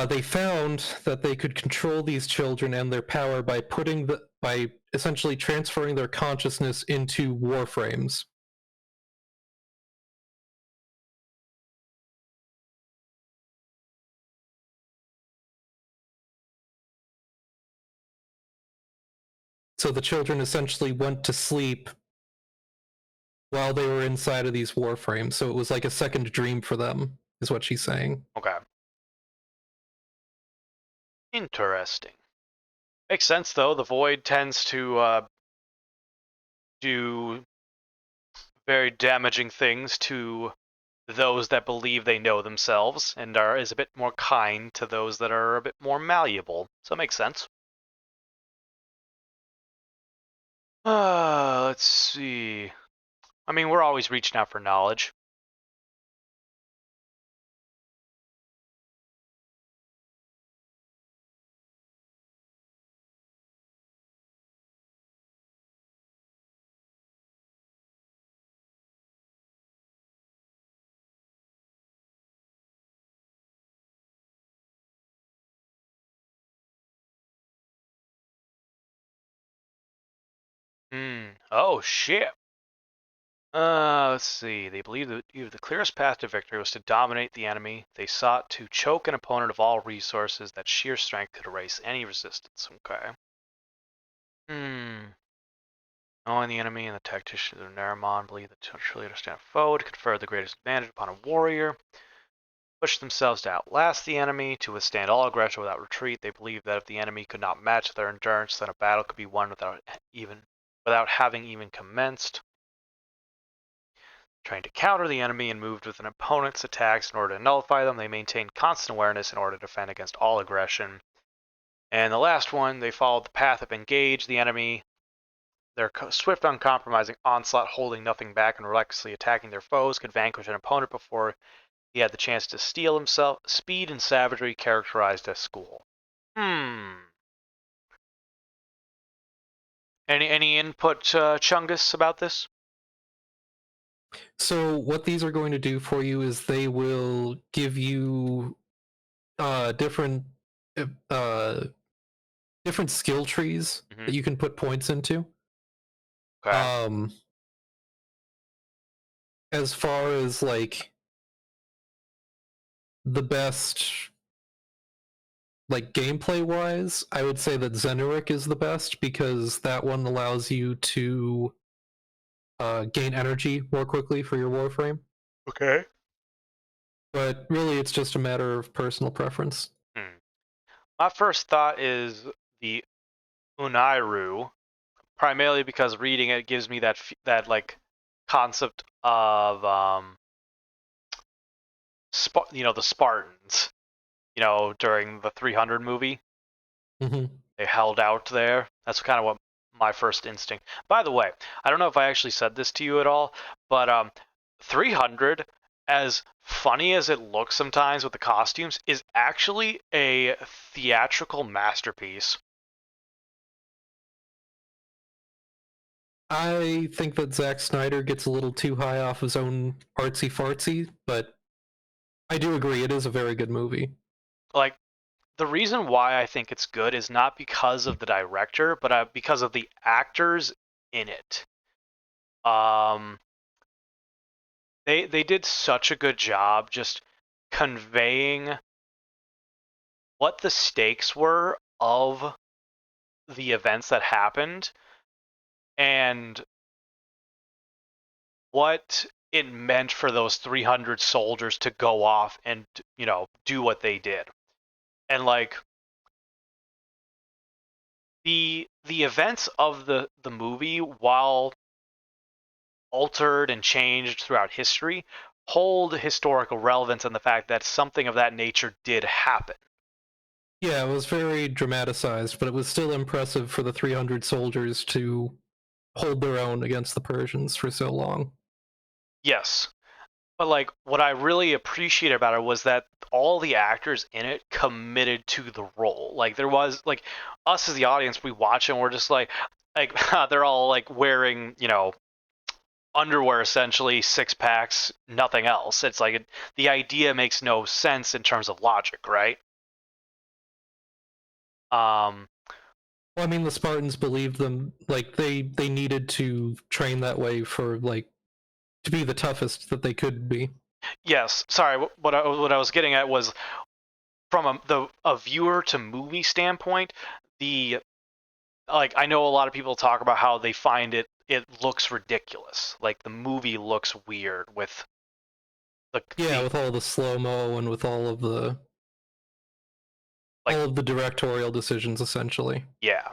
They found that they could control these children and their power by by essentially transferring their consciousness into warframes. So the children essentially went to sleep while they were inside of these warframes. So it was like a second dream for them, is what she's saying. Okay. Interesting. Makes sense, though. The void tends to do very damaging things to those that believe they know themselves, and is a bit more kind to those that are a bit more malleable. So it makes sense. Let's see. I mean, we're always reaching out for knowledge. Oh, shit. Let's see. They believed that the clearest path to victory was to dominate the enemy. They sought to choke an opponent of all resources. That sheer strength could erase any resistance. Okay. Knowing the enemy and the tacticians of Naramon believe that to truly understand a foe, to confer the greatest advantage upon a warrior, push themselves to outlast the enemy, to withstand all aggression without retreat. They believe that if the enemy could not match their endurance, then a battle could be won without having even commenced. Trying to counter the enemy and moved with an opponent's attacks in order to nullify them. They maintained constant awareness in order to defend against all aggression. And the last one, they followed the path of engage the enemy. Their swift, uncompromising onslaught, holding nothing back and recklessly attacking their foes, could vanquish an opponent before he had the chance to steel himself. Speed and savagery characterized a school. Any input, Chungus, about this? So what these are going to do for you is they will give you different different skill trees that you can put points into. Okay. As far as like the best, like gameplay wise, I would say that Zenuric is the best because that one allows you to gain energy more quickly for your Warframe. Okay. But really, it's just a matter of personal preference. My first thought is the Unairu, primarily because reading it gives me that like concept of the Spartans, during the 300 movie. They held out there. That's kind of what my first instinct. By the way, I don't know if I actually said this to you at all, but 300, as funny as it looks sometimes with the costumes, is actually a theatrical masterpiece. I think that Zack Snyder gets a little too high off his own artsy fartsy, but I do agree it is a very good movie. Like, the reason why I think it's good is not because of the director, but because of the actors in it. Um, they did such a good job just conveying what the stakes were of the events that happened and what it meant for those 300 soldiers to go off and do what they did. And like the events of the movie, while altered and changed throughout history, hold historical relevance in the fact that something of that nature did happen. Yeah, it was very dramatized, but it was still impressive for the 300 soldiers to hold their own against the Persians for so long. Yes. But like what I really appreciated about it was that all the actors in it committed to the role. Like there was like us as the audience, we watch and we're just like they're all like wearing, underwear essentially, six packs, nothing else. It's like the idea makes no sense in terms of logic, right? Um Well, I mean, the Spartans believed them, like, they needed to train that way for, like, to be the toughest that they could be. yes, sorry, what I was getting at was from a viewer to movie standpoint, the like I know a lot of people talk about how they find it looks ridiculous. Like the movie looks weird with Yeah, with all the slow-mo and with all of the like all of the directorial decisions, essentially. yeah.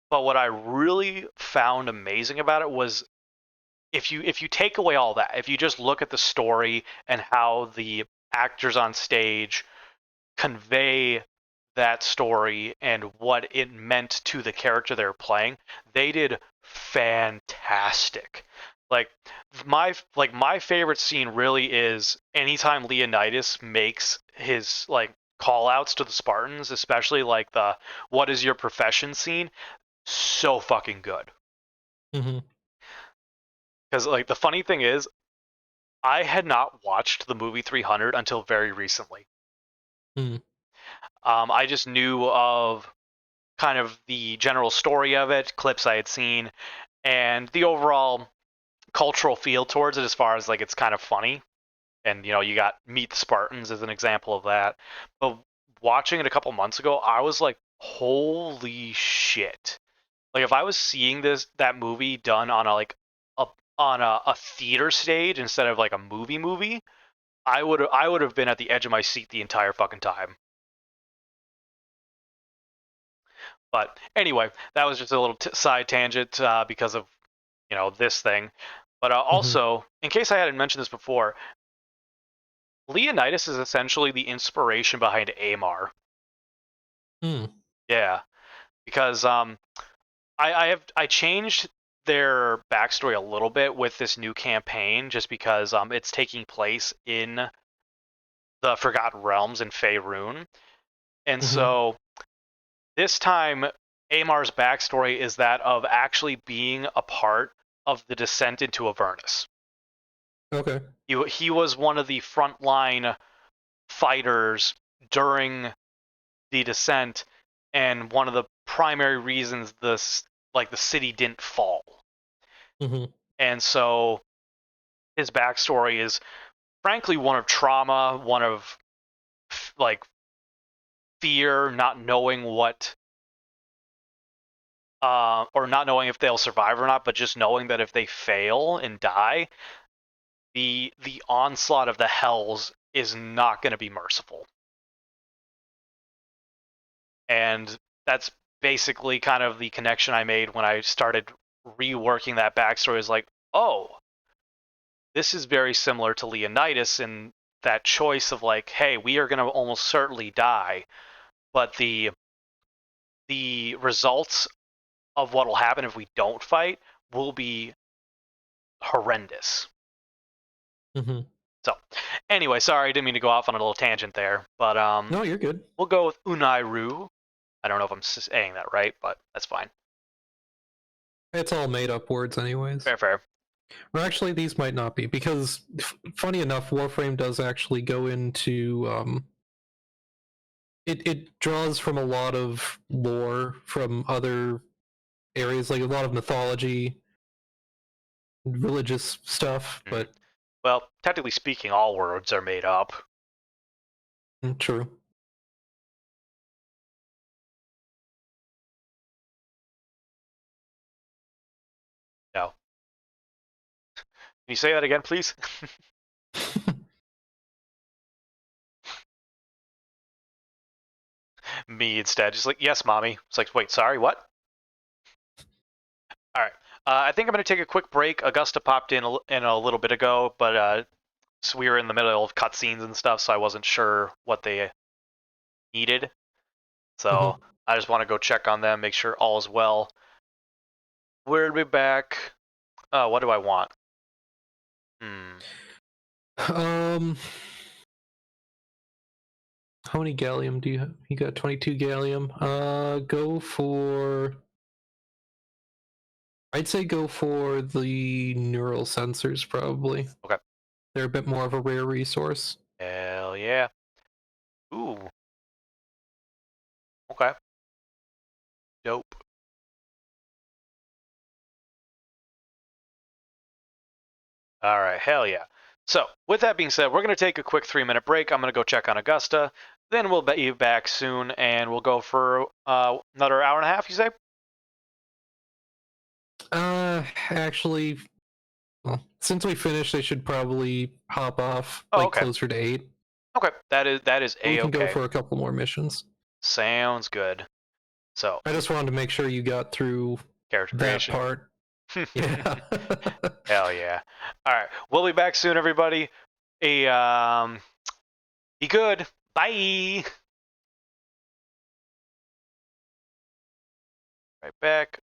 But what I really found amazing about it was if you take away all that, if you just look at the story and how the actors on stage convey that story and what it meant to the character they're playing, they did fantastic. Like my favorite scene really is anytime Leonidas makes his like call outs to the Spartans, especially like the what is your profession scene, so fucking good. Mm-hmm. Because like the funny thing is, I had not watched the movie 300 until very recently. Mm. I just knew of kind of the general story of it, clips I had seen, and the overall cultural feel towards it as far as like it's kind of funny. And you got Meet the Spartans as an example of that. But watching it a couple months ago, I was like, holy shit. Like if I was seeing that movie done on a on a theater stage instead of like a movie, I would have been at the edge of my seat the entire fucking time. But anyway, that was just a little side tangent because of this thing. But Mm-hmm. also, in case I hadn't mentioned this before, Leonidas is essentially the inspiration behind Amar. Mm. Yeah, because I changed their backstory a little bit with this new campaign just because it's taking place in the Forgotten Realms in Faerun, and Mm-hmm. so this time Amar's backstory is that of actually being a part of the descent into Avernus. Okay. He was one of the frontline fighters during the descent, and one of the primary reasons the city didn't fall. Mm-hmm. And so his backstory is frankly one of trauma, one of like fear, not knowing or not knowing if they'll survive or not, but just knowing that if they fail and die, the onslaught of the hells is not going to be merciful. And that's basically kind of the connection I made when I started reworking that backstory. Is like, oh, this is very similar to Leonidas in that choice of like, hey, we are going to almost certainly die, but the results of what will happen if we don't fight will be horrendous. Mm-hmm. So, anyway, sorry, I didn't mean to go off on a little tangent there, but No, you're good. we'll go with Unairu. I don't know if I'm saying that right, but that's fine. It's all made up words, anyways. Fair. Or actually, these might not be, because funny enough, Warframe does actually go into it draws from a lot of lore from other areas, like a lot of mythology, religious stuff. But Well, technically speaking, all words are made up. true. No. Can you say that again, please? Me instead, just like, yes, mommy. It's like, wait, sorry, what? All right. I think I'm going to take a quick break. Augusta popped in a little bit ago, but so we were in the middle of cutscenes and stuff, so I wasn't sure what they needed. So I just want to go check on them, make sure all is well. We'll be back. What do I want? How many gallium do you have? You got 22 gallium. Go for. I'd say go for the neural sensors, probably. Okay. They're a bit more of a rare resource. Hell yeah. Ooh. Okay. Dope. All right, hell yeah. So, with that being said, we're going to take a quick 3-minute break. I'm going to go check on Augusta. Then we'll be back soon, and we'll go for another hour and a half, you say? Actually, well, since we finished, I should probably hop off Oh, like okay. closer to 8. Okay, that is We can go A-okay. for a couple more missions. Sounds good. So, I just wanted to make sure you got through character that creation. part. Yeah. Hell yeah. All right, we'll be back soon, everybody. Be good. Bye. Right back.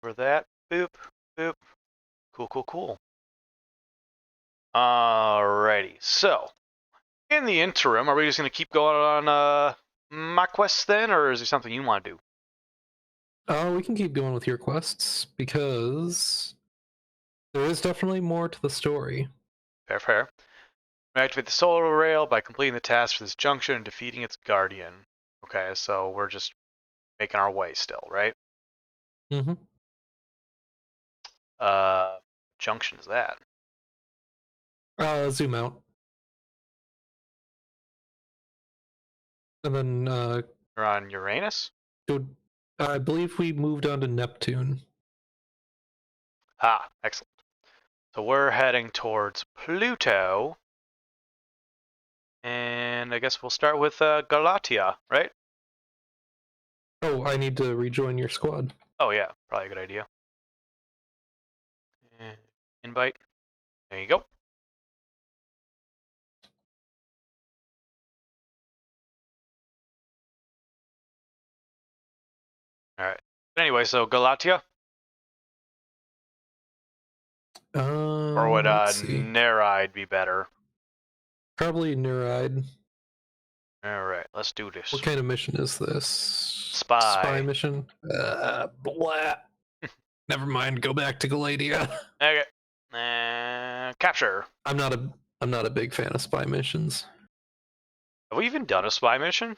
For that. Boop. Boop. Cool. Alrighty. So, in the interim, are we just going to keep going on my quests then, or is there something you want to do? We can keep going with your quests because there is definitely more to the story. Fair. Activate the solar rail by completing the task for this junction and defeating its guardian. Okay, so we're just making our way still, right? Mm-hmm. Junction is that? Zoom out. And then We're on Uranus? go, I believe we moved on to Neptune. Ah, excellent. So we're heading towards Pluto. And I guess we'll start with Galatia, right? Oh, I need to rejoin your squad. Oh yeah, probably a good idea. Invite. There you go. Alright. Anyway, so Galatia? Or would Let's see. Nereid be better? Probably Neuride. Alright, let's do this. What kind of mission is this? Spy. Mission? Blah. Never mind. Go back to Galatia. Okay. Capture. I'm not a big fan of spy missions. Have we even done a spy mission?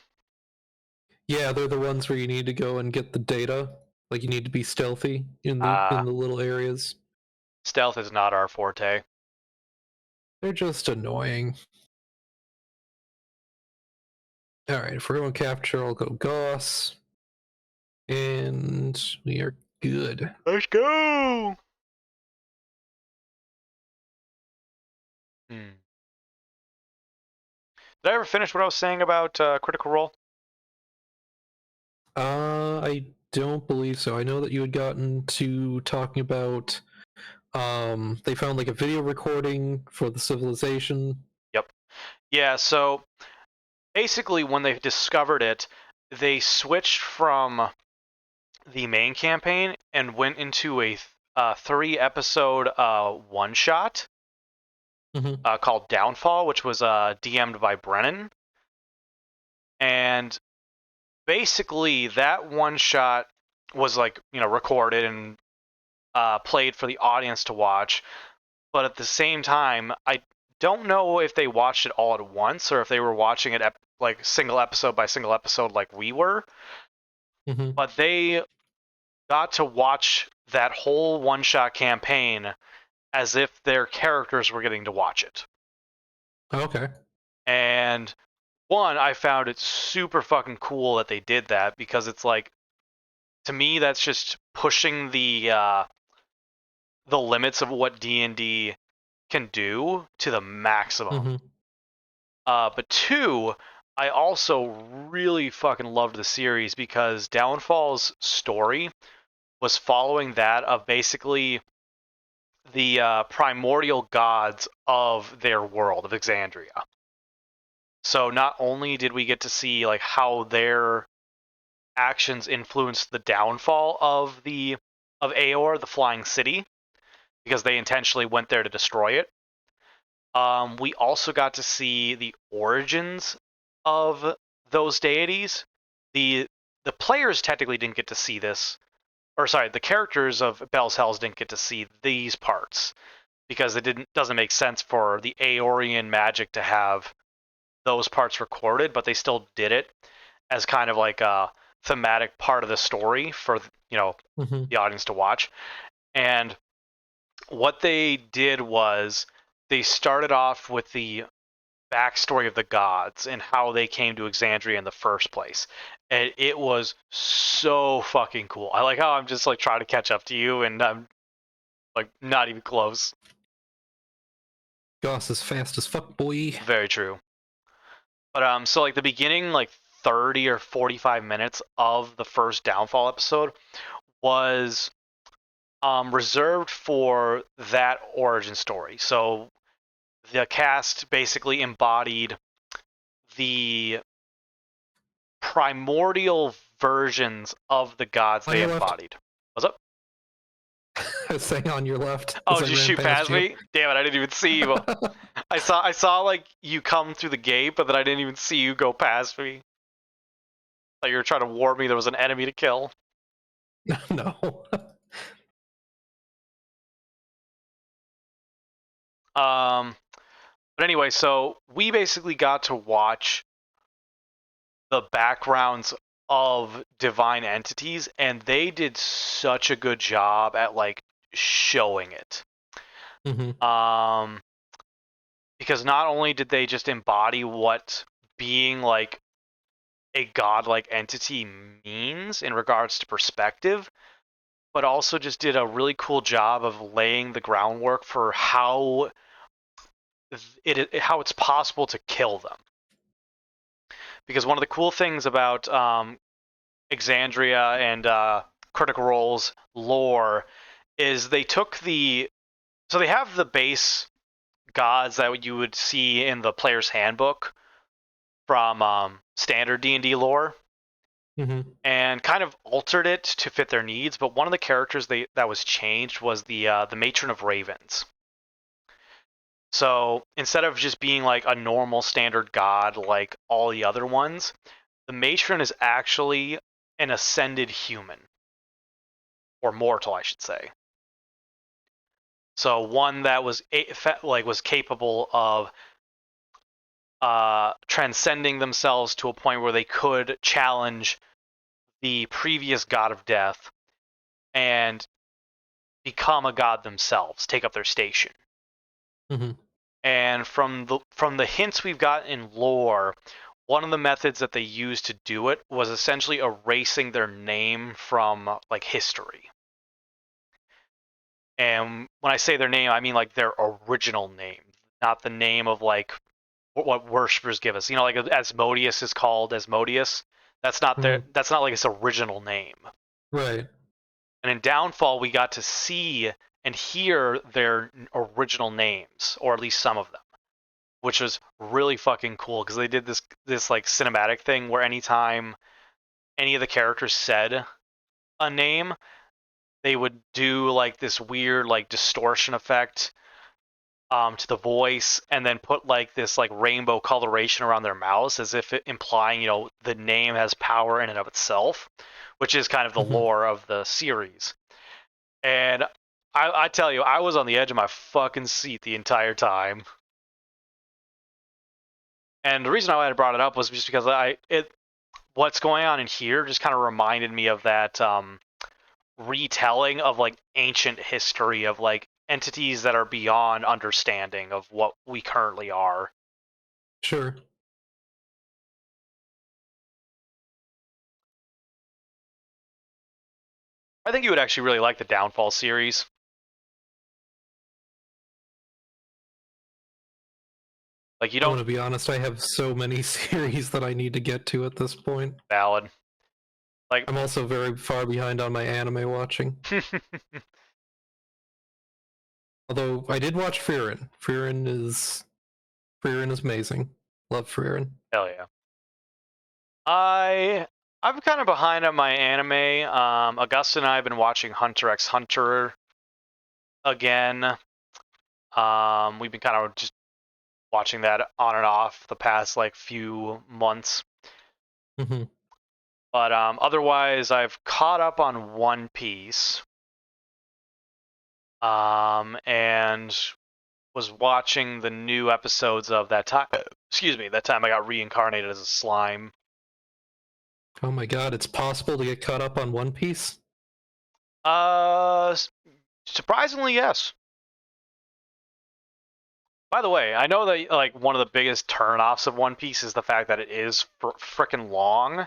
Yeah, they're the ones where you need to go and get the data. Like you need to be stealthy in the little areas. Stealth is not our forte. They're just annoying. Alright, if we're going to capture, I'll go Goss. And we are good. Let's go! Did I ever finish what I was saying about Critical Role? I don't believe so. I know that you had gotten to talking about they found like a video recording for the civilization. Yep. Yeah, so basically when they discovered it, they switched from the main campaign and went into a 3-episode one-shot called Downfall, which was DM'd by Brennan. And basically that one-shot was like, recorded and played for the audience to watch. But at the same time, I don't know if they watched it all at once or if they were watching it like single episode by single episode like we were. But they got to watch that whole one-shot campaign as if their characters were getting to watch it. Okay. And one, I found it super fucking cool that they did that because it's like, to me, that's just pushing the limits of what D&D can do to the maximum. But two, I also really fucking loved the series because Downfall's story was following that of basically the primordial gods of their world, of Exandria. So not only did we get to see like how their actions influenced the downfall of Aor, the flying city, because they intentionally went there to destroy it. We also got to see the origins of those deities. The players technically didn't get to see this, or sorry, the characters of Bell's Hells didn't get to see these parts because doesn't make sense for the Aeorian magic to have those parts recorded, but they still did it as kind of like a thematic part of the story for the audience to watch. And what they did was they started off with the backstory of the gods and how they came to Exandria in the first place. And it was so fucking cool. I like how I'm just like trying to catch up to you and I'm like not even close. Goss is fast as fuck, boy. Very true. But so like the beginning like 30 or 45 minutes of the first Downfall episode was reserved for that origin story. So the cast basically embodied the primordial versions of the gods they embodied. What's up? I was saying on your left. Oh, as I did you ran shoot past you. me? Damn it, I didn't even see you. I saw like you come through the gate, but then I didn't even see you go past me. Like you were trying to warn me there was an enemy to kill. No. But anyway, so we basically got to watch the backgrounds of divine entities, and they did such a good job at like showing it. Mm-hmm. Because not only did they just embody what being like a godlike entity means in regards to perspective, but also just did a really cool job of laying the groundwork for how it's possible to kill them. Because one of the cool things about Exandria and Critical Role's lore is they took so they have the base gods that you would see in the player's handbook from standard D&D lore, Mm-hmm. and kind of altered it to fit their needs. But one of the characters that was changed was the Matron of Ravens. So instead of just being like a normal standard god like all the other ones, the Matron is actually an ascended human, or mortal, I should say. So one that was capable of transcending themselves to a point where they could challenge the previous god of death and become a god themselves, take up their station. Mm-hmm. And from the hints we've got in lore, one of the methods that they used to do it was essentially erasing their name from like history. And when I say their name, I mean like their original name, not the name of like what worshippers give us. You know, like Asmodeus is called Asmodeus. That's not that's not like its original name. Right. And in Downfall, we got to see and hear their original names, or at least some of them, which was really fucking cool because they did this like cinematic thing where anytime any of the characters said a name, they would do like this weird like distortion effect to the voice, and then put like this like rainbow coloration around their mouths as if implying, you know, the name has power in and of itself, which is kind of the lore of the series. And I tell you, I was on the edge of my fucking seat the entire time. And the reason I brought it up was just because what's going on in here just kind of reminded me of that retelling of like ancient history of like entities that are beyond understanding of what we currently are. Sure. I think you would actually really like the Downfall series. Like you I'm don't gonna be honest, I have so many series that I need to get to at this point. valid. Like I'm also very far behind on my anime watching. Although I did watch Frieren. Frieren is amazing. Love Frieren. hell yeah. I'm kind of behind on my anime. Augusta and I have been watching Hunter x Hunter again. We've been kind of just watching that on and off the past like few months. Mm-hmm. But otherwise, I've caught up on One Piece. And was watching the new episodes of that time. Excuse me, that time I got reincarnated as a slime. Oh my god, it's possible to get caught up on One Piece? Surprisingly, yes. By the way, I know that like one of the biggest turnoffs of One Piece is the fact that it is freaking long.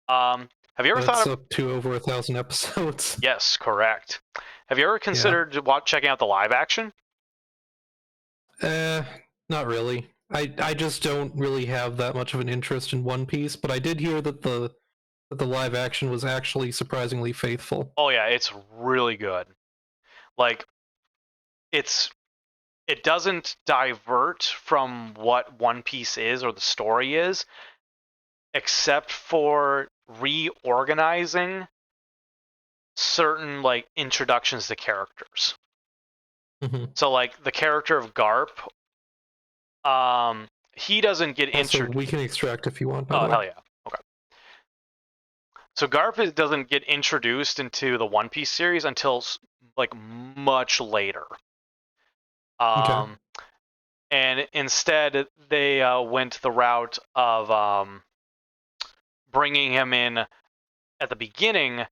Have you ever That's thought of? up to over 1,000 episodes. Yes, correct. Have you ever considered checking out the live action? Not really. I just don't really have that much of an interest in One Piece, but I did hear that the live action was actually surprisingly faithful. Oh yeah, it's really good. Like it doesn't divert from what One Piece is or the story is, except for reorganizing certain like introductions to characters. Mhm. So like the character of Garp, he doesn't get Also, introduced. we can extract if you want, by the Oh way. hell yeah. Okay. So Garp doesn't get introduced into the One Piece series until like much later. Okay. And instead they went the route of bringing him in at the beginning,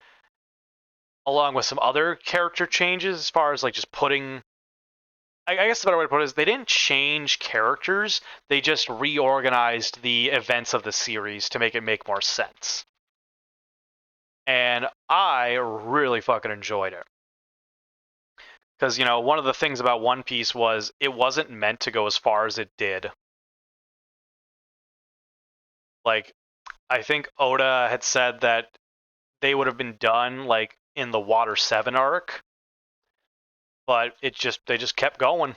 along with some other character changes, as far as like just putting. I guess the better way to put it is they didn't change characters; they just reorganized the events of the series to make it make more sense. And I really fucking enjoyed it. Because, one of the things about One Piece was it wasn't meant to go as far as it did. Like, I think Oda had said that they would have been done, like, in the Water 7 arc, but they just kept going.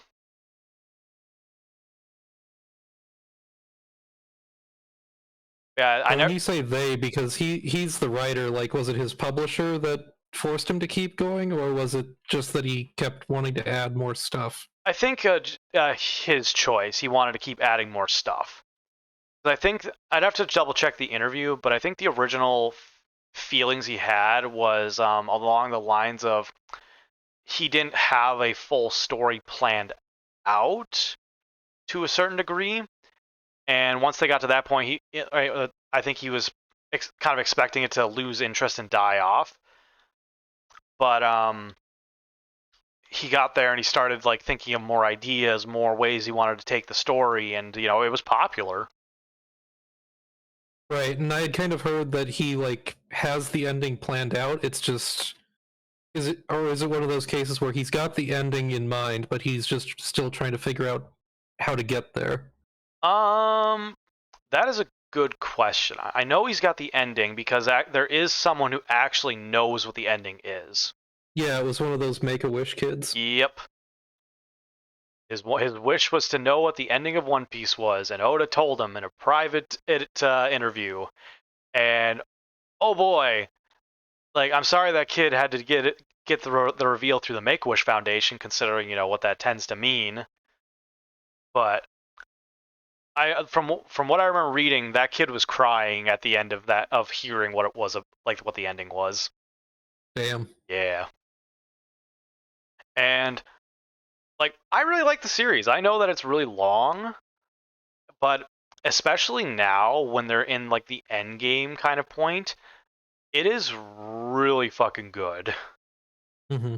Yeah, I And when never. you say they, because he's the writer, like, was it his publisher that forced him to keep going, or was it just that he kept wanting to add more stuff? I think his choice. He wanted to keep adding more stuff. I think I'd have to double check the interview, but I think the original feelings he had was along the lines of he didn't have a full story planned out to a certain degree, and once they got to that point, I think he was kind of expecting it to lose interest and die off. But he got there and he started like thinking of more ideas, more ways he wanted to take the story, and it was popular. Right, and I had kind of heard that he like has the ending planned out. It's just is it one of those cases where he's got the ending in mind, but he's just still trying to figure out how to get there? Um, that is a good question. I know he's got the ending because there is someone who actually knows what the ending is. Yeah, it was one of those Make-A-Wish kids. Yep. His wish was to know what the ending of One Piece was, and Oda told him in a private interview. And oh boy, like I'm sorry that kid had to get the reveal through the Make Wish Foundation, considering what that tends to mean. But from what I remember reading, that kid was crying at the end of hearing what it was like what the ending was. Damn. Yeah. And like I really like the series. I know that it's really long, but especially now when they're in like the end game kind of point, it is really fucking good. Mm-hmm.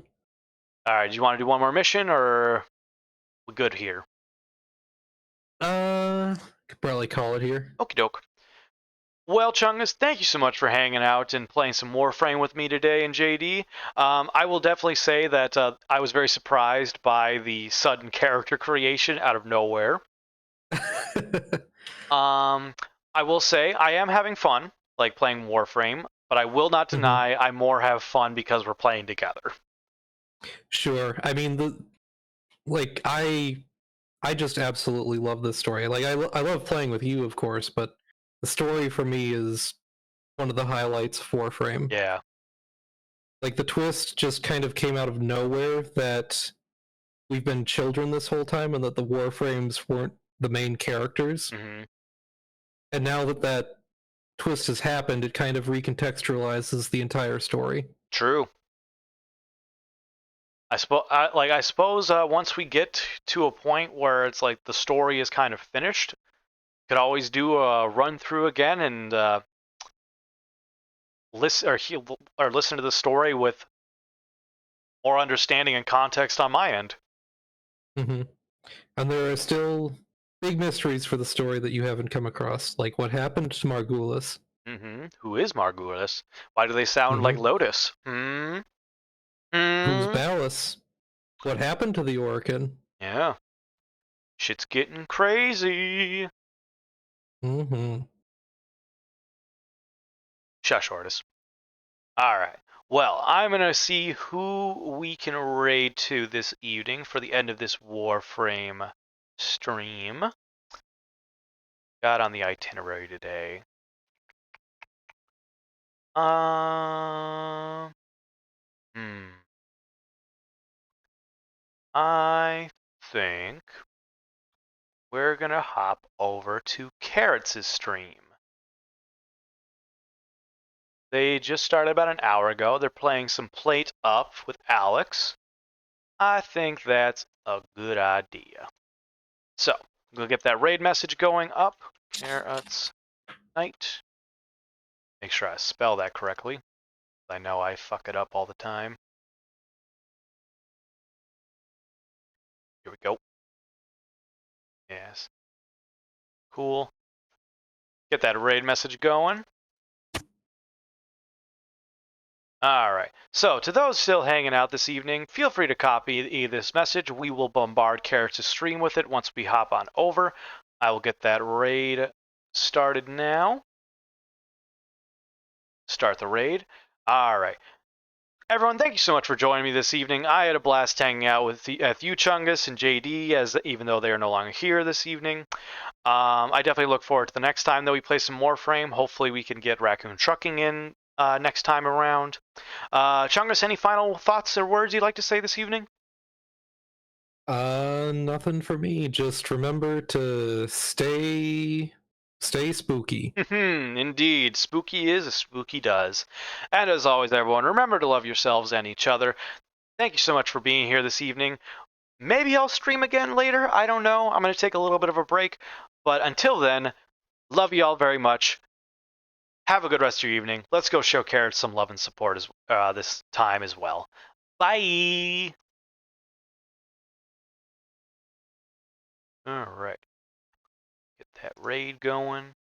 All right, do you want to do one more mission or we good here? Could probably call it here. Okie doke. Well, Chungus, thank you so much for hanging out and playing some Warframe with me today in JD. I will definitely say that I was very surprised by the sudden character creation out of nowhere. I will say I am having fun, like playing Warframe, but I will not deny I more have fun because we're playing together. Sure. I mean, I just absolutely love this story. Like, I love playing with you, of course, but the story for me is one of the highlights of Warframe. Yeah. Like, the twist just kind of came out of nowhere that we've been children this whole time and that the Warframes weren't the main characters. Mm-hmm. And now that that twist has happened, it kind of recontextualizes the entire story. True. I suppose once we get to a point where it's like the story is kind of finished, could always do a run through again and listen to the story with more understanding and context on my end. Mm-hmm. And there are still big mysteries for the story that you haven't come across, like what happened to Margulis. Mm-hmm. Who is Margulis? Why do they sound like Lotus? Hmm. Who's Ballas? What happened to the Orkin? Yeah. Shit's getting crazy. Mm-hmm. Shush, Ortis. Alright. Well, I'm going to see who we can raid to this evening for the end of this Warframe stream. Got on the itinerary today. I think we're gonna hop over to Carrots' stream. They just started about an hour ago. They're playing some Plate Up with Alex. I think that's a good idea. So, we'll get that raid message going up. Carrots Night. Make sure I spell that correctly. I know I fuck it up all the time. Here we go. Yes. Cool. Get that raid message going. Alright, so to those still hanging out this evening, feel free to copy this message. We will bombard Carrots' stream with it once we hop on over. I will get that raid started now. Start the raid. Alright. Everyone, thank you so much for joining me this evening. I had a blast hanging out with you, Chungus, and JD, even though they are no longer here this evening. I definitely look forward to the next time that we play some Warframe. Hopefully we can get Raccoon Trucking in next time around. Chungus, any final thoughts or words you'd like to say this evening? Nothing for me. Just remember to stay spooky. Indeed, spooky is as spooky does. And as always, everyone, remember to love yourselves and each other. Thank you so much for being here this evening. Maybe I'll stream again later. I don't know. I'm going to take a little bit of a break. But until then, love you all very much. Have a good rest of your evening. Let's go show Carrots some love and support this time as well. Bye! Alright. Get that raid going.